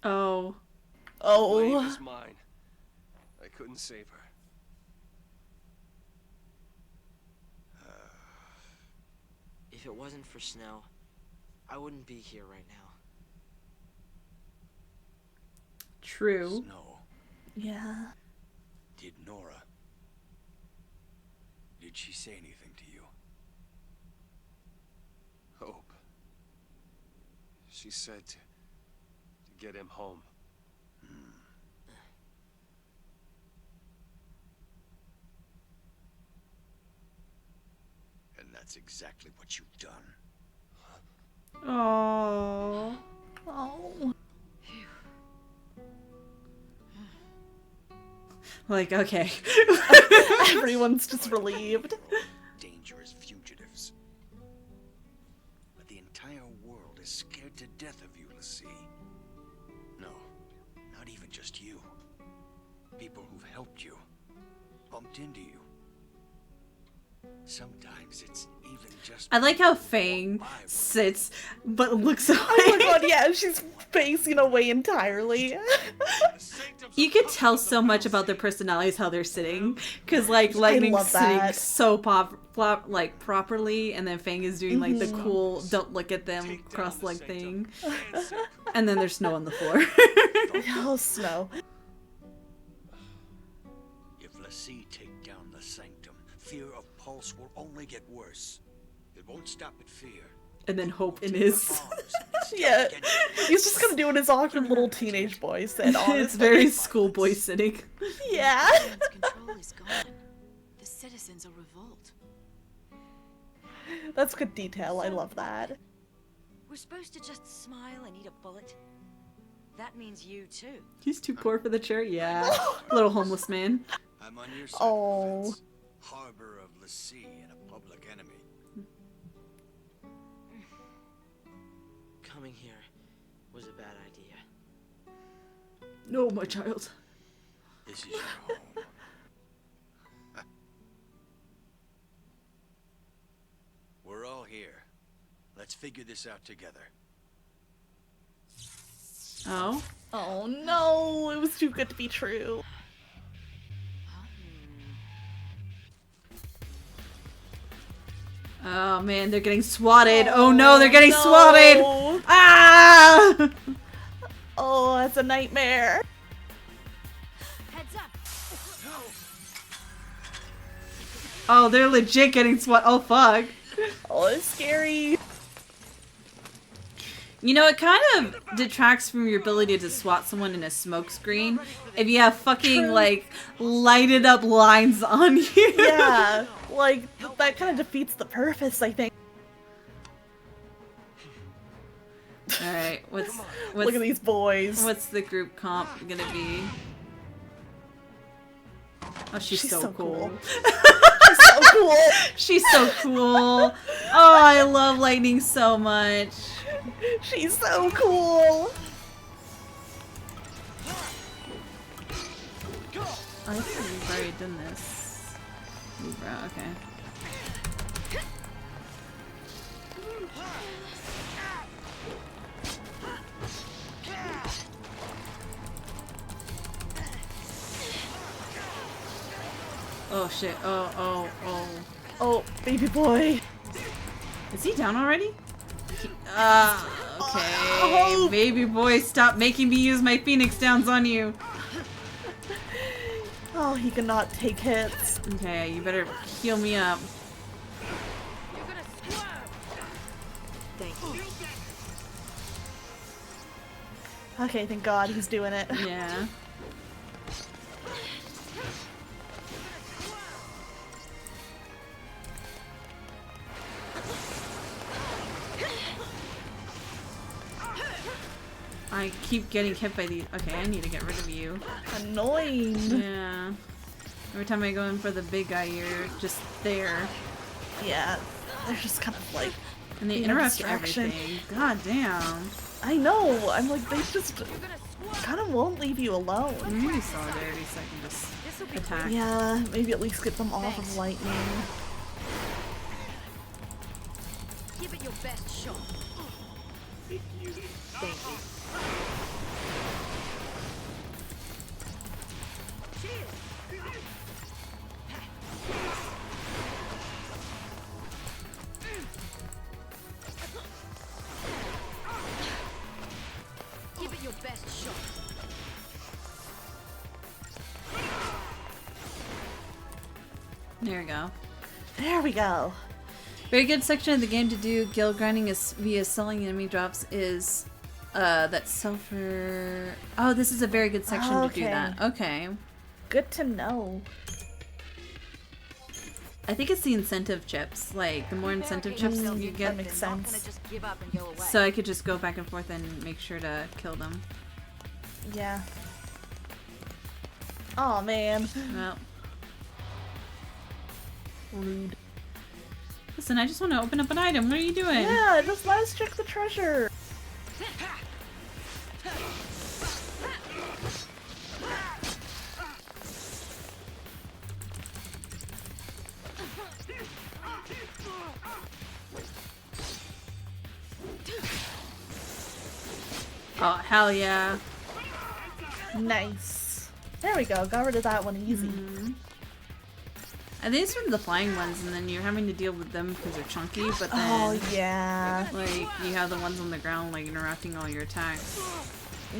Oh. Blame Oh. is mine. I couldn't save her. If it wasn't for Snow, I wouldn't be here right now. True. Snow, Yeah. did Nora? Did she say anything to you? Hope. She said to get him home. And that's exactly what you've done. Oh. Oh. Like, okay. Everyone's just relieved. Dangerous fugitives. But the entire world is scared to death of you, Lassie. No, not even just you. People who've helped you, bumped into you. Sometimes it's even just... I like how Fang sits, but looks away. Oh my god, yeah, she's facing away entirely. You could tell so much about their personalities how they're sitting, because like Lightning's sitting so like properly, and then Fang is doing like the cool "don't look at them" cross-leg thing, and then there's snow on the floor. Oh, snow. If Lassie take down the sanctum, fear of Pulse will only get worse. It won't stop at fear. And then Hope in his Yeah, he's just gonna do what his awkward little teenage boy said. Honestly, it's very schoolboy sitting. Yeah. Control is gone. The citizens are revolt. That's good detail. I love that. We're supposed to just smile and eat a bullet. That means you too. He's too poor for the chair. Yeah, little homeless man. I'm on your side. Oh. Harbor of Lassie and a public enemy. Coming here was a bad idea. No, my child. This is your home. We're all here. Let's figure this out together. Oh. Oh no, it was too good to be true. Oh man, they're getting swatted. Oh no, they're getting swatted. Ah! Oh, that's a nightmare. Heads up. Oh, they're legit getting swat. Oh fuck. Oh, it's scary. You know, it kind of detracts from your ability to swat someone in a smoke screen if you have fucking, like, lighted up lines on you. Yeah, like, that kind of defeats the purpose, I think. Alright, what's Look at these boys. What's the group comp gonna be? Oh, she's so cool. She's so cool. She's so cool. Oh, I love Lightning so much. She's so cool. I think we've already done this. Okay. Oh shit. Oh. Oh, baby boy. Is he down already? Okay. Baby boy, stop making me use my Phoenix Downs on you. Oh, he cannot take hits. Okay, you better heal me up. You're gonna squirm. Thank you. Okay, thank God he's doing it. Yeah. I keep getting hit by these. Okay, I need to get rid of you. Annoying. Yeah. Every time I go in for the big guy, you're just there. Yeah, they're just kind of like. And they being a interrupt distraction. everything. God damn. I know. I'm like, they just kind of won't leave you alone. Maybe solidarity so I can just attack. Yeah, maybe at least get them off of lightning. Give it your best shot. Thank you. Give it your best shot. There we go. There we go. Very good section of the game to do guild grinding is via selling enemy drops is that sulfur. Oh, this is a very good section to do that. Okay. Good to know. I think it's the incentive chips. Like, the more incentive chips you get, that makes sense. so I could just go back and forth and make sure to kill them. Yeah. Oh man. Well, Rude. listen, I just want to open up an item. What are you doing? Yeah, just let us check the treasure. Oh, hell yeah. Nice. There we go. Got rid of that one easy. I think it's from the flying ones, and then you're having to deal with them because they're chunky, but then, Oh yeah. like, you have the ones on the ground, like, interrupting all your attacks.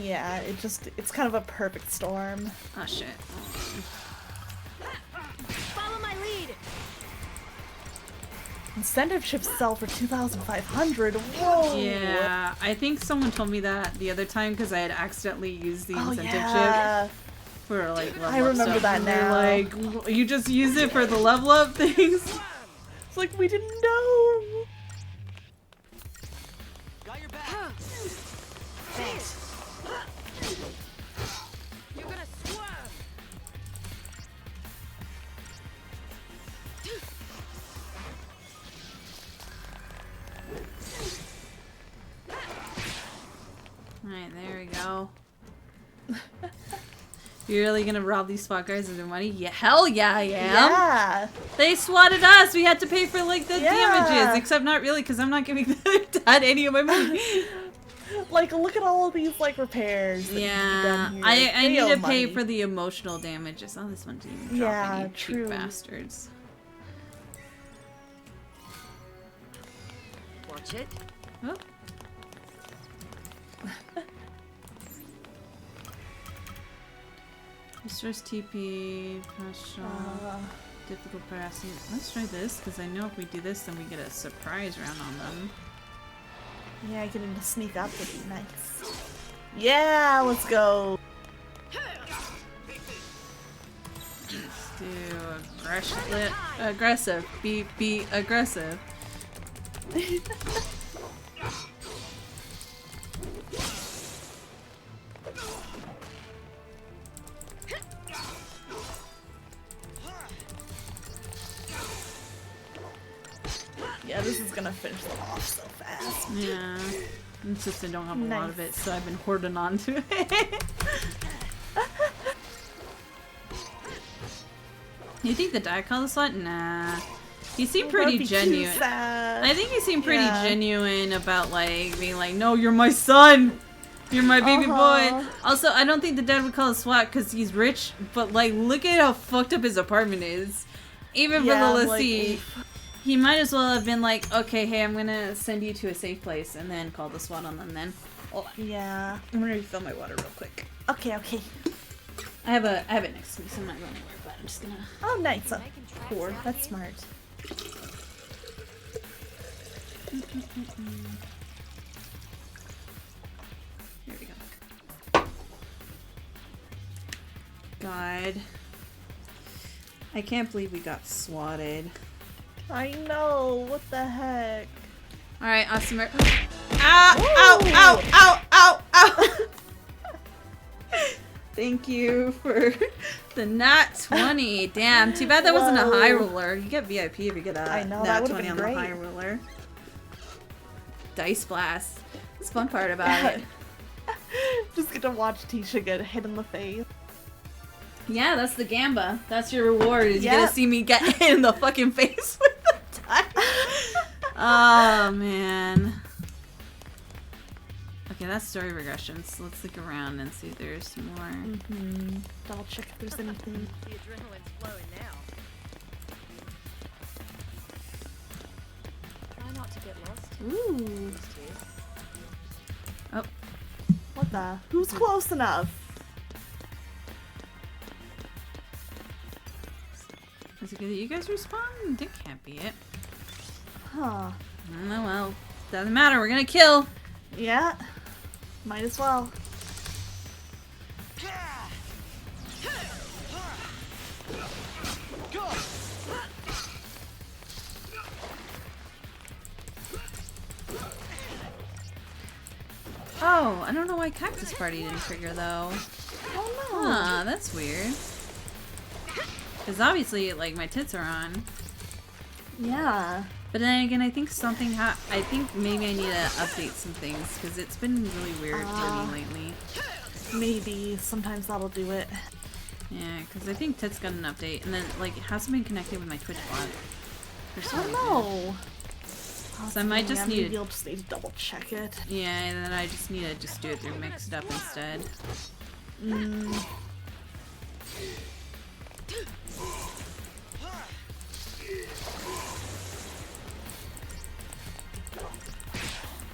Yeah, it's kind of a perfect storm. Oh, shit. Follow my lead. Incentive chips sell for 2,500. Whoa. Yeah, I think someone told me that the other time because I had accidentally used the incentive yeah. chip for like level I up remember stuff. that And they're now. like, you just use it for the level up things. It's like we didn't know. Got your back. Thanks. You're gonna swerve. Alright, there we go. You're really gonna rob these SWAT guys of their money? Yeah, hell yeah, I am. Yeah. They swatted us. We had to pay for like the Yeah. damages, except not really, because I'm not giving their dad any of my money. Like, look at all of these like repairs. That Yeah, need to be done here. I They need owe to pay money. for the emotional damages. Oh, this one didn't even drop Yeah, any true. cheap bastards. Watch it. Oh. Restores TP, partial, difficult harassing. Let's try this, because I know if we do this, then we get a surprise round on them. Yeah, getting to sneak up would be nice. Yeah, let's go. Let's do aggressive. Be aggressive. Yeah, this is gonna finish them off so fast. Yeah. It's just I don't have a lot of Nice. it, so I've been hoarding on to it. You think the dad called the SWAT? Nah. He seemed That'd pretty be too genuine. sad. I think he seemed pretty Yeah. genuine about like being like, no, you're my son. You're my baby boy. Also, I don't think the dad would call it SWAT because he's rich, but like, look at how fucked up his apartment is. Even Yeah, for the like, Lassie, he might as well have been like, okay, hey, I'm gonna send you to a safe place and then call the SWAT on them then. Oh, Yeah. I'm gonna refill my water real quick. Okay, okay. I have it next to me, so I'm not going anywhere, but I'm just gonna Oh, nice. Poor. That's smart. Here we go. God. I can't believe we got swatted. I know. What the heck? Alright, awesome. Ow! Ow! Ow! Ow! Ow! Ow! Thank you for the nat 20. Damn, too bad that wasn't a high roller. You get VIP if you get a I know, that nat would've 20 been on the great. high roller. Dice blast. That's the fun part about it. Just get to watch Tisha get hit in the face. Yeah, that's the gamba. That's your reward. Is you're Yep. gonna see me get hit in the fucking face with the dice. Oh man. Okay, that's story regression. So let's look around and see if there's more. Double check if there's anything. The adrenaline's flowing now. Try not to get lost. Ooh. Oh, What the? Who's close enough? is it because you guys respawn? That can't be it. Huh. Oh well. Doesn't matter, we're gonna kill. Yeah. Might as well. Oh, I don't know why Cactus Party didn't trigger though. Oh no. Huh, that's weird. Because obviously, like, my tits are on. Yeah. But then again, I think something I think maybe I need to update some things because it's been really weird for me lately. Maybe. Sometimes that'll do it. Yeah, because I think tits got an update, and then like it hasn't been connected with my Twitch bot. For some reason. No. So I might just need. Maybe I'll just need to double check it. Yeah, and then I just need to just do it through Mixed Up instead.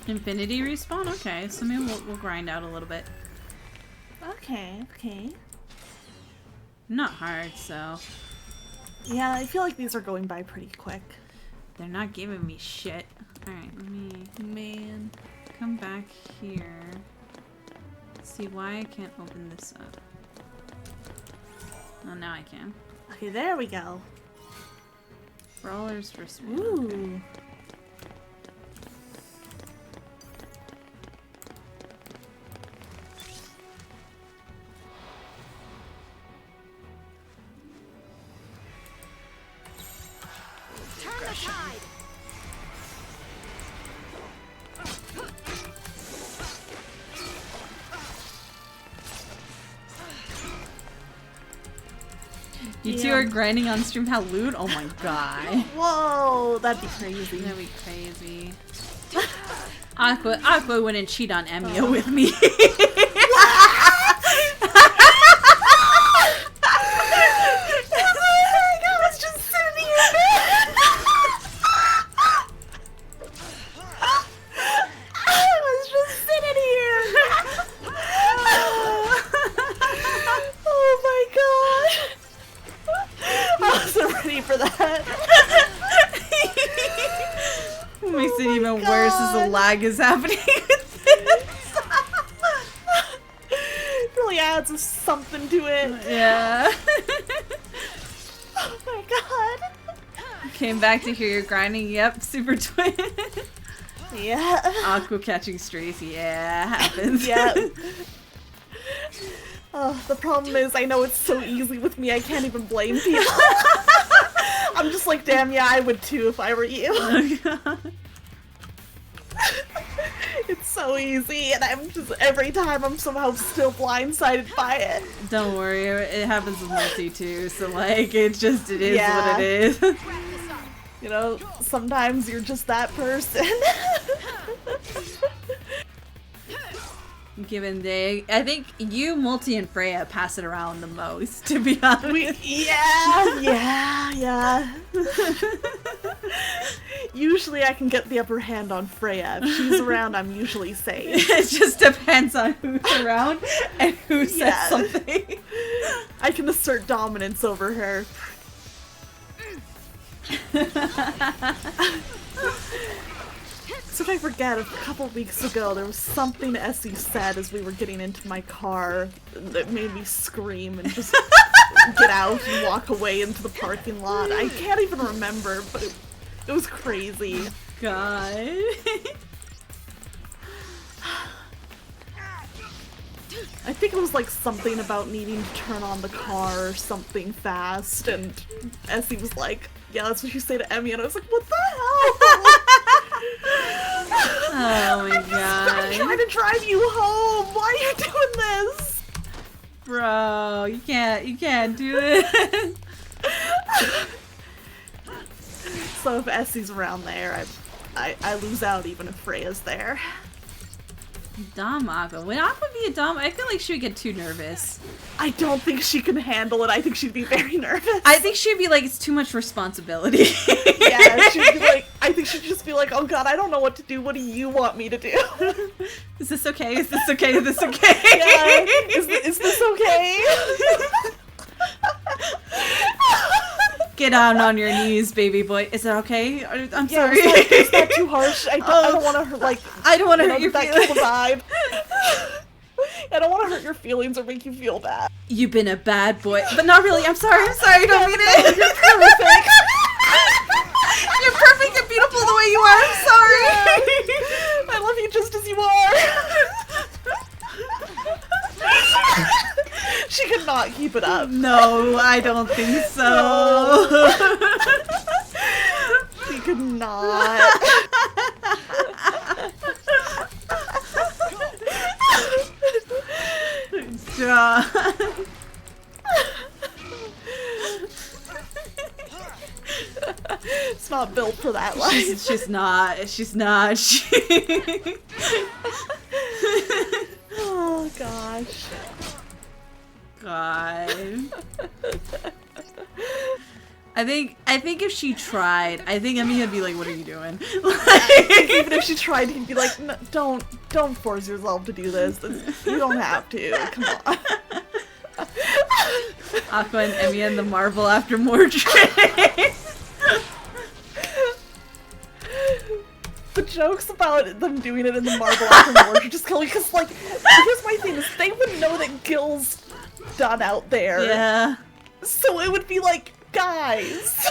Infinity respawn? Okay, so maybe we'll grind out a little bit. Okay, okay. Not hard, so. Yeah, I feel like these are going by pretty quick. They're not giving me shit. Alright, let me Man. come back here. See why I can't open this up. Oh, now I can. Okay, there we go. Brawlers first. Ooh. Turn the tide. You two are grinding on stream. How lewd? Oh my god. Whoa, that'd be crazy. That'd be crazy. Aqua wouldn't cheat on Emiya with me. Makes it even worse as the lag is happening with this. It really adds something to it. Yeah. Oh my god. Came back to hear you're grinding. Yep, super twin. Yeah. Aqua catching strays. Yeah, happens. Yeah. Oh, the problem is I know it's so easy with me I can't even blame people. I'm just like, damn, yeah, I would too if I were you. Oh, God. It's so easy, and I'm just, every time I'm somehow still blindsided by it. Don't worry, it happens with Multi too, so like, it is what it is. You know, sometimes you're just that person. Given day, I think you, Multi, and Freya pass it around the most, to be honest. Yeah. Usually I can get the upper hand on Freya. If she's around, I'm usually safe. It just depends on who's around and who says something. I can assert dominance over her. So if I forget, a couple weeks ago there was something Essie said as we were getting into my car that made me scream and just get out and walk away into the parking lot. I can't even remember, but it was crazy. God. I think it was like something about needing to turn on the car or something fast, and Essie was like, yeah, that's what you say to Emmy, and I was like, what the hell? Oh my god. I'm trying to drive you home. Why are you doing this? Bro, you can't do it. So if Essie's around there, I lose out even if Freya's there. Dom Aqua. Would Aqua be a Dom? I feel like she would get too nervous. I don't think she can handle it. I think she'd be very nervous. I think she'd be like, it's too much responsibility. Yeah, she'd be like, I think she'd just be like, oh god, I don't know what to do. What do you want me to do? Is this okay? Is this okay? Is this okay? Yeah. Is this okay? Get down on your knees, baby boy. Is that okay? I'm sorry. Is that too harsh? I don't want to hurt, like... I don't want to hurt your that feelings. kill the vibe. I don't want to hurt your feelings or make you feel bad. You've been a bad boy. But not really. I'm sorry. Don't mean it. You're perfect. You're perfect and beautiful the way you are. I'm sorry. Yeah. I love you just as you are. She could not keep it up. No, I don't think so. No. She could not. It's not built for that life. She's not. Oh gosh. God. I think if she tried, I think Emmy would be like, "What are you doing?" Even if she tried, he'd be like, no, "Don't force yourself to do this. You don't have to. Come on." Aqua and Emmy and the Marvel after Mordred. The jokes about them doing it in the Marvel after Mordred are just killing me, because, like, here's my thing, is they would know that Gil's done out there. Yeah. So it would be like, guys,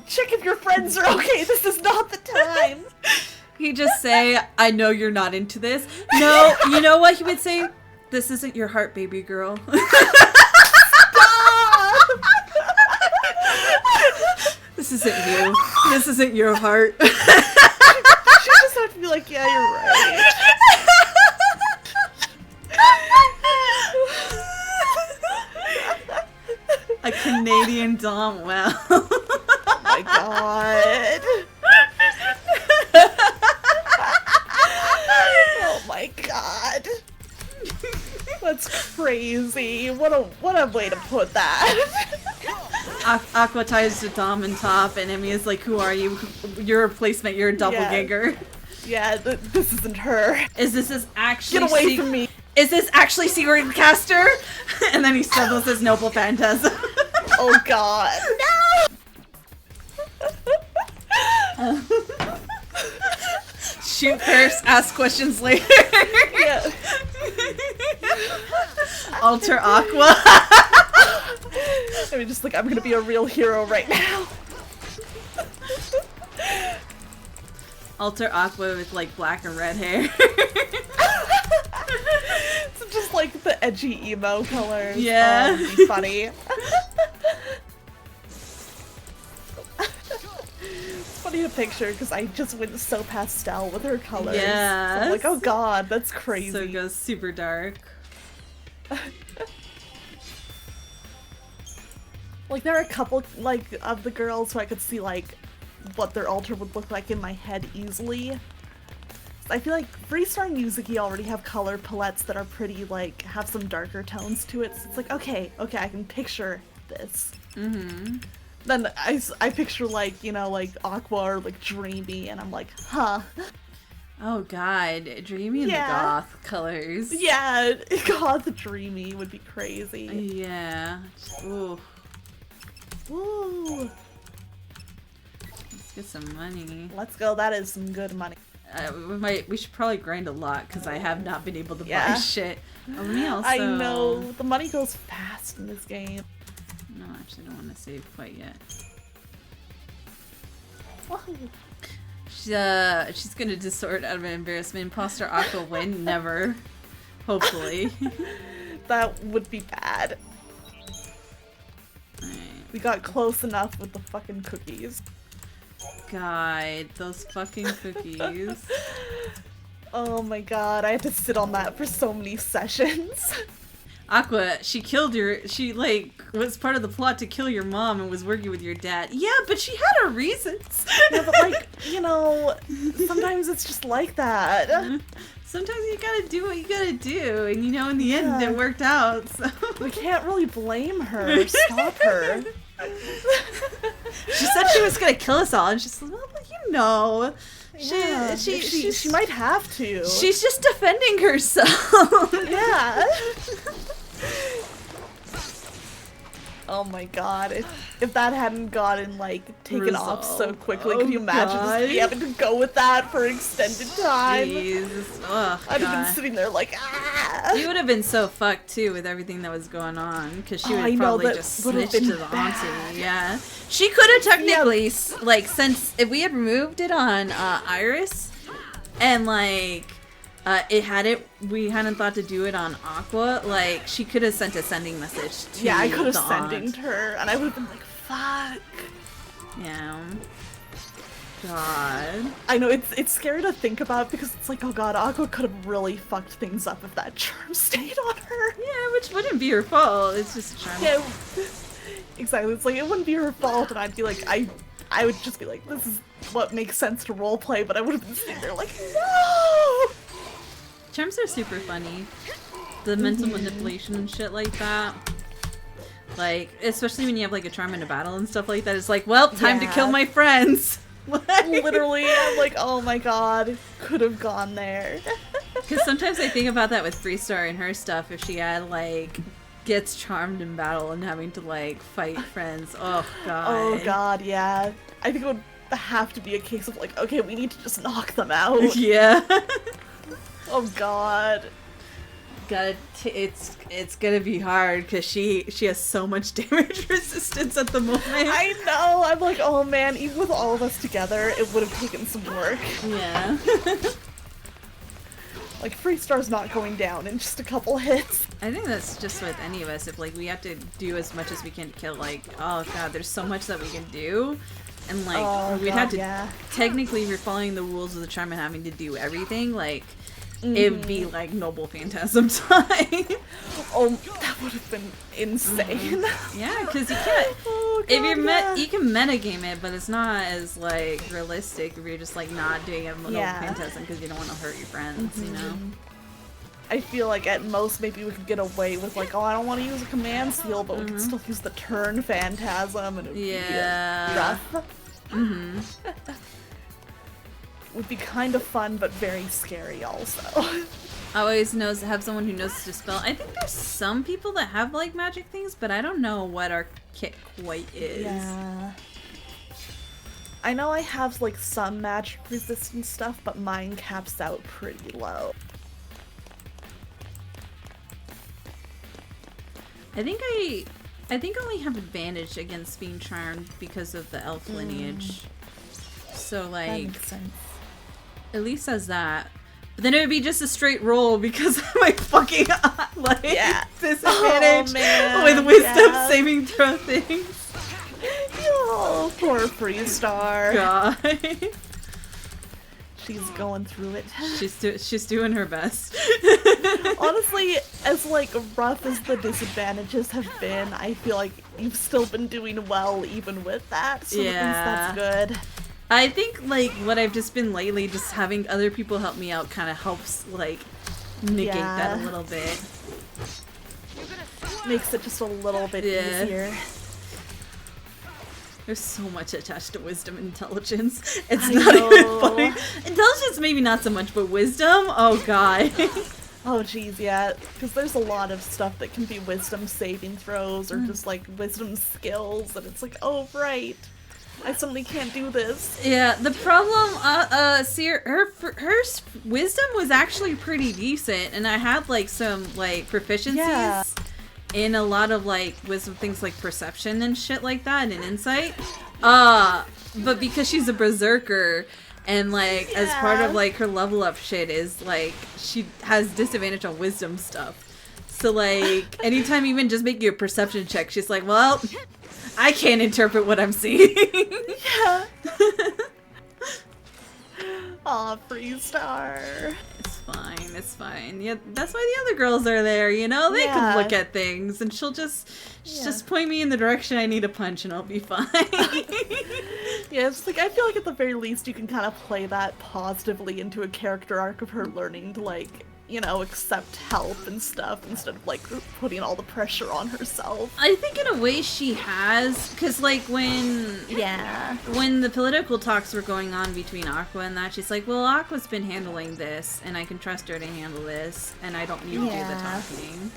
check if your friends are okay. This is not the time. He'd just say, "I know you're not into this." No, you know what he would say? "This isn't your heart, baby girl." This isn't you. This isn't your heart. She just have to be like, "Yeah, you're right." A Canadian Dom, wow. Oh my god. Oh my god. That's crazy. What a way to put that. Aqua ties to Dom and top, and Emmy is like, "Who are you? You're a replacement. You're a doppelganger." Yeah, this isn't her. Is this actually... Get away from me. Is this actually Sigurd Caster? And then he stumbles as Noble Phantasm. Oh god. No! Shoot first, ask questions later. Yeah. Alter Aqua. I mean, just like, I'm gonna be a real hero right now. Alter Aqua with like black and red hair. It's just like the edgy emo colors. Yeah. Oh, it'd be funny. It's funny to picture because I just went so pastel with her colors. Yeah. So I'm like, oh god, that's crazy. So it goes super dark. Like, there are a couple, like, of the girls who I could see, like, what their altar would look like in my head easily. I feel like Freestar and Yuzuki already have color palettes that are pretty, like, have some darker tones to it. So it's like, okay, I can picture this. Mm-hmm. Then I picture, like, you know, like, Aqua or, like, Dreamy, and I'm like, huh. Oh god, Dreamy in the goth colors. Yeah, goth Dreamy would be crazy. Yeah. Ooh. Woo! Let's get some money. Let's go, that is some good money. We should probably grind a lot because I have not been able to buy shit. Oh, let me also... I know, the money goes fast in this game. No, actually I don't want to save quite yet. Whoa. She's gonna distort out of embarrassment. Imposter Aqua win? Never. Hopefully. That would be bad. Alright. We got close enough with the fucking cookies. God, those fucking cookies. Oh my god, I had to sit on that for so many sessions. Aqua, she killed she like was part of the plot to kill your mom and was working with your dad. Yeah, but she had her reasons. Yeah, but like, you know, sometimes it's just like that. Sometimes you gotta do what you gotta do, and you know, in the end it worked out, so. We can't really blame her, stop her. She said she was gonna kill us all, and she's like, well, you know. Yeah, she might have to. She's just defending herself. Yeah. Oh my god, if that hadn't gotten, like, taken off so Resolved. quickly, Oh could you imagine God. just having to go with that for extended time? Jesus. Oh, I'd have been God. sitting there like, ah! You would have been so fucked too with everything that was going on, because she Oh, would I have know, probably that just would have snitched been to the bad. auntie. Yeah, she could have technically, like, since if we had removed it on Iris, and like we hadn't thought to do it on Aqua, like she could have sent a sending message to Yeah, I could have the sending aunt. her, and I would have been like, fuck. Yeah. God. I know, it's scary to think about because it's like, oh god, Aqua could have really fucked things up if that charm stayed on her. Yeah, which wouldn't be her fault. It's just a charm. Yeah, exactly. It's like, it wouldn't be her fault, and I'd be like, I would just be like, this is what makes sense to roleplay, but I would have been sitting there like, no! Charms are super funny. The mental manipulation and shit like that. Like, especially when you have like a charm in a battle and stuff like that. It's like, well, time to kill my friends. Literally, I'm like, oh my god, could have gone there. Because sometimes I think about that with Freestar and her stuff. If she had like gets charmed in battle and having to like fight friends. Oh god. Oh god, yeah. I think it would have to be a case of like, okay, we need to just knock them out. Yeah. Oh god. It's gonna be hard because she has so much damage resistance at the moment. I know. I'm like, oh man, even with all of us together, it would have taken some work. Yeah. Like, Freestar's not going down in just a couple hits. I think that's just with any of us. If like we have to do as much as we can to kill, like, oh god, there's so much that we can do, and like we'd have to technically, if you're following the rules of the charm and having to do everything, like. It would be like Noble Phantasm time. Oh, that would have been insane. Yeah, because you can't. Oh, God, if you're you can metagame it, but it's not as like realistic if you're just like not doing a Noble Phantasm because you don't want to hurt your friends, you know. I feel like at most maybe we could get away with like, oh, I don't want to use a command seal, but we can still use the turn Phantasm, and it would be rough. Would be kind of fun, but very scary also. I always have someone who knows to spell. I think there's some people that have like magic things, but I don't know what our kit quite is. Yeah. I know I have like some magic resistant stuff, but mine caps out pretty low. I think I only have advantage against being charmed because of the elf lineage. So like That makes sense. At least as that. But then it would be just a straight roll because of my fucking like disadvantage with wisdom saving throw things. Oh, poor Freestar. God. She's going through it. She's doing her best. Honestly, as like rough as the disadvantages have been, I feel like you've still been doing well even with that. So at least that's good. I think like what I've just been lately, just having other people help me out kind of helps like negate that a little bit. Makes it just a little bit easier. There's so much attached to wisdom and intelligence. It's not even funny. Intelligence maybe not so much, but wisdom? Oh god. Oh geez, yeah. Because there's a lot of stuff that can be wisdom saving throws or just like wisdom skills, and it's like, oh right. I suddenly can't do this. Yeah, the problem, see, her wisdom was actually pretty decent, and I had like some like proficiencies in a lot of like wisdom things like perception and shit like that, and insight. But because she's a berserker, and like as part of like her level up shit is like she has disadvantage on wisdom stuff. So like anytime even just making a perception check, she's like, well. I can't interpret what I'm seeing. Yeah. Aw, Freestar. It's fine, it's fine. Yeah, that's why the other girls are there, you know? They can look at things and she'll just point me in the direction I need to punch and I'll be fine. Yeah, it's like I feel like at the very least you can kind of play that positively into a character arc of her learning to like, you know, accept help and stuff instead of like putting all the pressure on herself. I think in a way she has, because like when the political talks were going on between Aqua and that, she's like, well, Aqua's been handling this and I can trust her to handle this and I don't need to do the talking.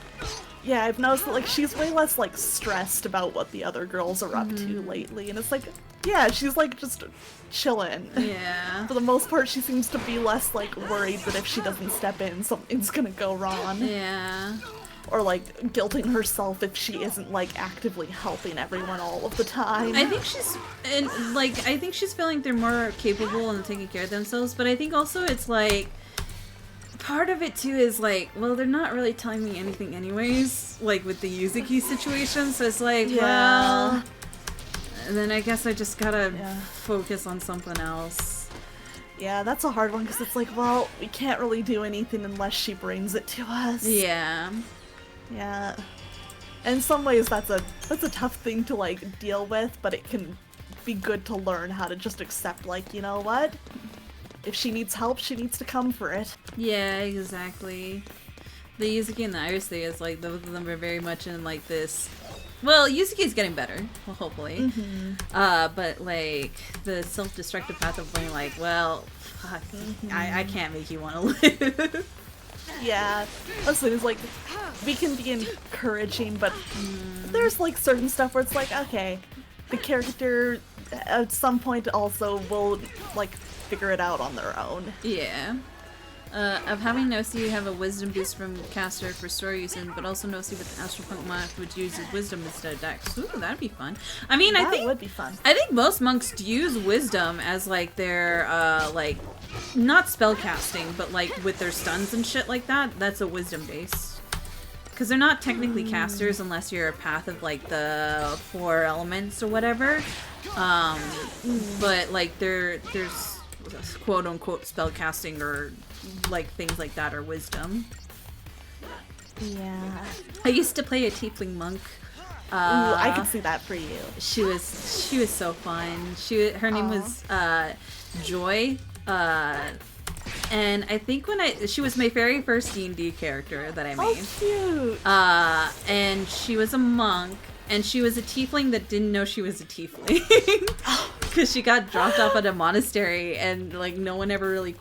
Yeah, I've noticed that, like, she's way less, like, stressed about what the other girls are up to lately, and it's like, yeah, she's, like, just chilling. Yeah. For the most part, she seems to be less, like, worried that if she doesn't step in, something's gonna go wrong. Yeah. Or, like, guilting herself if she isn't, like, actively helping everyone all of the time. I think I think she's feeling they're more capable and taking care of themselves, but I think also it's, like, part of it too is like, well, they're not really telling me anything anyways, like with the Yuzuki situation, so it's like, well, and then I guess I just gotta focus on something else. Yeah, that's a hard one, because it's like, well, we can't really do anything unless she brings it to us. Yeah. Yeah. In some ways, that's a tough thing to, like, deal with, but it can be good to learn how to just accept, like, you know what? If she needs help, she needs to come for it. Yeah, exactly. The Yuzuki and the Iris thing is like, both of them are very much in like this. Well, Yuzuki's getting better, well, hopefully. But like the self-destructive path of being like, well, fuck, I can't make you want to live. Yeah, listen, it's like, we can be encouraging, but there's like certain stuff where it's like, okay, the character at some point also will like figure it out on their own. Yeah. Of having Nosi, you have a wisdom boost from caster for story use, but also Nosi with the Astropunk mod would use his wisdom instead of dex. Ooh, that'd be fun. I mean, that would be fun. I think most monks use wisdom as like their like not spell casting, but like with their stuns and shit like that. That's a wisdom base. Because they're not technically casters unless you're a path of like the 4 elements or whatever. But like there's quote unquote spell casting or like things like that or wisdom. Yeah. I used to play a tiefling monk. Ooh, I can see that for you. She was so fun. Her name was Joy. And I think she was my very first D&D character that I made. Oh, cute. And she was a monk, and she was a tiefling that didn't know she was a tiefling. Because she got dropped off at a monastery, and like no one ever really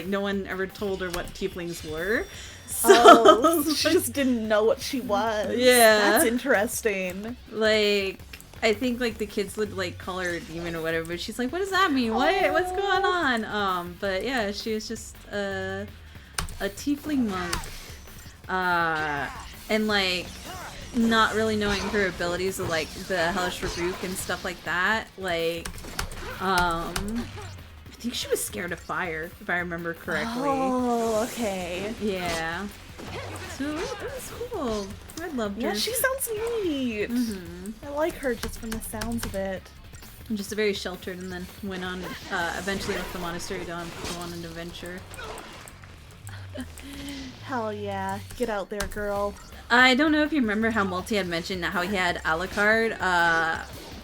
no one ever told her what tieflings were. So she just didn't know what she was. Yeah. That's interesting. Like, I think like the kids would like call her a demon or whatever, but she's like, what does that mean? What's going on? But yeah, she was just a tiefling monk. And like not really knowing her abilities of like the hellish rebuke and stuff like that. Like, I think she was scared of fire, if I remember correctly. Oh, okay. Yeah. So it was cool. I loved her. Yeah, she sounds neat. I like her just from the sounds of it. I'm just very sheltered, and then went on, eventually left the monastery to go on an adventure. Hell yeah. Get out there, girl. I don't know if you remember how Multi had mentioned how he had Alucard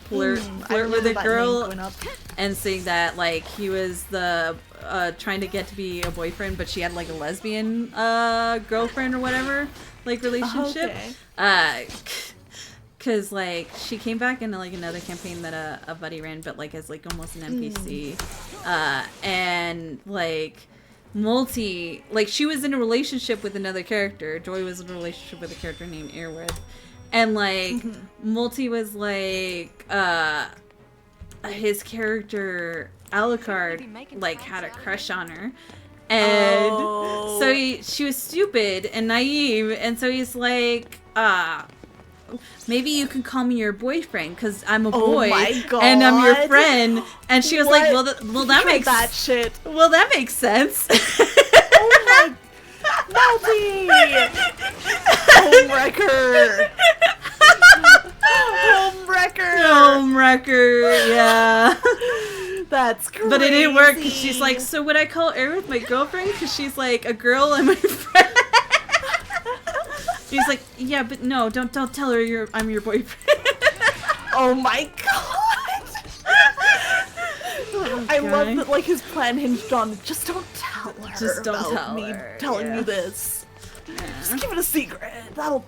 flirt with a girl and saying that like he was the trying to get to be a boyfriend, but she had like a lesbian girlfriend or whatever, like relationship. Cause like she came back into like another campaign that a buddy ran, but like as like almost an NPC, and like Multi, like she was in a relationship with another character. Joy was in a relationship with a character named Earwith. And like Multi was like his character Alucard like had a crush on her. And so she was stupid and naive, and so he's like, maybe you can call me your boyfriend because I'm a boy and I'm your friend. And she was like, well, that makes that shit. Well, that makes sense. Oh my, Multi! Homewrecker! Homewrecker, yeah. That's crazy. But it didn't work because she's like, so would I call Aerith my girlfriend? Because she's like a girl and my friend. He's like, yeah, but no, don't tell her I'm your boyfriend. Oh my god! I love that like his plan hinged on just don't tell her. Just don't about tell me her. telling you this. Yeah. Just keep it a secret. That'll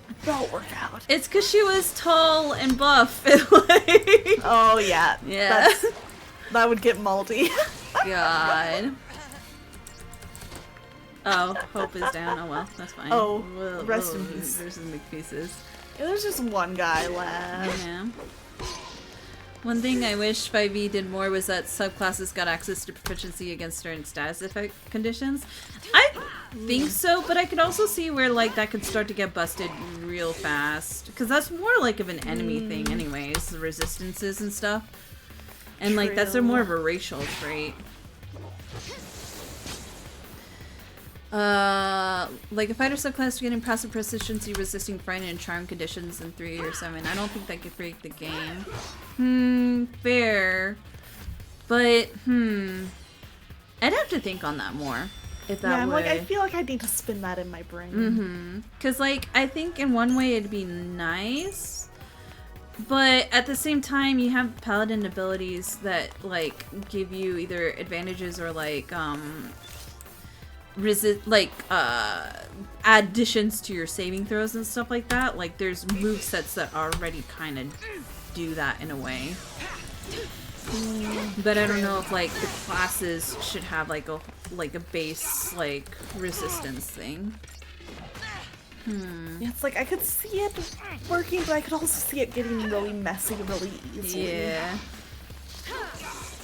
work out. It's because she was tall and buff. And like... Oh yeah. Yeah. That would get Multi. God. Oh, Hope is down. Oh well, that's fine. Oh, rest in peace. Versus McPieces. Yeah, there's just one guy left. Yeah. One thing I wish 5e did more was that subclasses got access to proficiency against certain status effect conditions. I think so, but I could also see where like that could start to get busted real fast. Because that's more like of an enemy thing anyways, the resistances and stuff. And like that's more of a racial trait. Like a fighter subclass getting passive proficiency resisting fright and charm conditions in 3 or 7. I don't think that could break the game. Fair. But, I'd have to think on that more. If that I'm would. like, I feel like I need to spin that in my brain. Because, like, I think in one way it'd be nice. But at the same time, you have paladin abilities that, like, give you either advantages or, like, additions to your saving throws and stuff like that. Like there's movesets that already kind of do that in a way. But I don't know if like the classes should have like a base like resistance thing. Yeah, it's like I could see it working, but I could also see it getting really messy really easily. Yeah.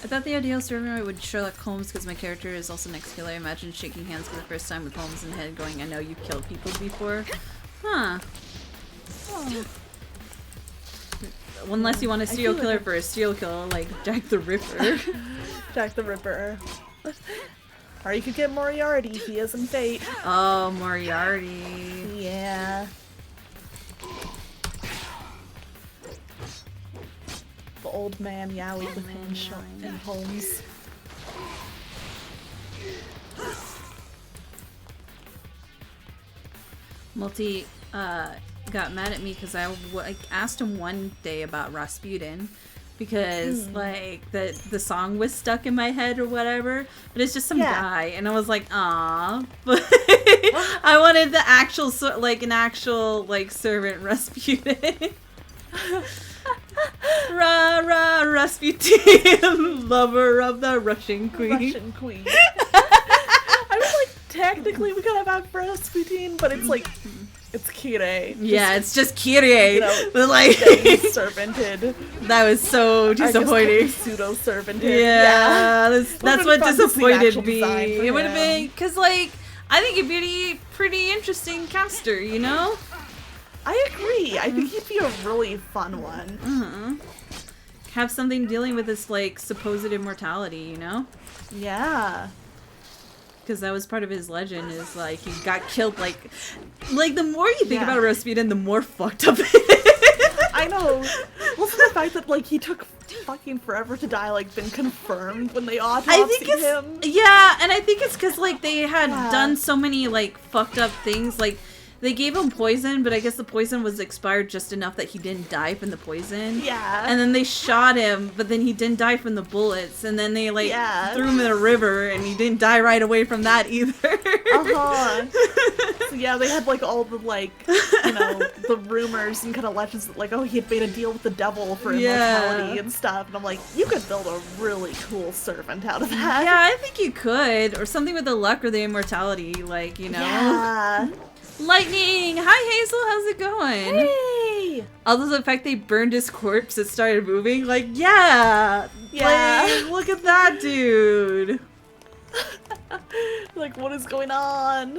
I thought the ideal story would Sherlock Holmes because my character is also an ex-killer. I imagine shaking hands for the first time with Holmes in the head going, I know you've killed people before. Huh. Oh. Unless you want a serial killer for a serial killer like Jack the Ripper. Jack the Ripper. Or you could get Moriarty, he is in Fate. Oh, Moriarty. Yeah. The old man Yowie with and Holmes. Multi got mad at me because I asked him one day about Rasputin because like the song was stuck in my head or whatever, but it's just some guy and I was like, "Aw," but I wanted the actual an actual servant Rasputin. Ra ra Rasputin, lover of the Russian queen. Russian queen. I was like, technically we could have had Rasputin, but it's like, it's Kirei. Yeah, it's just Kirei. You know, but like servanted. That was so disappointing. Pseudo servanted. Yeah, that's what disappointed me. It would have been because like I think it'd be a pretty interesting caster, you know. I agree. I think he'd be a really fun one. Have something dealing with this like supposed immortality, you know? Yeah. Because that was part of his legend. Is like he got killed. Like the more you think about Rasputin, the more fucked up it is. I know. Also the fact that like he took fucking forever to die, like been confirmed when they autopsied him. Yeah, and I think it's because like they had done so many like fucked up things, like. They gave him poison, but I guess the poison was expired just enough that he didn't die from the poison. Yeah. And then they shot him, but then he didn't die from the bullets. And then they threw him in a river, and he didn't die right away from that either. So yeah, they had like all the the rumors and kind of legends that like, oh, he had made a deal with the devil for immortality and stuff. And I'm like, you could build a really cool servant out of that. Yeah, I think you could, or something with the luck or the immortality, like Yeah. Lightning! Hi Hazel, how's it going? Hey! Although the fact they burned his corpse, it started moving, like, yeah! Like, look at that dude! Like, what is going on?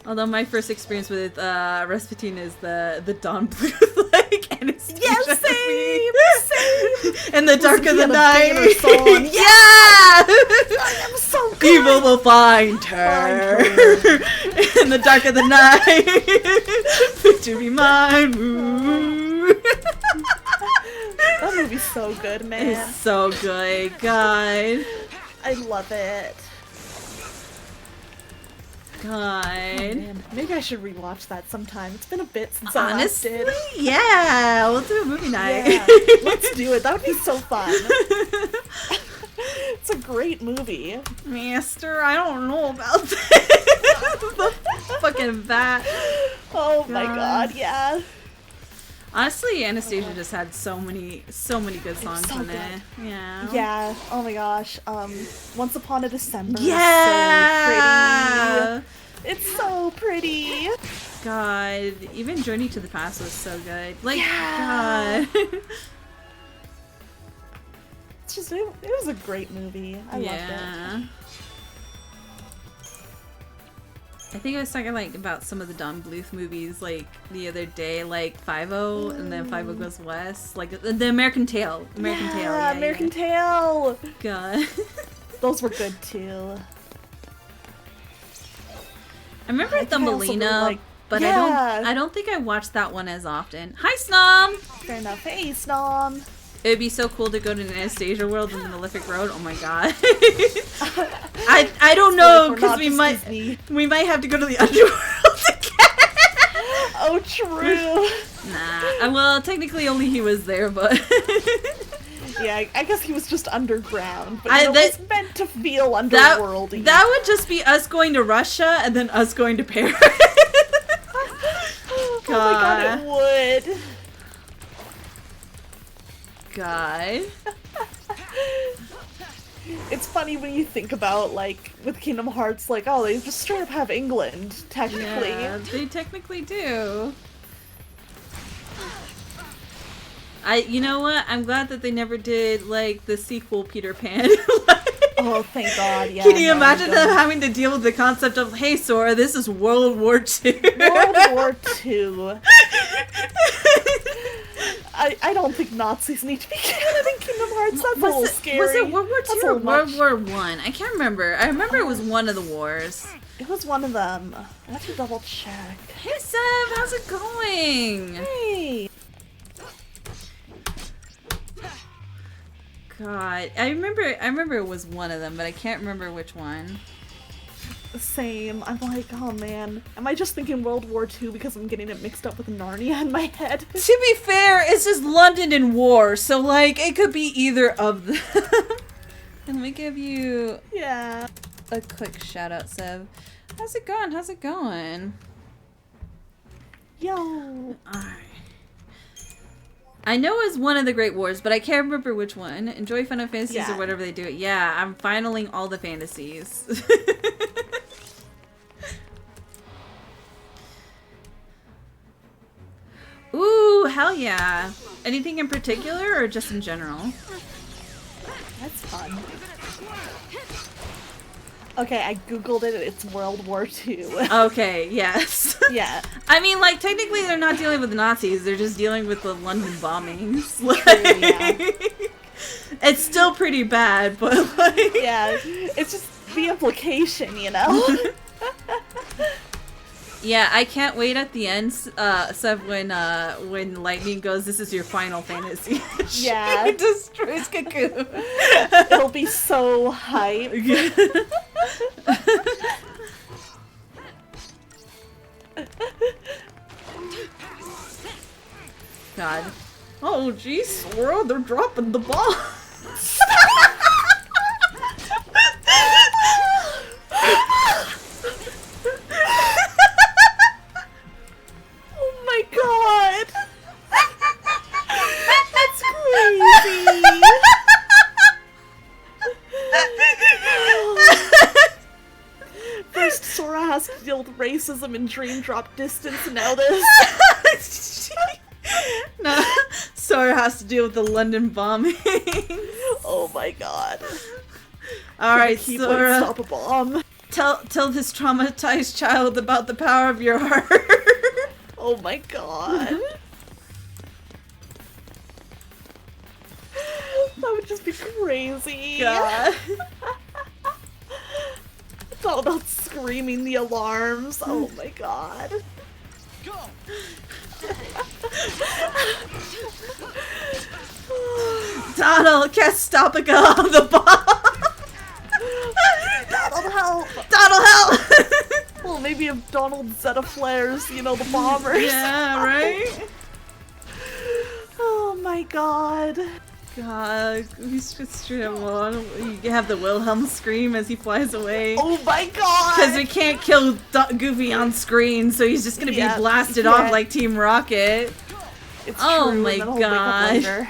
Although my first experience with Rasputin is the Dawn Blue anesthesia. Yes, same! In the dark of the night. Yeah! I am so good! Evil will find her. In the dark of the night. To be mine. Ooh. That movie's so good, man. It's so good, God. I love it. God. Oh, man. Maybe I should rewatch that sometime. It's been a bit since I last did. Yeah, we'll do a movie night. Yeah, let's do it. That would be so fun. It's a great movie. Master, I don't know about this. The fucking bat. Oh my god, yeah. Honestly, Anastasia just had so many good songs so on good. it. Yeah. Yeah. Oh my gosh. Once Upon a December. Yeah. Is so pretty. It's so pretty. God, even Journey to the Past was so good. Like, Yeah. God. It's just it was a great movie. I loved it. I think I was talking like about some of the Don Bluth movies like the other day, like 5-0 and then 5-0 Goes West, like the American Tail. American Tail. Yeah, American Tail. God. Those were good too. I remember I think I also really Thumbelina, like- but Yeah. I don't think I watched that one as often. Hi Snom! Fair enough. Hey, Snom. It would be so cool to go to an Anastasia world in the Malefic Road. Oh my god. I don't know, We're because not we just might Disney. have to go to the underworld again. Oh, true. Nah. Well, technically only he was there, but Yeah, I guess he was just underground, but I- it that- was meant to feel that underworldy. would just be us going to Russia and then us going to Paris. Oh my god, it would. God. It's funny when you think about, like, with Kingdom Hearts, like, oh, they just straight up have England, technically. Yeah, they technically do. You know what? I'm glad that they never did, like, the sequel Peter Pan. Oh, thank God, yeah. Can you no, imagine them don't. having to deal with the concept of, hey, Sora, this is World War II. World War II. I don't think Nazis need to be canon in Kingdom Hearts. That's a little scary. Was it World War That's a II or little World much. War One? I can't remember. I remember it was one of the wars. It was one of them. I have to double check. Hey, Seb, how's it going? Hey! God, I remember it was one of them, but I can't remember which one. Same. I'm like, oh man. Am I just thinking World War II because I'm getting it mixed up with Narnia in my head? To be fair, it's just London in war, so like it could be either of them. And let me give you Yeah. a quick shout out, Seb. How's it going? How's it going? Yo. Alright. I know it's one of the Great Wars, but I can't remember which one. Enjoy Final Fantasies Yeah. or whatever they do it. Yeah, I'm finaling all the fantasies. Ooh, hell yeah. Anything in particular or just in general? That's fun. Okay, I googled it. It's World War II. Okay, yes. Yeah. I mean, like, technically they're not dealing with the Nazis. They're just dealing with the London bombings. yeah. It's still pretty bad, but like... Yeah, it's just the implication, you know? Yeah, I can't wait at the end, Seb, when Lightning goes, this is your final fantasy. Yeah. It destroys Cocoon. It'll be so hype. God. Oh, jeez, Sora, they're dropping the ball. Oh my god! That's crazy! First, Sora has to deal with racism and Dream Drop Distance, and now this. No, Sora has to deal with the London bombing. Oh my god. Alright, Keep Sora, stop a bomb. tell this traumatized child about the power of your heart. Oh my god. That would just be crazy. God. It's all about screaming the alarms. Oh my god. Go! Donald, Castopica on the bomb. Donald, help! Donald, help! Well, maybe if Donald Zeta flares, you know, the bombers. Yeah, right? Oh my god. God, he's just straight up on. You have the Wilhelm scream as he flies away. Oh my god! Because we can't kill Goofy on screen, so he's just gonna be Yeah, blasted yeah. off like Team Rocket. It's Oh true, my and then he'll wake up God. later.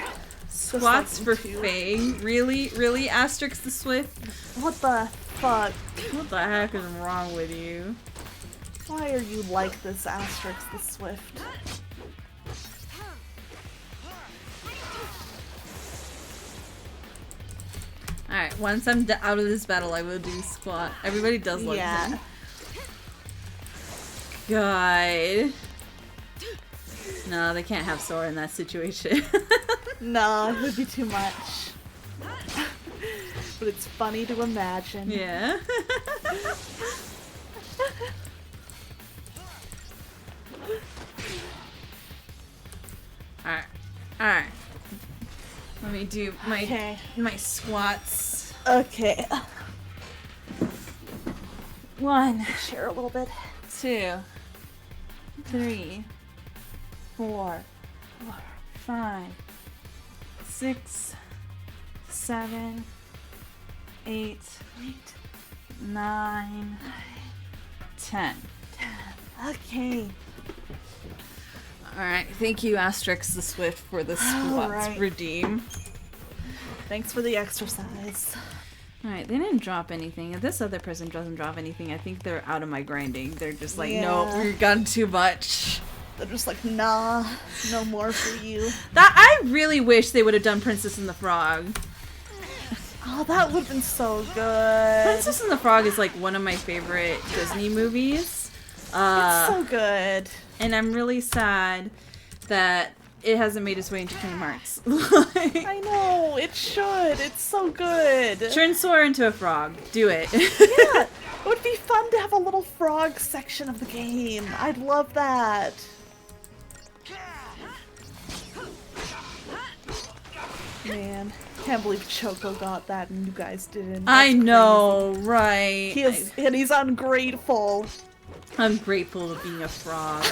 Squats like for two. Faye? Really? Really, Asterix the Swift? What the fuck? What the heck is wrong with you? Why are you like this, Asterix the Swift? Alright, once I'm out of this battle, I will do squat. Everybody does like him. God. No, they can't have Sora in that situation. No, it would be too much. But it's funny to imagine. Yeah. Alright. Alright. Let me do my squats. Okay. 1, Share a little bit. 2, 3, 4, 5, 6, 7, 8, 9, 10. Okay. Alright, thank you, Asterix the Swift, for the squats Alright. redeem. Thanks for the exercise. Alright, they didn't drop anything. If this other person doesn't drop anything, I think they're out of my grinding. They're just like, nope, Yeah. we've gotten too much. They're just like, nah, no more for you. That I really wish they would have done Princess and the Frog. Oh, that would have been so good. Princess and the Frog is like one of my favorite Disney movies. It's so good. And I'm really sad that it hasn't made its way into Kingdom Hearts. I know, it should. It's so good. Turn Sora into a frog. Do it. Yeah, it would be fun to have a little frog section of the game. I'd love that. Man, can't believe Choco got that and you guys didn't. I That's know, crazy. right? And he's ungrateful. I'm grateful to being a frog.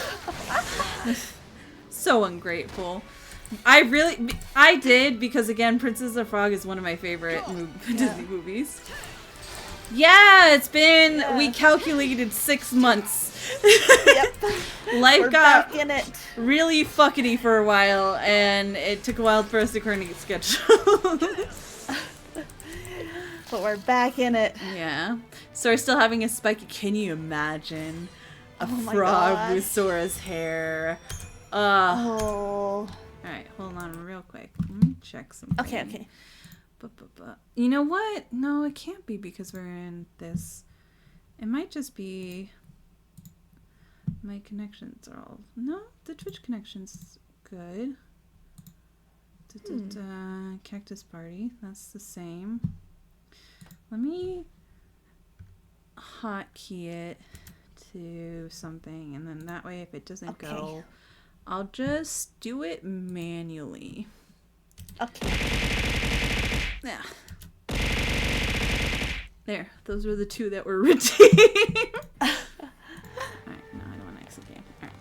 So ungrateful. I did because again, Princess and the Frog is one of my favorite Disney movies. Yeah, it's been, we calculated 6 months. Yep. Life We're got back in it. really fuckety for a while, and it took a while for us to coordinate schedule. But we're back in it. Yeah. So we're still having a spiky. Can you imagine a my frog God. with Sora's hair? Oh. Alright, hold on real quick. Let me check something. Okay. You know what? No, it can't be because we're in this. It might just be my connections are all. No, the Twitch connection's good. Cactus Party, that's the same. Let me hotkey it to something, and then that way if it doesn't go, I'll just do it manually. Okay. Yeah. There, those were the 2 that were redeemed. Alright, no, I don't want to exit game. Alright.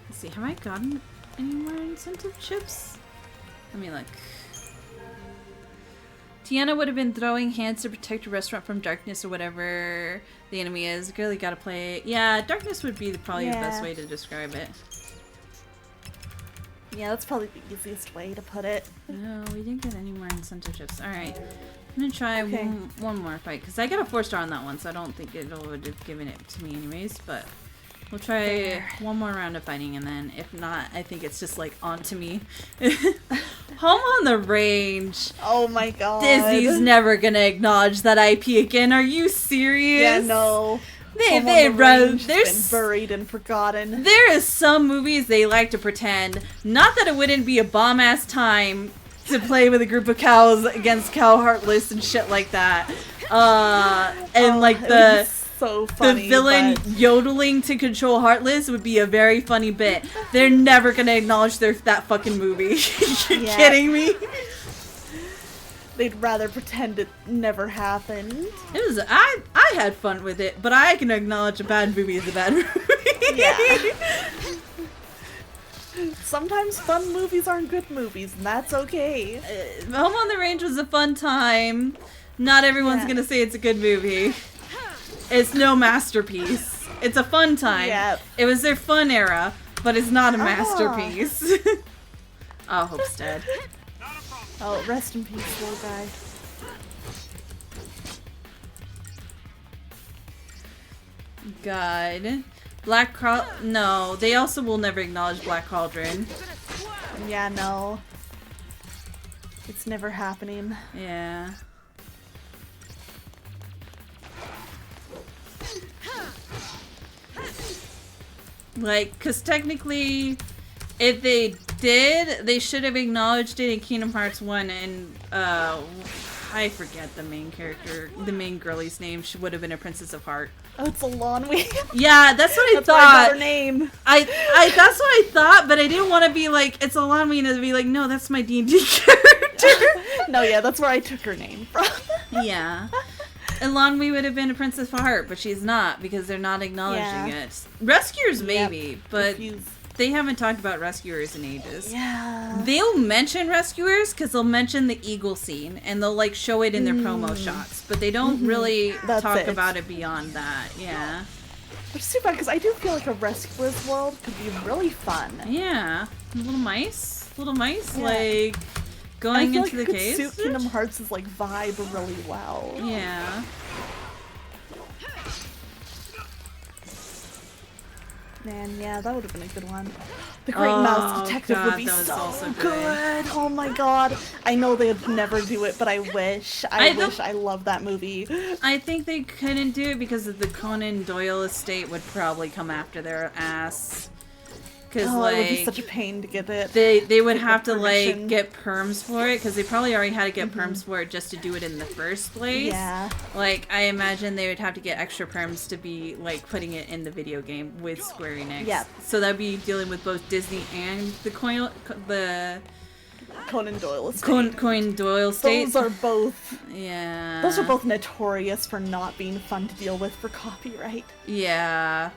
Let's see, have I gotten any more incentive chips? Let me look. Tiana would have been throwing hands to protect a restaurant from darkness or whatever the enemy is. Girl, you gotta play it. Yeah, darkness would be probably the best way to describe it. Yeah, that's probably the easiest way to put it. No, we didn't get any more incentive chips. Alright. I'm gonna try one more fight, because I got a 4-star on that one, so I don't think it would have given it to me anyways, but we'll try one more round of fighting, and then if not, I think it's just like on to me. Home on the Range. Oh my god. Disney's never gonna acknowledge that IP again. Are you serious? Yeah, no. There's been buried and forgotten. There is some movies they like to pretend. Not that it wouldn't be a bomb-ass time to play with a group of cows against Cow Heartless and shit like that. And like the so funny, the villain yodeling to control Heartless would be a very funny bit. They're never gonna acknowledge that fucking movie. You're kidding me? They'd rather pretend it never happened. It was I had fun with it, but I can acknowledge a bad movie is a bad movie. Yeah. Sometimes fun movies aren't good movies, and that's okay. Home on the Range was a fun time. Not everyone's gonna say it's a good movie. It's no masterpiece. It's a fun time. Yep. It was their fun era, but it's not a masterpiece. Oh, Hope's dead. Oh, rest in peace, little guy. God. No, they also will never acknowledge Black Cauldron. Yeah, no. It's never happening. Yeah. Like, because technically, if they did, they should have acknowledged it in Kingdom Hearts 1 and, I forget the main character, the main girlie's name. She would have been a Princess of Heart. Oh, it's Alonwe. Yeah, that's what I That's thought. why I got her name. I that's what I thought, but I didn't want to be like, it's Alonwe, and to be like, no, that's my D&D character. No, yeah, that's where I took her name from. Yeah. Alonwe would have been a Princess of Heart, but she's not, because they're not acknowledging it. Rescuers, maybe, but they haven't talked about Rescuers in ages. Yeah. They'll mention Rescuers, because they'll mention the Eagle scene, and they'll, like, show it in their promo shots, but they don't really talk about it beyond that. Yeah. Which is too bad, because I do feel like a Rescuers world could be really fun. Yeah. Little mice, Yeah. like, going into the it could cave. suit Kingdom Hearts' like vibe really well. Yeah. Man, yeah, that would have been a good one. The Great Mouse Detective would be that was so also good. Oh my god. I know they'd never do it, but I wish. I love that movie. I think they couldn't do it because of the Conan Doyle estate would probably come after their ass. Because it like would be such a pain to get it. They would have to like get perms for it because they probably already had to get perms for it just to do it in the first place. Yeah. Like I imagine they would have to get extra perms to be like putting it in the video game with Square Enix. Yeah. So that'd be dealing with both Disney and the Conan Doyle estate. Conan Doyle estate. Those are both. Yeah. Those are both notorious for not being fun to deal with for copyright. Yeah.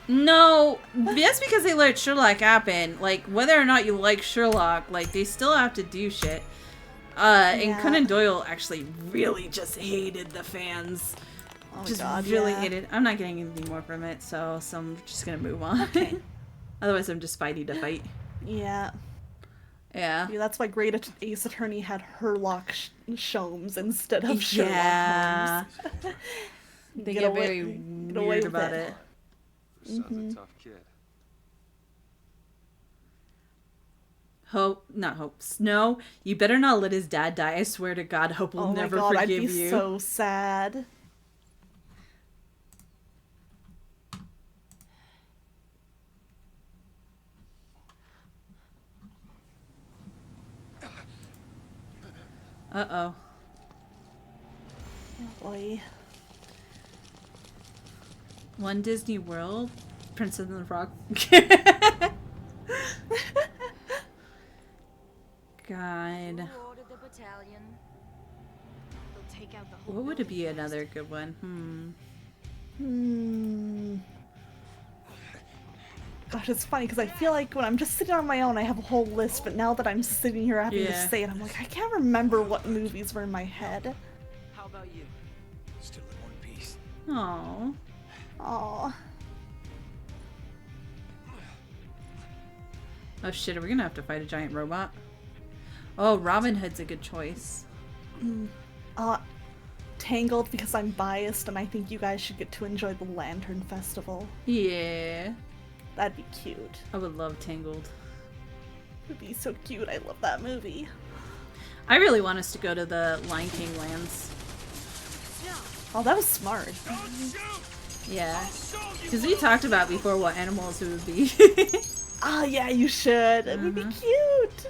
No, that's because they let Sherlock happen. Like, whether or not you like Sherlock, like, they still have to do shit. And Conan Doyle actually really just hated the fans. Oh just God, really yeah. hated. I'm not getting anything more from it, so I'm just gonna move on. Okay. Otherwise, I'm just fighting to fight. Yeah. Yeah. That's why Great Ace Attorney had Herlock Sholmes instead of Sherlock Yeah. Holmes. They get very weird about it. Son's a tough kid. Hope, not Hope. Snow, you better not let his dad die. I swear to God, Hope will never forgive forgive I'd be you. So sad. Uh-oh. Oh boy. One Disney World, Princess and the Frog. God. What would it be another good one? Gosh, it's funny because I feel like when I'm just sitting on my own, I have a whole list, but now that I'm sitting here having to say it, I'm like, I can't remember what movies were in my head. How about you? Still in one piece. Aww. Aww. Oh shit, are we gonna have to fight a giant robot? Oh, Robin Hood's a good choice. Tangled because I'm biased and I think you guys should get to enjoy the Lantern Festival. Yeah. That'd be cute. I would love Tangled. It would be so cute. I love that movie. I really want us to go to the Lion King lands. Oh, that was smart. Yeah. Because we talked about before what animals it would be. Ah, yeah, you should. It would be cute.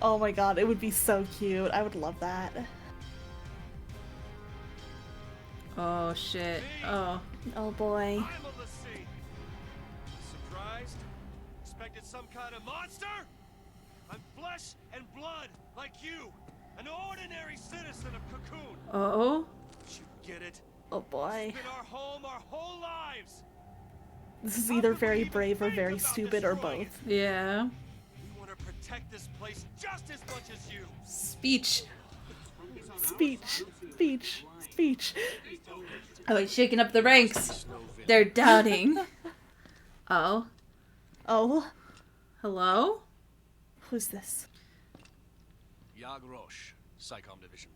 Oh my god, it would be so cute. I would love that. Oh shit. Oh. Oh boy. Surprised? Expected some kind of monster? I'm flesh and blood like you, an ordinary citizen of Cocoon. Oh. Don't you get it? Oh boy. It's been our home our whole lives. This is either very brave or very stupid or both. Yeah. We want to protect this place just as much as you. Speech. Speech. Speech. speech. Oh, he's shaking up the ranks. They're doubting. Oh. Oh, Hello? who's this? Yag Roche, Psychom Division.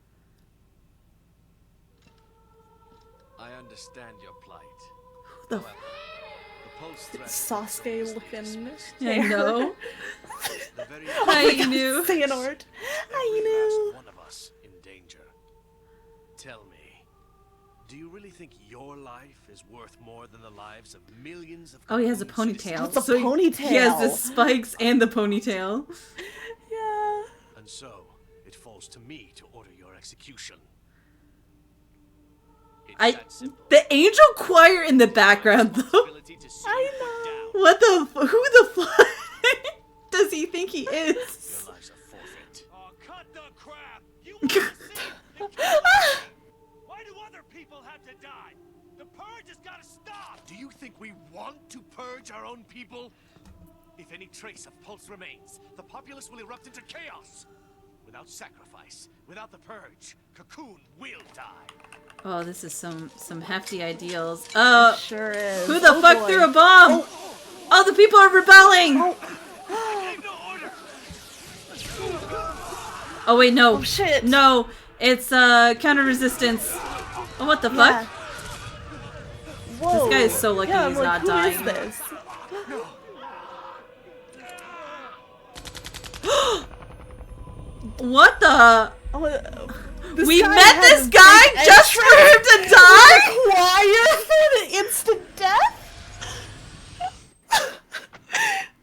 I understand your plight. The However, the pulse threat Sasuke looking. I know. the very I knew. Xehanort. I knew. last one of us in danger. Tell me, do you really think your life is worth more than the lives of millions of Oh, he has a Cocoon ponytail. It's a So ponytail. He has the spikes and the ponytail. Yeah. And so, it falls to me to order your execution. It's that simple. The angel choir in the background, though. Responsibility to see I you put down. What the? Who the fuck does he think he is? Your lives are forfeit. Oh, cut the crap! You want to see it kill me? Why do other people have to die? The purge has got to stop! Do you think we want to purge our own people? If any trace of pulse remains, the populace will erupt into chaos. Without sacrifice, without the purge, Cocoon will die. Oh, this is some hefty ideals. Sure is. Who the Oh, fuck boy. threw a bomb? Oh, the people are rebelling. I gave no order. Oh wait, no. Oh, shit. No, it's counter resistance. Oh, what the fuck? Yeah. Whoa. This guy is so lucky yeah, he's I'm not like, who dying. is this? What the? Oh, this We guy met had this a guy big just for him to die? Choir for the instant death?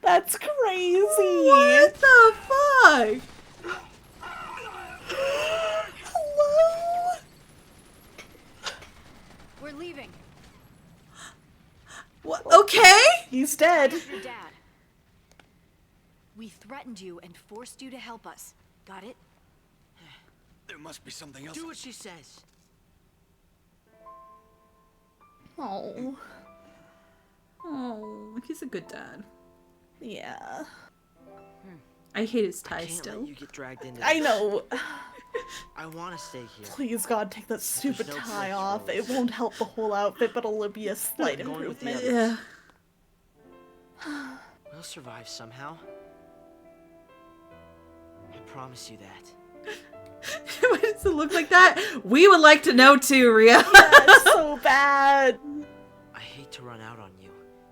That's crazy. What the fuck? Hello? We're leaving. What? Okay. He's dead. Your dad. We threatened you and forced you to help us. Got it? There must be something else. Do what she says. Oh. Oh, he's a good dad. Yeah. I hate his tie Can't still. let you get dragged into I this. know. I want to stay here. Please, God, take that stupid no tie place off. for It us. won't help the whole outfit, but it'll be a slight I'm going with the improvement. Yeah. We'll survive somehow. I promise you that. Why does it look like that? We would like to know too, Ria. That's so bad. I hate to run out on you.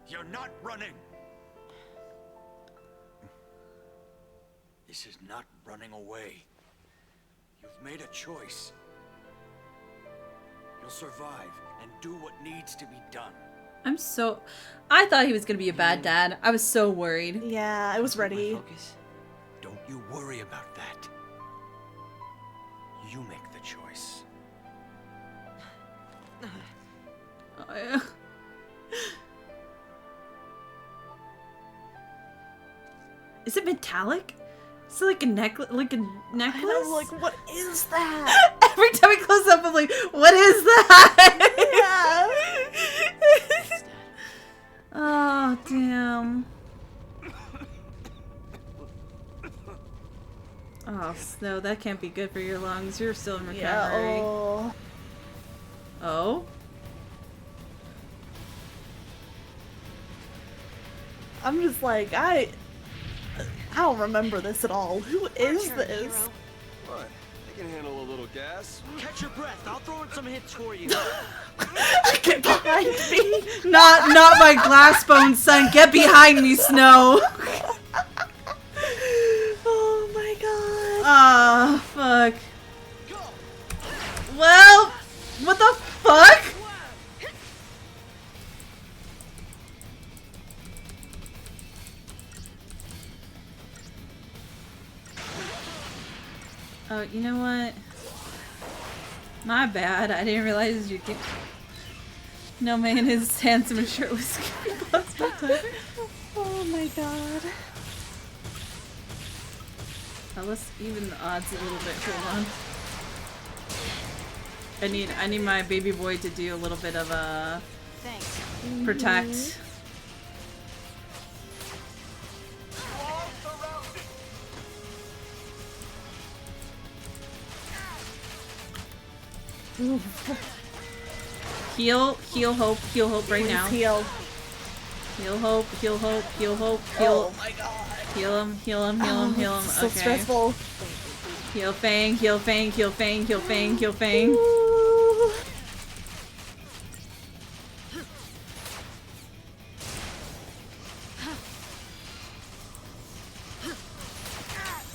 You're not running. This is not running away. You've made a choice. You'll survive and do what needs to be done. I thought he was gonna be a bad dad. I was so worried. Yeah, I was My ready. focus. Don't you worry about that. You make the choice. Oh, yeah. Is it metallic? Is it like a necklace? Like a necklace? I'm like, what is that? Every time we close up, I'm like, what is that? Yeah. Oh, damn. Oh, Snow, that can't be good for your lungs. You're still in recovery. Yeah, oh. Oh? I'm just like, I don't remember this at all. Who is turn, this? hero. What? I can handle a little gas. Catch your breath. I'll throw in some hits for you. Get behind me. Not my glass bone son. Get behind me, Snow. Oh my god. Ah, fuck. Well, what the fuck? Oh, you know what? My bad. I didn't realize you could. No man is handsome and shirtless. Oh my god. Let's even the odds a little bit. Hold on. I need my baby boy to do a little bit of a Thanks. protect. Heal hope right now. Heal. Heal hope. Oh my god. Heal him. So Okay. stressful. Heal Fang. Ooh.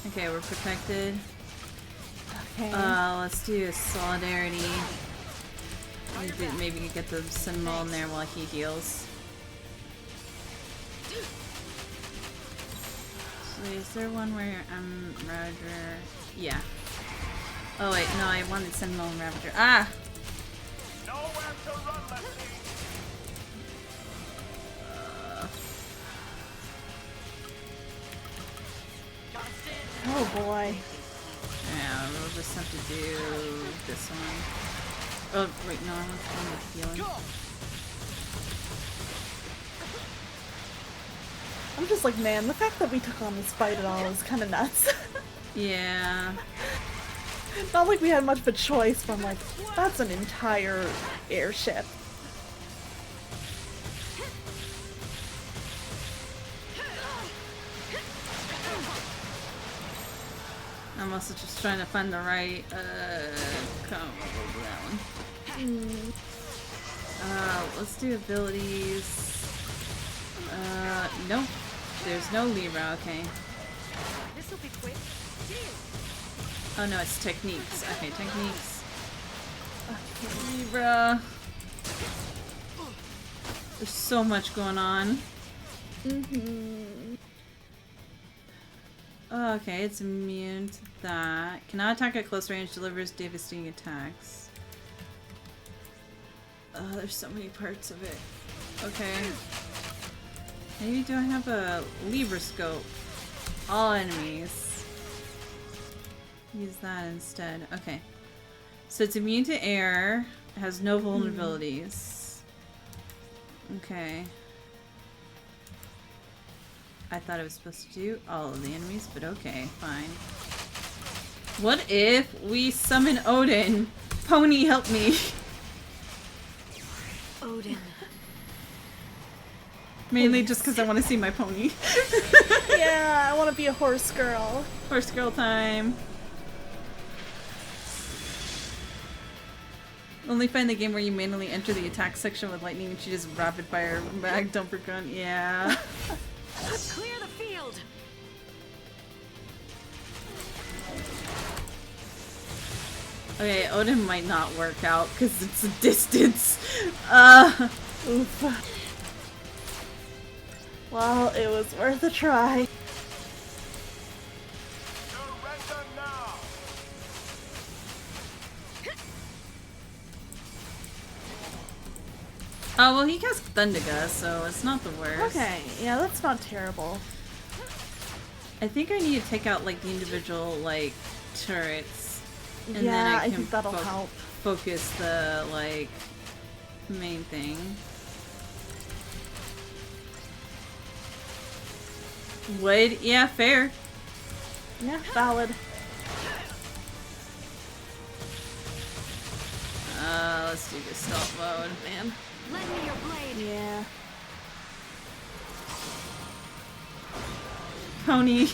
Okay, we're protected. Okay. Let's do solidarity. Maybe get the Sentinel in there while he heals. So is there one where I'm Ravager? Yeah. Oh wait, no, I wanted Sentinel and Ravager. Ah! Nowhere to run, Leslie. Oh boy. Yeah, we'll just have to do this one. Oh, wait, no, I want the healing. I'm just like, man, the fact that we took on this fight at all is kind of nuts. Yeah. Not like we had much of a choice, but I'm like, that's an entire airship. I'm also just trying to find the right, combo for that one. Let's do abilities. Nope. There's no Libra, okay. This'll be quick. Oh no, it's techniques. Okay, techniques. Libra. There's so much going on. Oh, okay, it's immune to that. Cannot attack at close range, delivers devastating attacks. Oh, there's so many parts of it. Okay. Maybe do I have a Libra scope? All enemies. Use that instead. Okay. So it's immune to air, has no vulnerabilities. Okay. I thought it was supposed to do all of the enemies, but okay, fine. What if we summon Odin? Pony, help me! Odin. Mainly just because I want to see my pony. Yeah, I want to be a horse girl. Horse girl time. Only find the game where you manually enter the attack section with lightning and she just rapid fire mag dumper gun. Yeah. Clear the field. Okay, Odin might not work out because it's a distance. Oof. Well, it was worth a try. Surrender now. Oh, well, he cast Thundaga, so it's not the worst. Okay, yeah, that's not terrible. I think I need to take out, like, the individual, like, turrets. And Yeah, then I can think that'll help. Focus the, like, main thing. Would? Yeah, fair. Yeah, valid. Let's do this stealth mode, man. Lend me your blade. Yeah. Pony.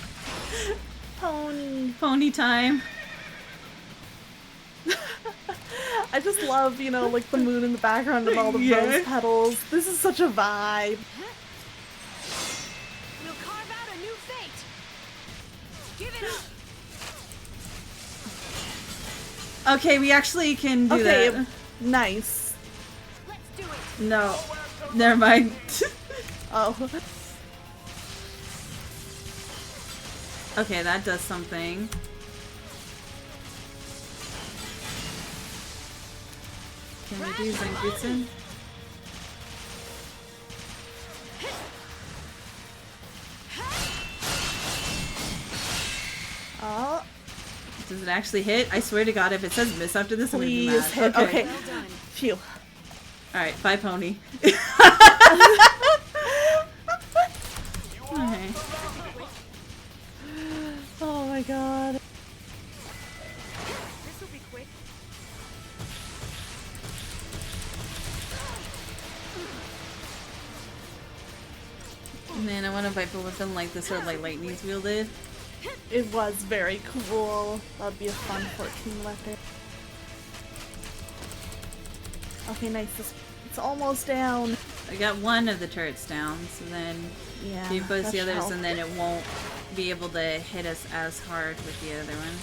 Pony. Pony time. I just love, you know, like the moon in the background and all the Yeah. rose petals. This is such a vibe. We'll carve out a new fate. Give it up. Okay, we actually can do Okay, that. nice. Let's do it. No. Never mind. Oh. Okay, that does something. Can we do Zangetsu? Oh, Does it actually hit? I swear to God, if it says miss after this, I'm gonna be please mad. hit. Okay. Well done. Phew. Alright, bye, Pony. Okay. Oh my god. This'll be quick. Man, I want to viper with them like the sword like Lightning's wielded. It was very cool. That'd be a fun 14 weapon. Okay, nice. It's almost down. I got one of the turrets down, so then Yeah. you post the that should others, help. and then it won't be able to hit us as hard with the other one.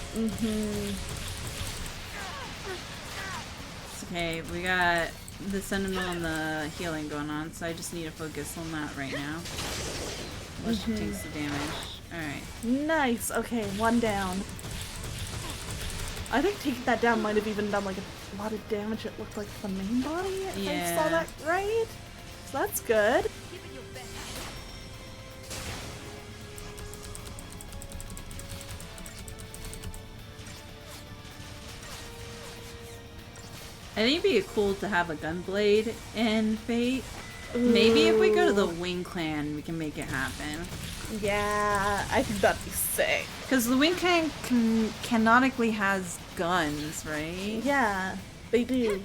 It's okay, we got the sentinel and the healing going on, so I just need to focus on that right now. While she takes the damage. Alright. Nice. Okay, one down. I think taking that down might have even done like a lot of damage. It looked like to the main body. If I saw that right. So that's good. I think it'd be cool to have a gunblade in Fate. Maybe if we go to the Wing Clan, we can make it happen. Yeah, I think that'd be sick. Because the Wing Clan canonically has guns, right? Yeah, they do.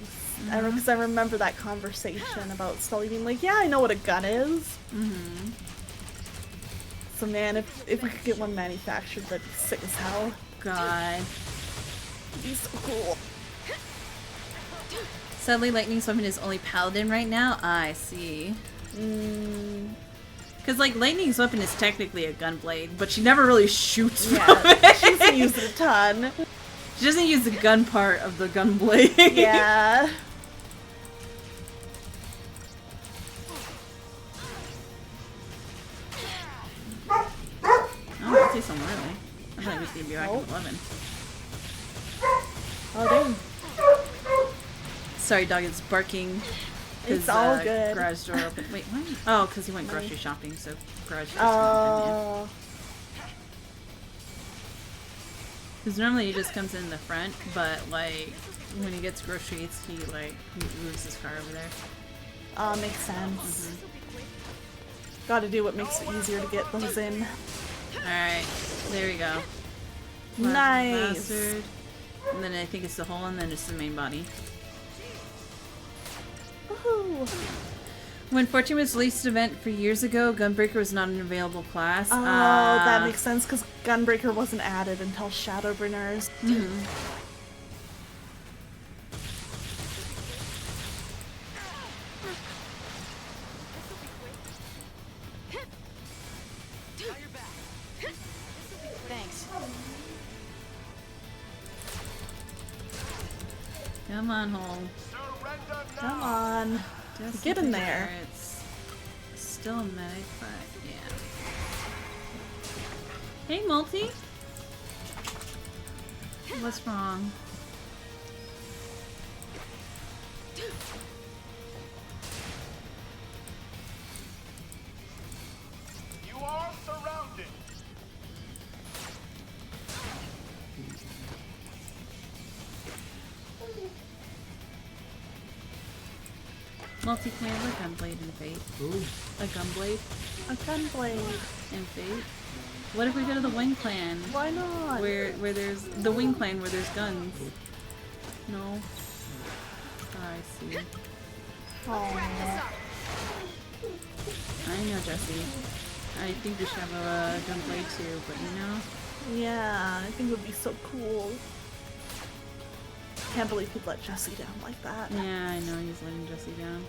Because I remember that conversation about Sully being like, yeah, I know what a gun is. So man, if we could get one manufactured, that'd be sick as hell. God. It'd be so cool. Sadly, Lightning's weapon is only Paladin right now. I see. Because, like, Lightning's weapon is technically a gunblade, but she never really shoots from it. She doesn't use it a ton. She doesn't use the gun part of the gunblade. Yeah. Oh, I'll take some early. I thought it was going to be back at 11. Oh, dang. Sorry, dog, it's barking. It's all good. Garage door open. Wait, what? Oh, because he went grocery shopping, so garage door's Oh. open. Because normally he just comes in the front, but like when he gets groceries, he moves his car over there. Oh, makes sense. Gotta do what makes it easier to get those in. Alright, there we go. Nice. Bastard. And then I think it's the hole, and then it's the main body. Woohoo! When 14 was released event for years ago, Gunbreaker was not an available class. Oh, that makes sense because Gunbreaker wasn't added until Shadowbringers. Thanks. Come on, hole. Come on. Just Get in something there. where It's still a medic, but yeah. Hey, Multi. What's wrong? You are surrounded. Multi, can I have a gunblade in Fate? Ooh. A gunblade A Gunblade. in Fate? What if we go to the Wing Clan? Why not? Where there's the Wing Clan where there's guns? No. Oh, I see. Aww. I know, Jesse. I think we should have a gunblade too, but you know. Yeah, I think it would be so cool. Can't believe he'd let Jesse down like that. Yeah, I know he's letting Jesse down.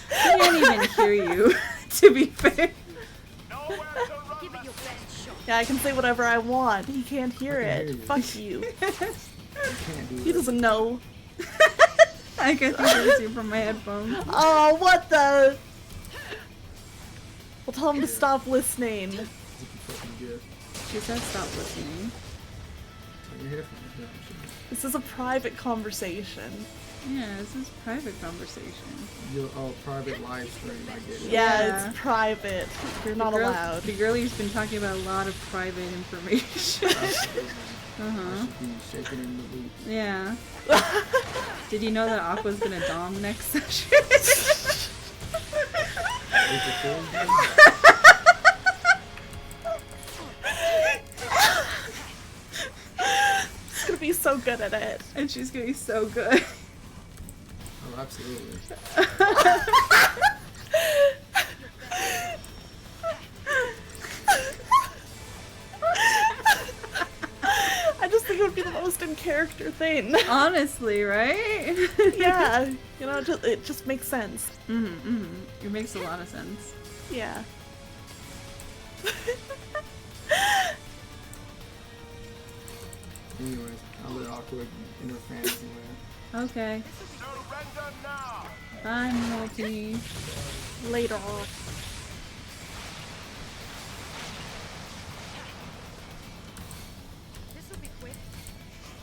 He can't even hear you, to be fair. Yeah, I can say whatever I want. He can't hear it. Fuck you. He doesn't know. I can hear you from my headphones. Oh, what the? We'll tell him to stop listening. She said stop listening. This is a private conversation. Yeah, this is private conversation. Private live stream, I get it. Yeah, it's private. You're not allowed. The girlie's been talking about a lot of private information. Uh-huh. Shaking in the loop. Yeah. Did you know that Aqua's gonna dom next session? She's gonna be so good at it. And she's gonna be so good. I absolutely. I just think it would be the most in character thing. Honestly, right? Yeah, you know, it just makes sense. It makes a lot of sense. Yeah. Anyways, I'll let Aqua in her fantasy land. Okay. Surrender now! Bye, Multi. Later on.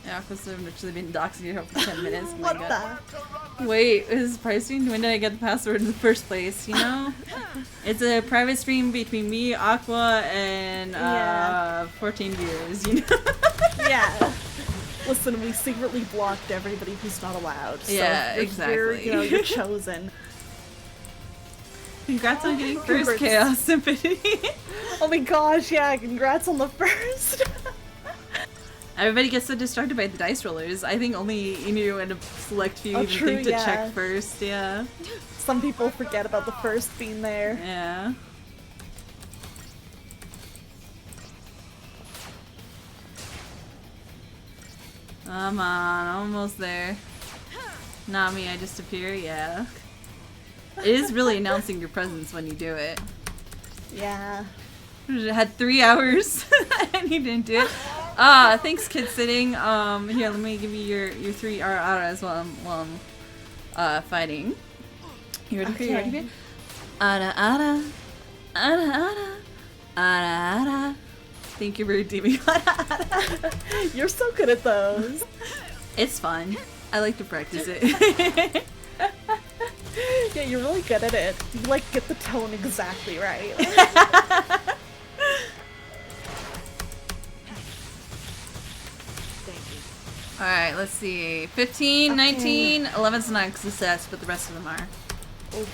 Yeah, Aqua's literally been doxing you for 10 minutes. Oh my What God. the? Wait, is pricing? When did I get the password in the first place? You know? It's a private stream between me, Aqua, and 14 viewers, you know? Yeah. Listen, we secretly blocked everybody who's not allowed. So Yeah, you're, exactly. You know, you're chosen. Congrats on getting first Chaos Symphony. Oh my gosh, yeah, congrats on the first. Everybody gets so distracted by the dice rollers. I think only Inu and a select few even think to check first, yeah. Some people forget about the first being there. Yeah. Come on, almost there. Not me, I just appear, yeah. It is really announcing your presence when you do it. Yeah. I had 3 hours and you didn't do it. Ah, thanks, Kid Sitting. Here, let me give you your 3 auras while I'm fighting. You ready for it? You ready for it? Ara ara. Ara ara. Ara ara. Thank you for redeeming. You're so good at those. It's fun. I like to practice it. Yeah, you're really good at it. You like get the tone exactly right. Alright, let's see. 15, Okay. 19, 11's not a success, but the rest of them are. Oh.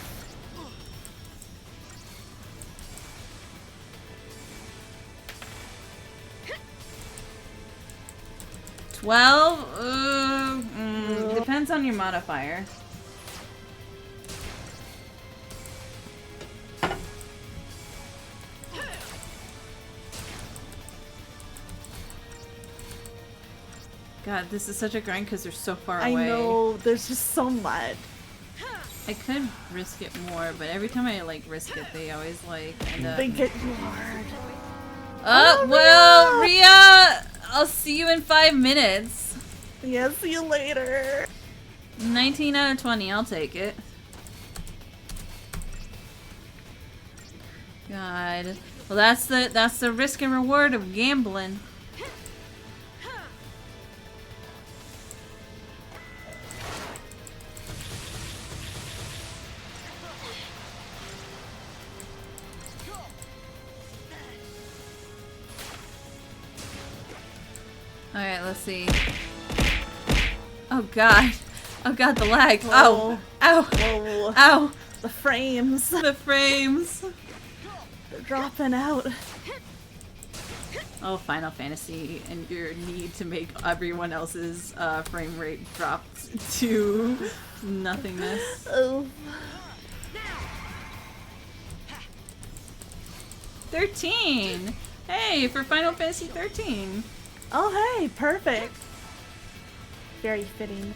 Depends on your modifier. God, this is such a grind because they're so far away. I know, there's just so much. I could risk it more, but every time I like risk it, they always like end up. They get you hard. Oh, well, Rhea, I'll see you in 5 minutes. Yeah, see you later. 19 out of 20, I'll take it. God. Well, that's the risk and reward of gambling. Alright, let's see. Oh god. Oh god, the lag. Whoa. Oh. Ow. Whoa. Ow. The frames. The frames. They're dropping out. Oh, Final Fantasy and your need to make everyone else's frame rate drop to nothingness. Oh. 13! Hey, for Final Fantasy 13. Oh, hey, perfect. Very fitting.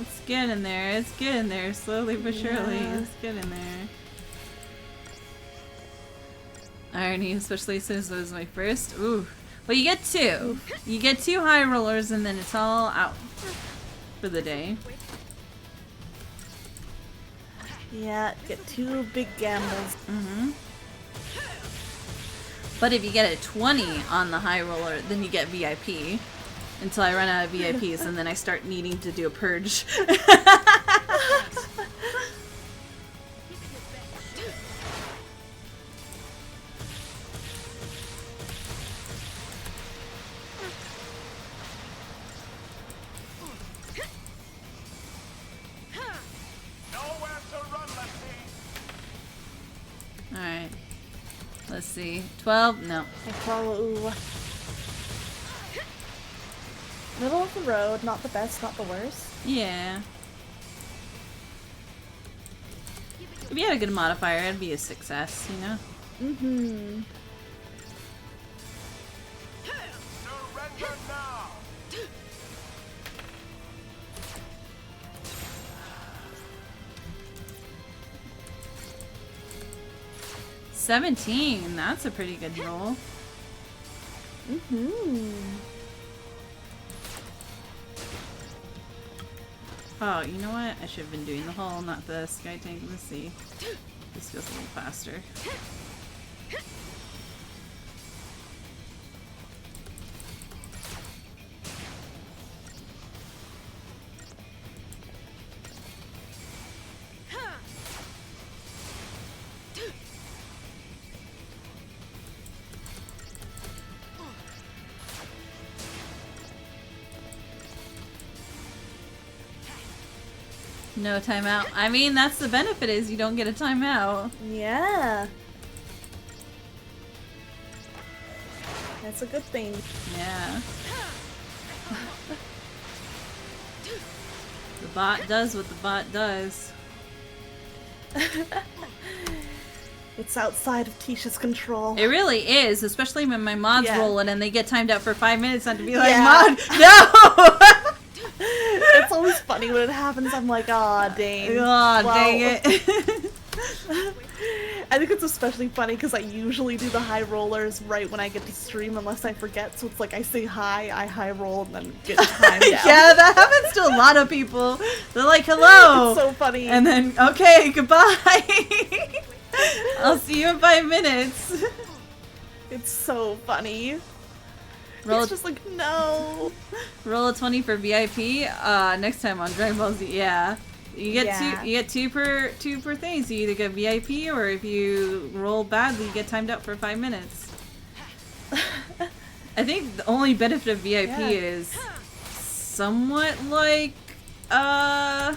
It's getting there. It's getting there. Slowly but surely. Yeah. It's getting there. Irony, especially since it was my first. Ooh. Well, you get 2. Oof. You get 2 high rollers and then it's all out for the day. Yeah, get 2 big gambles. Mm-hmm. But if you get a 20 on the high roller, then you get VIP. Until I run out of VIPs and then I start needing to do a purge. Let's see. 12? No. I follow. Middle of the road, not the best, not the worst. Yeah. If you had a good modifier, it'd be a success, you know? Mm-hmm. Surrender now! 17. That's a pretty good roll. Mm-hmm. Oh, you know what? I should have been doing the hull, not the sky tank. Let's see. This feels a little faster. No timeout. I mean, that's the benefit is you don't get a timeout. Yeah. That's a good thing. Yeah. The bot does what the bot does. It's outside of Tisha's control. It really is, especially when my mod's Yeah. rolling and they get timed out for 5 minutes and to be like, Yeah. Mod, no! It's always funny when it happens. I'm like, aw, dang. Aw, Well, dang it. I think it's especially funny because I usually do the high rollers right when I get to stream unless I forget. So it's like I say hi, I high roll, and then get timed out. Yeah, that happens to a lot of people. They're like, hello! It's so funny. And then, okay, goodbye! I'll see you in 5 minutes. It's so funny. Roll It's just like, no. Roll a 20 for VIP. Next time on Dragon Ball Z, yeah. You get Yeah. two. You get two per thing. So you either get VIP, or if you roll badly, you get timed out for 5 minutes. I think the only benefit of VIP is somewhat like I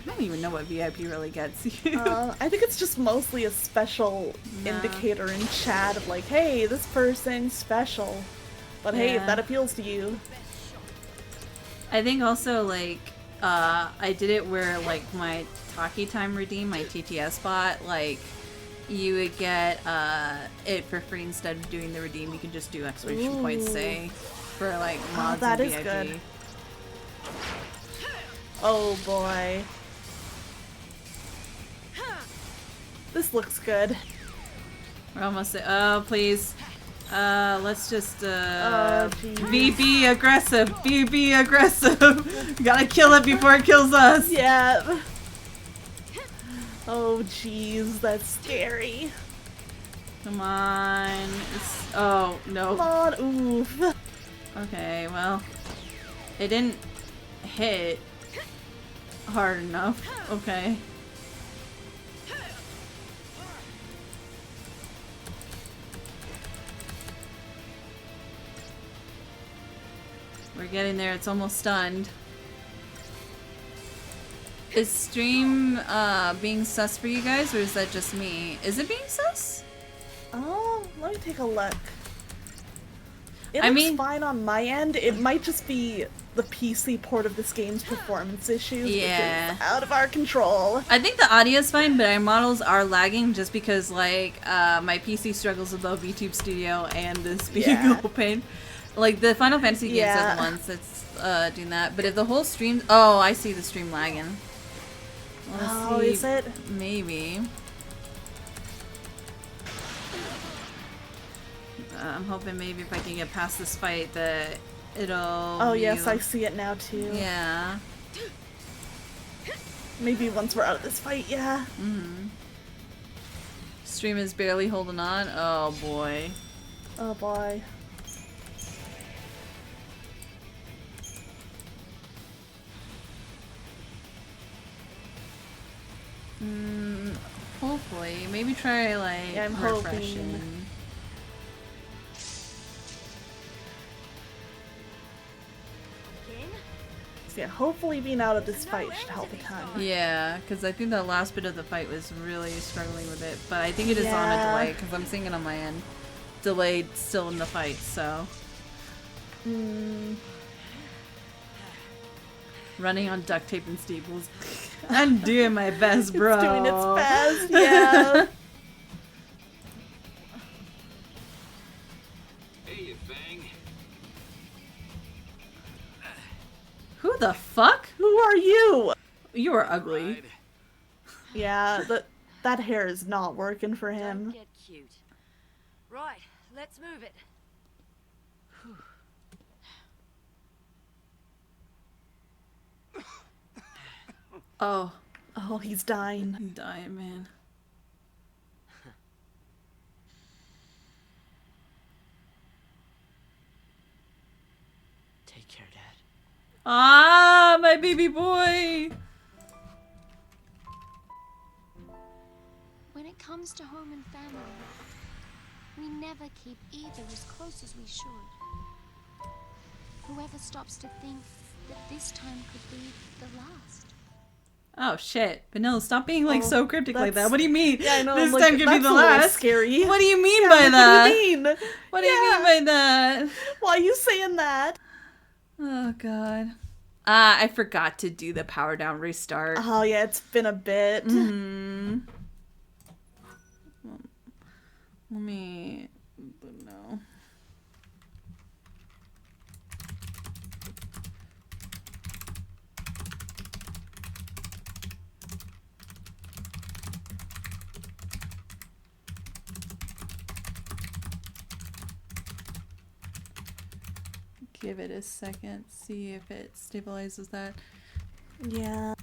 don't even know what VIP really gets you. I think it's just mostly a special indicator in chat of like, hey, this person's special. But hey, if Yeah. that appeals to you. I think also like I did it where like my Taki time redeem, my TTS bot, like you would get it for free instead of doing the redeem. You can just do exclamation points, Ooh. say, for like mods that and is VIP. good. Oh boy. This looks good. We're almost there. Oh, please. Let's just, jeez. be aggressive. Be aggressive. Gotta kill it before it kills us. Yeah. Oh jeez, that's scary. Come on. Oh, no. Come on, oof. Okay, well. It didn't hit hard enough. Okay. We're getting there. It's almost stunned. Is stream being sus for you guys, or is that just me? Is it being sus? Let me take a look. It I looks mean- fine on my end. It might just be the PC port of this game's performance issues, Yeah. which is out of our control. I think the audio's fine, but our models are lagging just because, like, my PC struggles with both VTube Studio and this being Yeah. open. Like, the Final Fantasy games are Yeah. the ones that's doing that. But if the whole stream... Oh, I see the stream lagging. Let's Oh, see. is it? Maybe. I'm hoping maybe if I can get past this fight that it'll... Oh be yes, I like- see it now too. Yeah. Maybe once we're out of this fight, yeah. Mm-hmm. Stream is barely holding on. Oh boy. Oh boy. Hopefully. Maybe try like Yeah, I'm refreshing. hoping. Okay, hopefully being out of this fight should help a ton. Yeah, because I think the last bit of the fight was really struggling with it. But I think it is on a Yeah. delay, because I'm seeing it on my end. Delayed still in the fight, so. Running on duct tape and staples. I'm doing my best, bro. It's doing its best, yeah. Hey, you thing. Who the fuck? Who are you? You are ugly. Yeah, that hair is not working for Don't him. get cute. Right, let's move it. Oh. Oh, he's dying. I'm dying, man. Take care, Dad. Ah, my baby boy. When it comes to home and family, we never keep either as close as we should. Whoever stops to think that this time could be the last. Oh shit. Vanilla, stop being like so cryptic like that. that's- What do you mean? Yeah, I know. This like, time could be that's the a little last. Scary. What do you mean Yeah, by like, that? What do you mean? What do you mean by that? Why are you saying that? Oh god. Ah, I forgot to do the power down restart. Oh yeah, it's been a bit. Let me no. Give it a second, see if it stabilizes that. Yeah.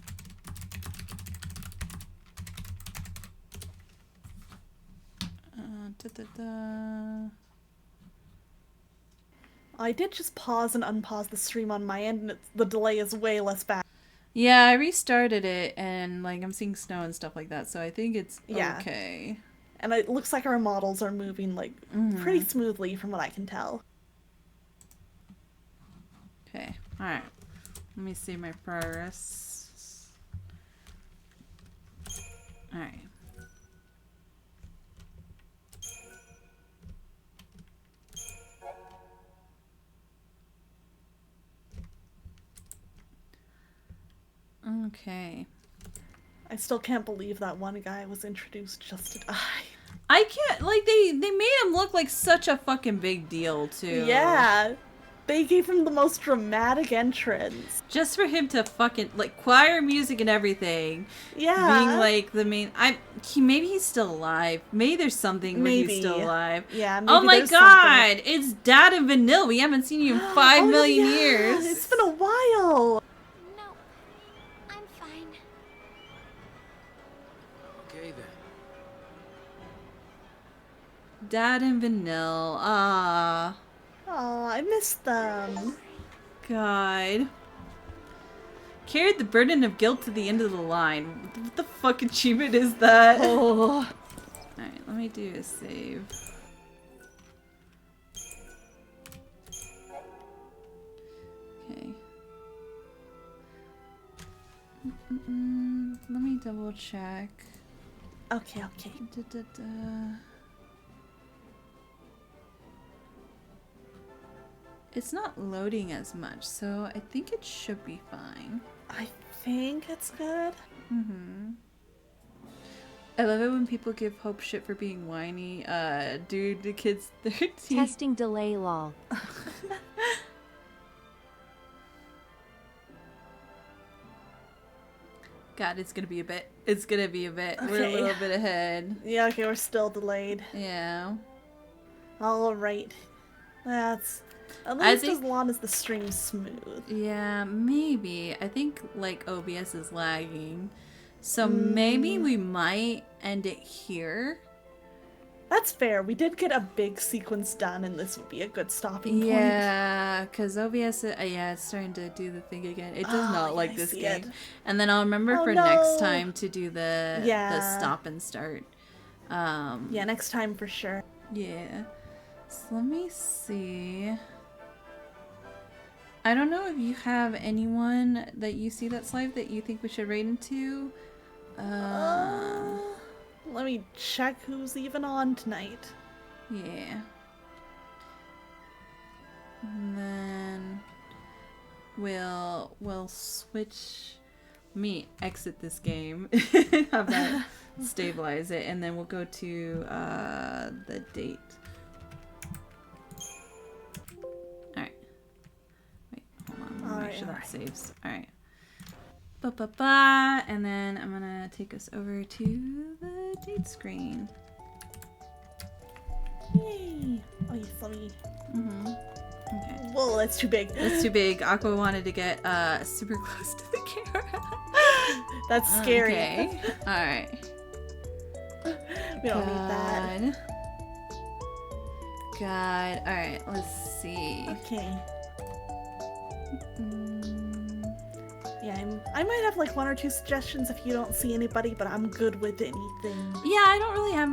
I did just pause and unpause the stream on my end, and the delay is way less bad. Yeah, I restarted it, and like I'm seeing snow and stuff like that, so I think it's okay. And it looks like our models are moving like pretty smoothly from what I can tell. Okay, alright. Let me see my progress. Alright. Okay. I still can't believe that one guy was introduced just to die. I can't, like, they made him look like such a fucking big deal, too. Yeah. They gave him the most dramatic entrance. Just for him to fucking, like, choir music and everything. Yeah. Being, like, the main, maybe he's still alive. Maybe there's something where he's still alive. Yeah, maybe oh my there's god! something. It's Dad and Vanilla. We haven't seen you in 5 million yeah. years. It's been a while. No, I'm fine. Okay then. Dad and Vanilla. Ah. Oh, I miss them. God. Carried the burden of guilt to the end of the line. What the fuck achievement is that? Oh. Alright, let me do a save. Okay. Let me double check. Okay. It's not loading as much, so I think it should be fine. I think it's good. I love it when people give Hope shit for being whiny. Dude, the kid's 13. Testing delay lol. God, it's gonna be a bit. It's gonna be a bit. We're a Okay. little bit ahead. Yeah, okay, we're still delayed. Yeah. Alright. That's... At I least think- as long as the stream's smooth. Yeah, maybe. I think, like, OBS is lagging. So maybe we might end it here. That's fair. We did get a big sequence done, and this would be a good stopping point. Yeah, because OBS, yeah, it's starting to do the thing again. It does not like I this see game. it. And then I'll remember Oh, for no. next time to do the Yeah. stop and start. Yeah, next time for sure. Yeah. So let me see. I don't know if you have anyone that you see that's live that you think we should raid into. Let me check who's even on tonight. Yeah. And then we'll switch. Let me exit this game. Have that stabilize it, and then we'll go to the date. Alright. Wait, hold on. Let me make sure that saves. Alright. Ba-ba-ba. And then I'm gonna take us over to the date screen. Yay! Oh, you funny. Okay. Whoa, that's too big. That's too big. Aqua wanted to get super close to the camera. That's scary. Okay. Alright. We don't need that. God. Alright, let's see. Okay. Yeah, I might have like 1 or 2 suggestions if you don't see anybody, but I'm good with anything. Yeah, I don't really have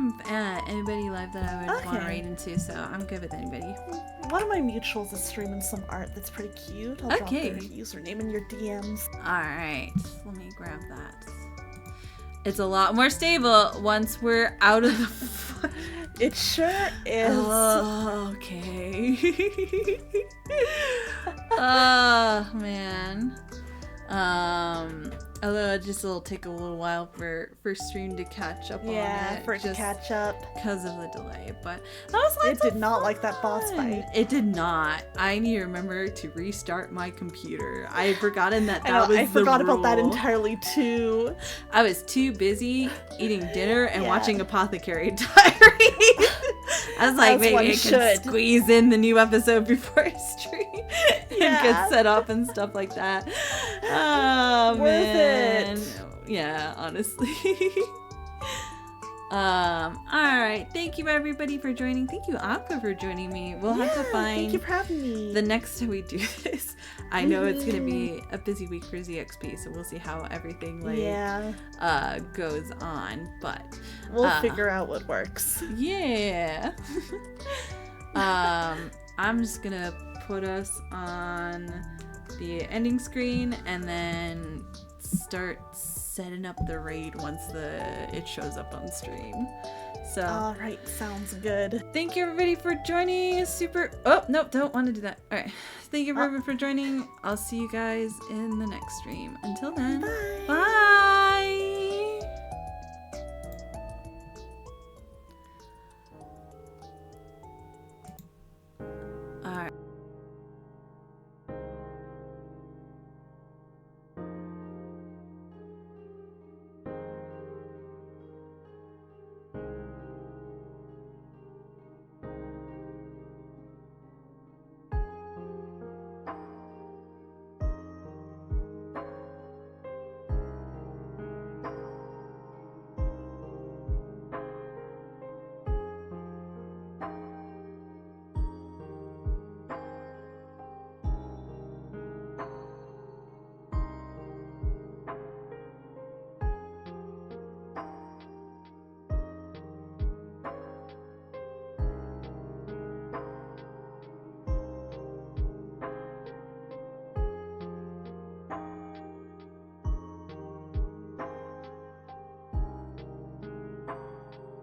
anybody live that I would want to raid into, so I'm good with anybody. One of my mutuals is streaming some art that's pretty cute. I'll drop their username in your DMs. Alright, let me grab that. It's a lot more stable once we're out of the... It sure is. Oh, okay. Oh, man. Although it'll take a little while for stream to catch up on it. Yeah, for it to catch up. Because of the delay, but that was lots It did not like that boss fight. It did not. I need to remember to restart my computer. I had forgotten that was the I forgot rule. about that entirely too. I was too busy eating dinner and watching Apothecary Diary. I was like, maybe I could squeeze in the new episode before stream and get set up and stuff like that. Oh, Worth it. Yeah, honestly. Alright, thank you everybody for joining. Thank you, Aqua, for joining me. We'll have to find thank you for having me. the next time we do this. I know it's gonna be a busy week for ZXP, so we'll see how everything goes on, but we'll figure out what works. Yeah. I'm just gonna put us on the ending screen and then start setting up the raid once it shows up on stream. So alright, sounds good. Thank you everybody for joining. Oh nope, don't want to do that. Alright. Thank you everybody for joining. I'll see you guys in the next stream. Until then. Bye.